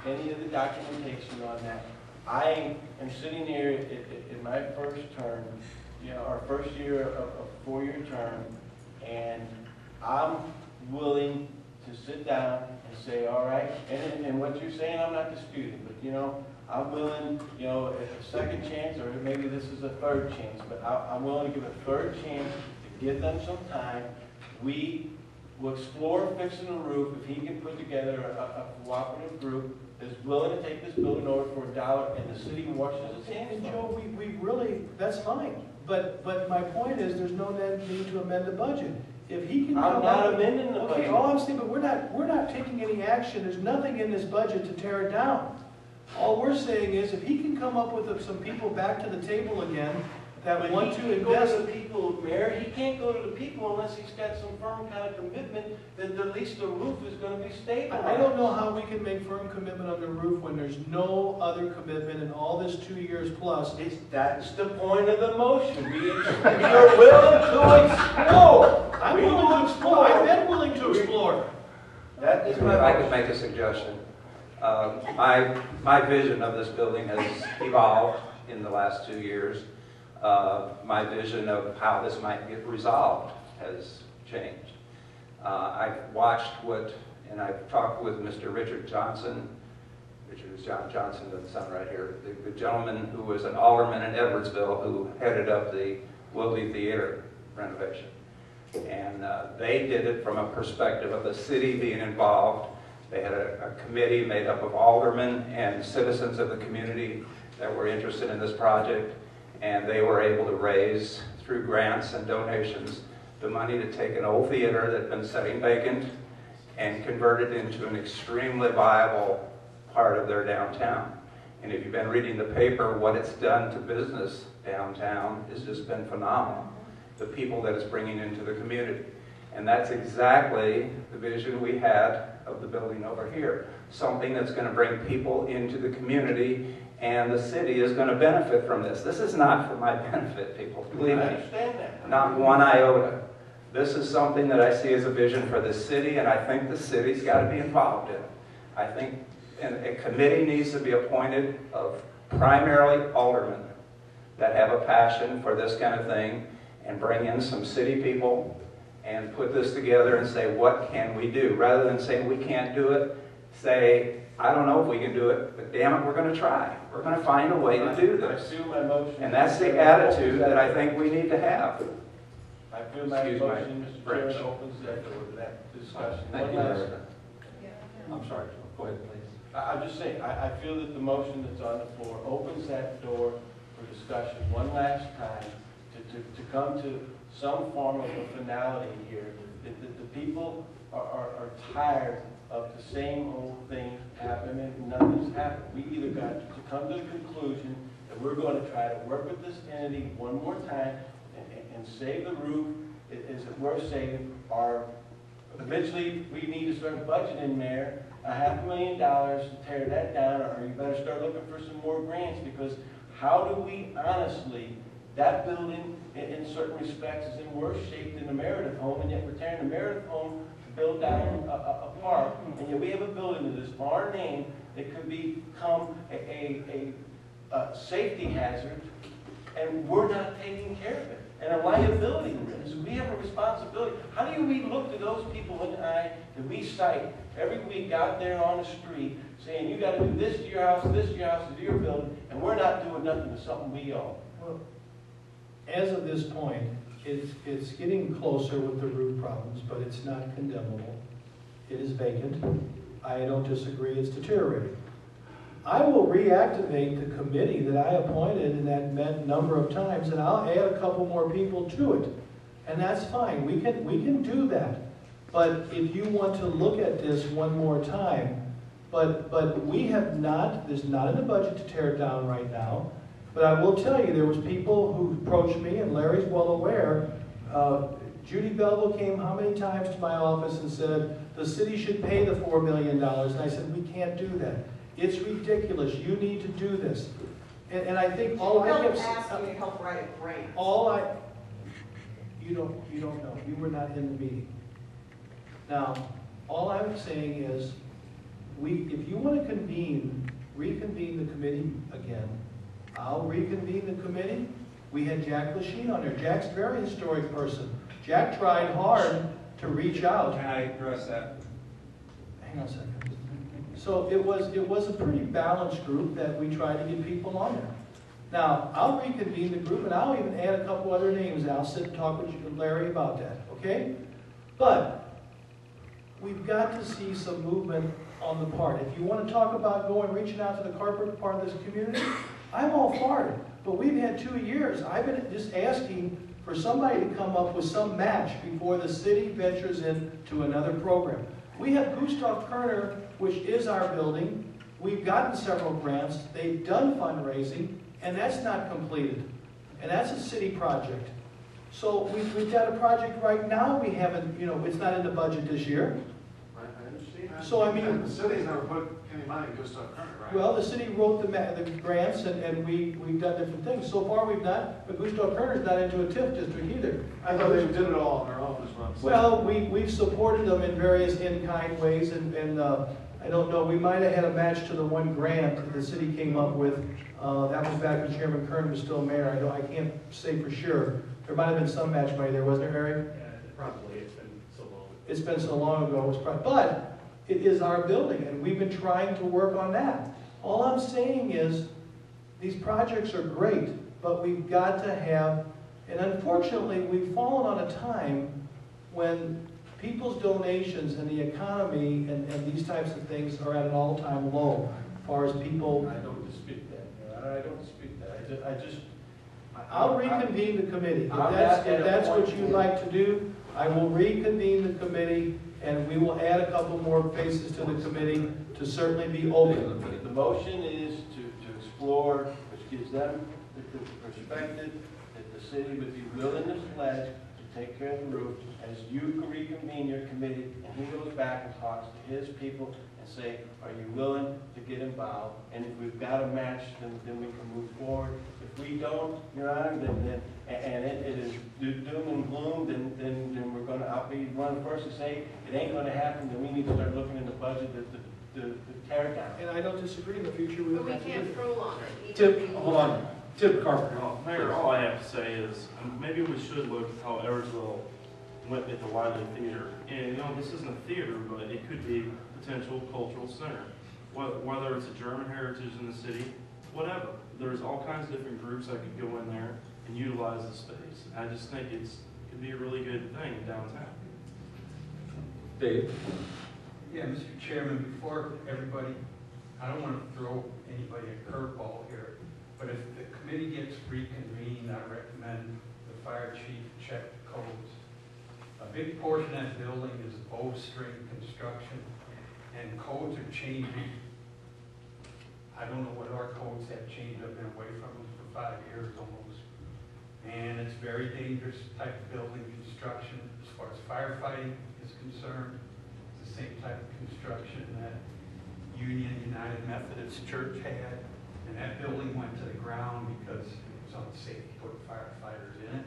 any of the documentation on that. I am sitting here in my first term, you know, our first year of a 4-year term, and I'm willing to sit down and say, all right, and what you're saying, I'm not disputing, but you know, I'm willing, you know, a second chance, or maybe this is a third chance, but I'm willing to give a third chance to give them some time. We will explore fixing the roof if he can put together a cooperative group that's willing to take this building over for $1 and the city washes its hands And from it. Joe, we really, that's fine, but my point is, there's no need to amend the budget. If he can come up. I'm not amending the budget. Okay, all I'm saying, but we're not taking any action, there's nothing in this budget to tear it down. All we're saying is, if he can come up with some people back to the table again, that want to He invest. can't go to the people, Mayor, he can't go to the people unless he's got some firm kind of commitment that at least the roof is gonna be stable. I don't know how we can make firm commitment on the roof when there's no other commitment in all this 2 years plus. That's the point of the motion. We are willing to explore. I'm We willing will to explore, I've been willing to explore. That is If my I could motion. make a suggestion, my vision of this building has evolved in the last 2 years. My vision of how this might get resolved has changed. I've watched and I've talked with Mr. Richard Johnson. Richard is Johnson, the son right here, the gentleman who was an alderman in Edwardsville who headed up the Willoughby Theater renovation. And they did it from a perspective of the city being involved. They had a committee made up of aldermen and citizens of the community that were interested in this project, and they were able to raise, through grants and donations, the money to take an old theater that had been sitting vacant and convert it into an extremely viable part of their downtown. And if you've been reading the paper, what it's done to business downtown has just been phenomenal. The people that it's bringing into the community. And that's exactly the vision we had of the building over here. Something that's going to bring people into the community, and the city is going to benefit from this. This is not for my benefit, people, believe me. I understand that. Not one iota. This is something that I see as a vision for the city, and I think the city's got to be involved in it. I think a committee needs to be appointed of primarily aldermen that have a passion for this kind of thing, and bring in some city people and put this together and say, what can we do? Rather than saying we can't do it, say, I don't know if we can do it, but damn it, we're going to try. We're going to find a way to do this. I feel my motion. And that's the attitude that I think we need to have. I feel my Excuse my motion, Mr. French. Chairman, opens that door to that discussion. Thank you, One last- Larry. I'm sorry, go ahead, please. I'm just saying, I feel that the motion that's on the floor opens that door for discussion one last time to come to some form of a finality here. The people are tired of the same old thing happening and nothing's happened. We either got to come to the conclusion that we're going to try to work with this entity one more time and save the roof, is it worth saving, or eventually we need to start budgeting, Mayor, $500,000 to tear that down, or you better start looking for some more grants, because how do we honestly, that building in certain respects is in worse shape than the Meredith home, and yet we're tearing the Meredith home to build down a park, and yet we have a building that is our name that could become a safety hazard, and we're not taking care of it. And a liability risk. We have a responsibility. How do we look to those people in the eye that we cite every week out there on the street saying, you got to do this to your house, this to your house, to your building, and we're not doing nothing to something we own? Well, as of this point, it's getting closer with the roof problems, but it's not condemnable. It is vacant. I don't disagree, it's deteriorating. I will reactivate the committee that I appointed and that met a number of times, and I'll add a couple more people to it. And that's fine, we can do that. But if you want to look at this one more time, but we have not, there's not in the budget to tear it down right now. But I will tell you, there was people who approached me, and Larry's well aware. Judy Belleville came how many times to my office and said, the city should pay the $4 million. And I said, we can't do that. It's ridiculous. You need to do this. And I think all I Don't have... ask me to help write a grant. You don't know. You were not in the meeting. Now, all I'm saying is, if you want to reconvene the committee again, I'll reconvene the committee. We had Jack Lachine on there. Jack's a very historic person. Jack tried hard to reach out. Can I address that? Hang on a second. So it was a pretty balanced group that we tried to get people on there. Now, I'll reconvene the group, and I'll even add a couple other names, and I'll sit and talk with Larry about that, okay? But we've got to see some movement on the part. If you want to talk about reaching out to the corporate part of this community, I'm all for it. But we've had 2 years. I've been just asking for somebody to come up with some match before the city ventures into another program. We have Gustav Kerner, which is our building. We've gotten several grants. They've done fundraising, and that's not completed. And that's a city project. So we've got a project right now. We haven't, it's not in the budget this year. I understand. So, I mean, the city's never put any money in Gustav Kerner, right? well, the city wrote the grants, and we've done different things. So far, we've not, but Gustav Kerner's not into a TIF district either. I thought they did it all on their own, is what I'm saying. Well, we've supported them in various in-kind ways, and I don't know, we might have had a match to the one grant that the city came up with. That was back when Chairman Kern was still mayor. I can't say for sure. There might have been some match money there, wasn't there, Harry? Yeah, probably, it's been so long. It's been so long ago, but it is our building, and we've been trying to work on that. All I'm saying is, these projects are great, but we've got to have, and unfortunately, we've fallen on a time when people's donations and the economy and these types of things are at an all-time low, as far as people. I don't dispute that. I don't dispute that. I'll reconvene the committee. If that's what you'd like to do, I will reconvene the committee, and we will add a couple more faces to the committee to certainly be open. The motion is to explore, which gives them the perspective that the city would be willing to pledge to take care of the roof, as you reconvene your committee, and he goes back and talks to his people and say, are you willing to get involved? And if we've got a match, then we can move forward. If we don't, Your Honor, and it is doom and gloom, then we're gonna, I'll be one of the first to say, it ain't gonna happen, then we need to start looking in the budget to tear it down. And I don't disagree, in the future we But will we have to do can't it. prolong it. Tip, hold on, Tip Carpenter. Mayor, all I have to say is, maybe we should look at how Eversville went at the Wiley Theater. And, this isn't a theater, but it could be a potential cultural center. Whether it's a German heritage in the city, whatever. There's all kinds of different groups that could go in there and utilize the space. I just think it could be a really good thing downtown. Dave? Yeah, Mr. Chairman, before everybody, I don't want to throw anybody a curveball here, but if the committee gets reconvened, I recommend the fire chief check the codes. A big portion of that building is bowstring construction, and codes are changing. I don't know what our codes have changed. I've been away from them for 5 years almost. And it's very dangerous type of building construction as far as firefighting is concerned. It's the same type of construction that United Methodist Church had. And that building went to the ground because it was unsafe to put firefighters in it.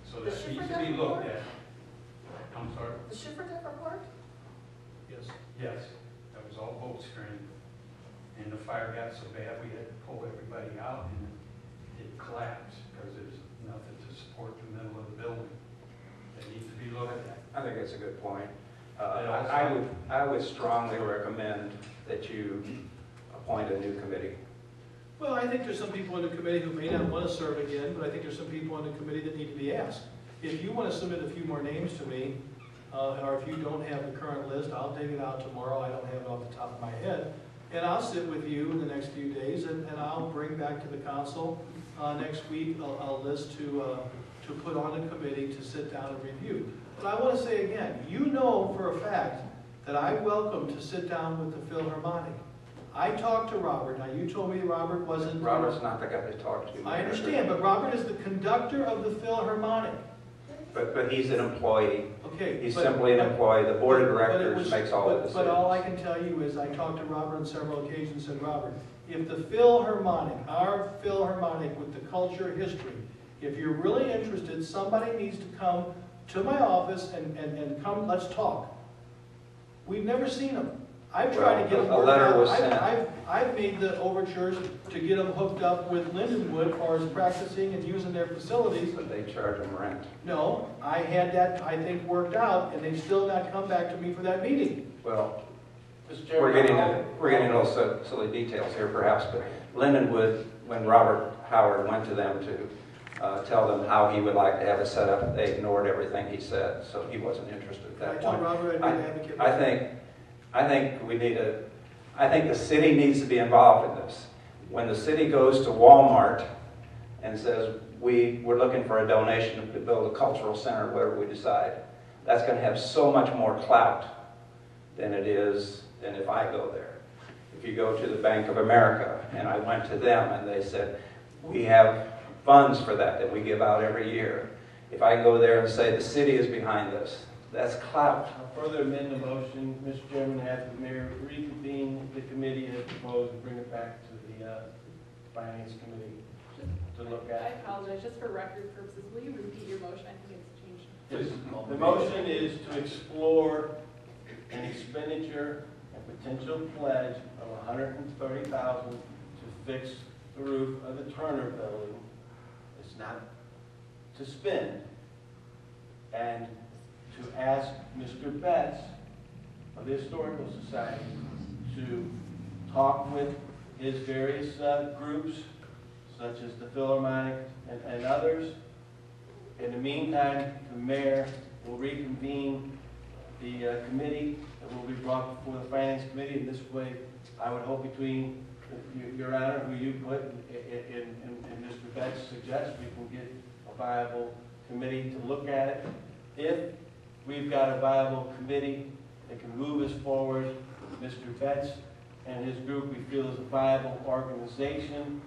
So that needs to be looked at. I'm sorry? The Schifferdeck report? Yes. Yes, that was all bowstring. And the fire got so bad, we had to pull everybody out, and it collapsed because there's nothing to support the middle of the building. That needs to be looked at. I think that's a good point. I would strongly recommend that you appoint a new committee. Well, I think there's some people in the committee who may not want to serve again, but I think there's some people in the committee that need to be asked. If you want to submit a few more names to me, or if you don't have the current list, I'll dig it out tomorrow. I don't have it off the top of my head. And I'll sit with you in the next few days, and I'll bring back to the council next week a list to put on the committee to sit down and review. But I want to say again, you know for a fact that I welcome to sit down with the Philharmonic. I talked to Robert. Now, you told me Robert wasn't... Robert's not the guy to talk to. I understand, but Robert is the conductor of the Philharmonic. But he's an employee. Okay. He's simply an employee. The board of directors makes all the decisions. But all I can tell you is I talked to Robert on several occasions and said, Robert, if the Philharmonic, our Philharmonic with the culture history, if you're really interested, somebody needs to come to my office and come, let's talk. We've never seen them. I've tried to get them worked out. I've made the overtures to get them hooked up with Lindenwood as far as practicing and using their facilities. But they charge them rent. No, I had that, I think, worked out, and they've still not come back to me for that meeting. Well, we're getting a little silly details here perhaps, but Lindenwood, when Robert Howard went to them to tell them how he would like to have it set up. They ignored everything he said, so he wasn't interested at I that told point. Robert I'd be an advocate. I think the city needs to be involved in this. When the city goes to Walmart and says, we're looking for a donation to build a cultural center, whatever we decide, that's going to have so much more clout than if I go there. If you go to the Bank of America, and I went to them and they said, we have funds for that we give out every year. If I go there and say the city is behind this, that's clout. I'll further amend the motion, Mr. Chairman, have the mayor reconvene the committee as proposed and bring it back to the Finance Committee to look I at. apologize, just for record purposes, will you repeat your motion? I think it's changed. Yes. The motion is to explore an expenditure and potential pledge of $130,000 to fix the roof of the Turner Building. It's not to spend. And to ask Mr. Betts of the Historical Society to talk with his various groups, such as the Philharmonic and others. In the meantime, the mayor will reconvene the committee that will be brought before the Finance Committee. And this way, I would hope between Your Honor, who you put and Mr. Betts suggests, we can get a viable committee to look at it. If we've got a viable committee that can move us forward, Mr. Betts and his group we feel is a viable organization,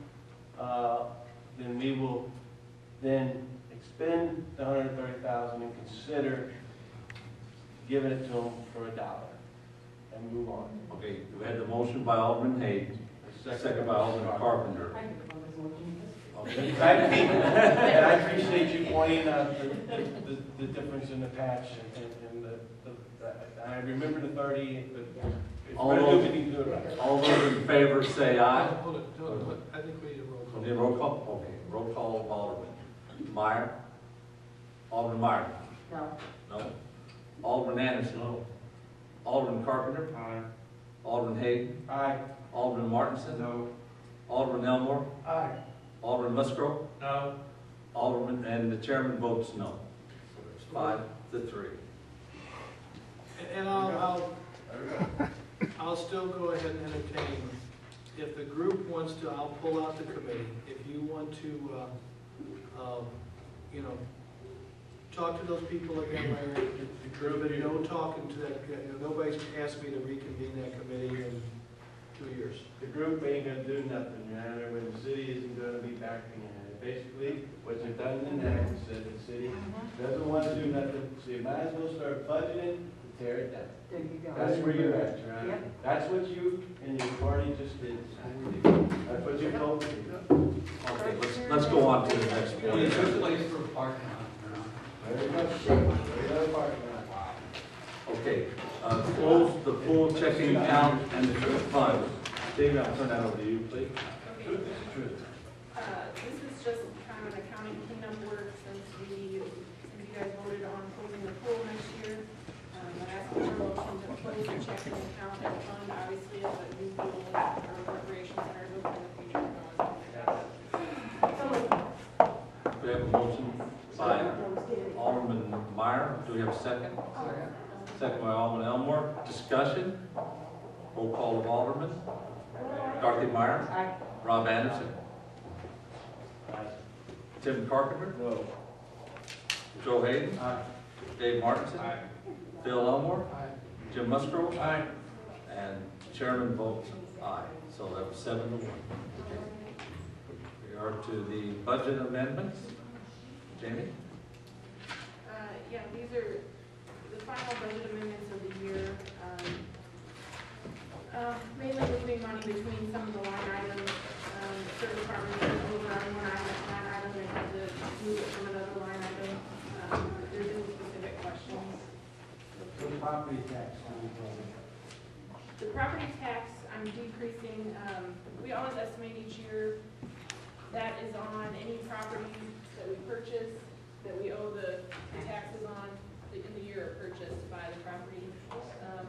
then we will then expend the $130,000 and consider giving it to them for $1 and move on. Okay, we had the motion by Alderman Hayes, second by Alderman Carpenter. Okay. And I appreciate you pointing out the difference in the patch and I remember the 30, but it's All better those- if we can do it right. All those in favor say aye. Hold it, I think we need a roll call. Need a roll call? Okay, roll call of Alderman. Meyer? Alderman Meyer? No. No. Alderman Anderson? No. Alderman Carpenter? Aye. Alderman Hayden? Aye. Alderman Martinson? No. Alderman Elmore? Aye. Alderman Musgrove? No. Alderman, and the chairman votes no. So it's 5-3. And I'll still go ahead and entertain, if the group wants to, I'll pull out the committee. If you want to, talk to those people again, Larry, there's been no talking to that, nobody's asked me to reconvene that committee in 2 years. The group ain't gonna do nothing, Your Honor, when the city isn't gonna be backing it. Basically, what you've done in the act said the city doesn't want to do nothing, so you might as well start budgeting to tear it down. There you go. That's where you're at, Your Honor. Yep. That's what you and your party just did. That's what you told me. Okay, let's go on to the next It's a point. good place for a parking lot. Very much so. Very much parking lot. Okay, close the full checking account and the fund. David, I'll turn that over to you, please. Okay. This is just kind of an accounting cleanup work since you guys voted on closing the pool next year. I asked for a motion to close the checking account and fund, obviously, as a new pool or recreation center looking in the future. We have a motion by Alderman Meyer. Do we have a second? Second by Alderman Elmore. Discussion? Roll call of Alderman. Dorothy Meyer. Aye. Rob Anderson. Tim Carpenter. No. Joe Hayden. Aye. Dave Martinson. Aye. Phil Elmore. Jim Musgrove. Aye. And chairman votes aye. So that was 7-1. We are to the budget amendments. Jamie? Yeah, these are the final budget amendments of the year. Mainly moving money between some of the line items. Certain departments are over on one line item, they have to move it from another line item. There's any specific questions. The property tax. The property tax, I'm decreasing, we always estimate each year that is on any property that we purchase, that we owe the taxes on in the year of purchase by the property.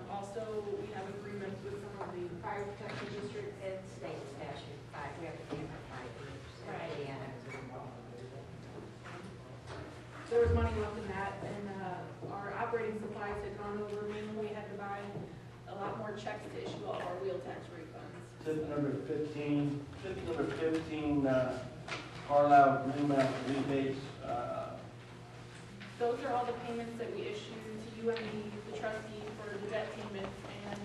Also, we have agreements with some of the fire protection districts. It's state statute, we have to pay for 5 years. Right. Yeah. there was money left in that, and our operating supplies had gone over, mainly we had to buy a lot more checks to issue all of our wheel tax refunds. Tip number 15, Carlisle Greenmount rebates. Those are all the payments that we issue to UMD, the trustee, for the debt payments, and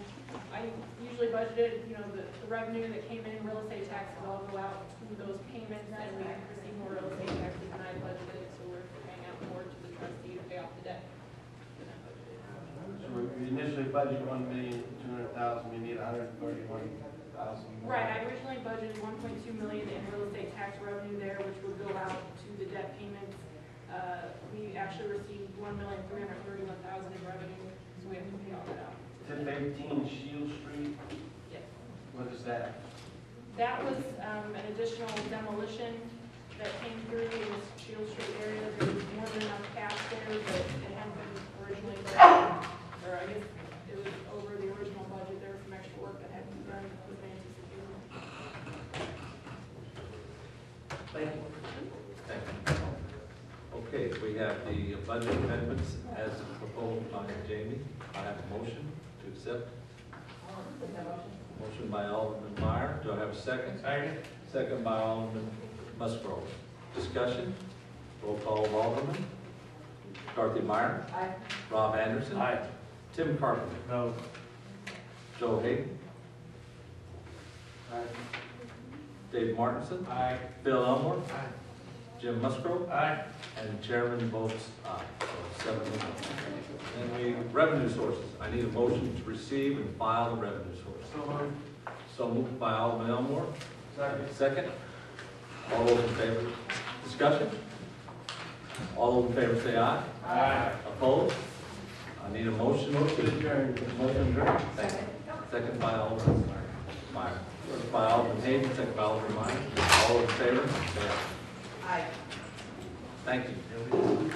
I usually budgeted, you know, the revenue that came in, real estate taxes all go out to those payments, and we receive more real estate taxes than I budgeted, so we're paying out more to the trustee to pay off the debt than I budgeted. So we initially budgeted $1,200,000, we need $131,000. Right, I originally budgeted 1.2 million in real estate tax revenue there, which would go out to the debt payments. We actually received 1,331,000 in revenue, so we have to pay all that out. Tip 18, Shield Street, Yes. what is that? That was an additional demolition that came through in this Shield Street area. There was more than enough cash there, but it hadn't been originally budgeted, or I guess it was over the original budget. There was some extra work that had to be done with anticipated. Thank you. Thank you. Okay, we have the budget amendments as proposed by Jamie. I have a motion to accept. Motion by Alderman Meyer. Do I have a second? Second. Second by Alderman Musgrove. Discussion? Roll call of Alderman. Dorothy Meyer. Aye. Rob Anderson. Aye. Tim Carpenter. No. Joe Hayden. Aye. Dave Martinson. Aye. Bill Elmore. Jim Musgrove. Aye. And the chairman votes aye. So 7-1. Then we, revenue sources. I need a motion to receive and file the revenue source. So moved. So moved by Alderman Elmore. Second. Second. All those in favor? Discussion? All those in favor say aye. Aye. Opposed? I need a motion. Motion adjourned. Motion adjourned. Second. Second by Alderman Meyer. First by Alderman Hayden, second by Alderman Meyer. All in favor? Say aye. Aye. Thank you.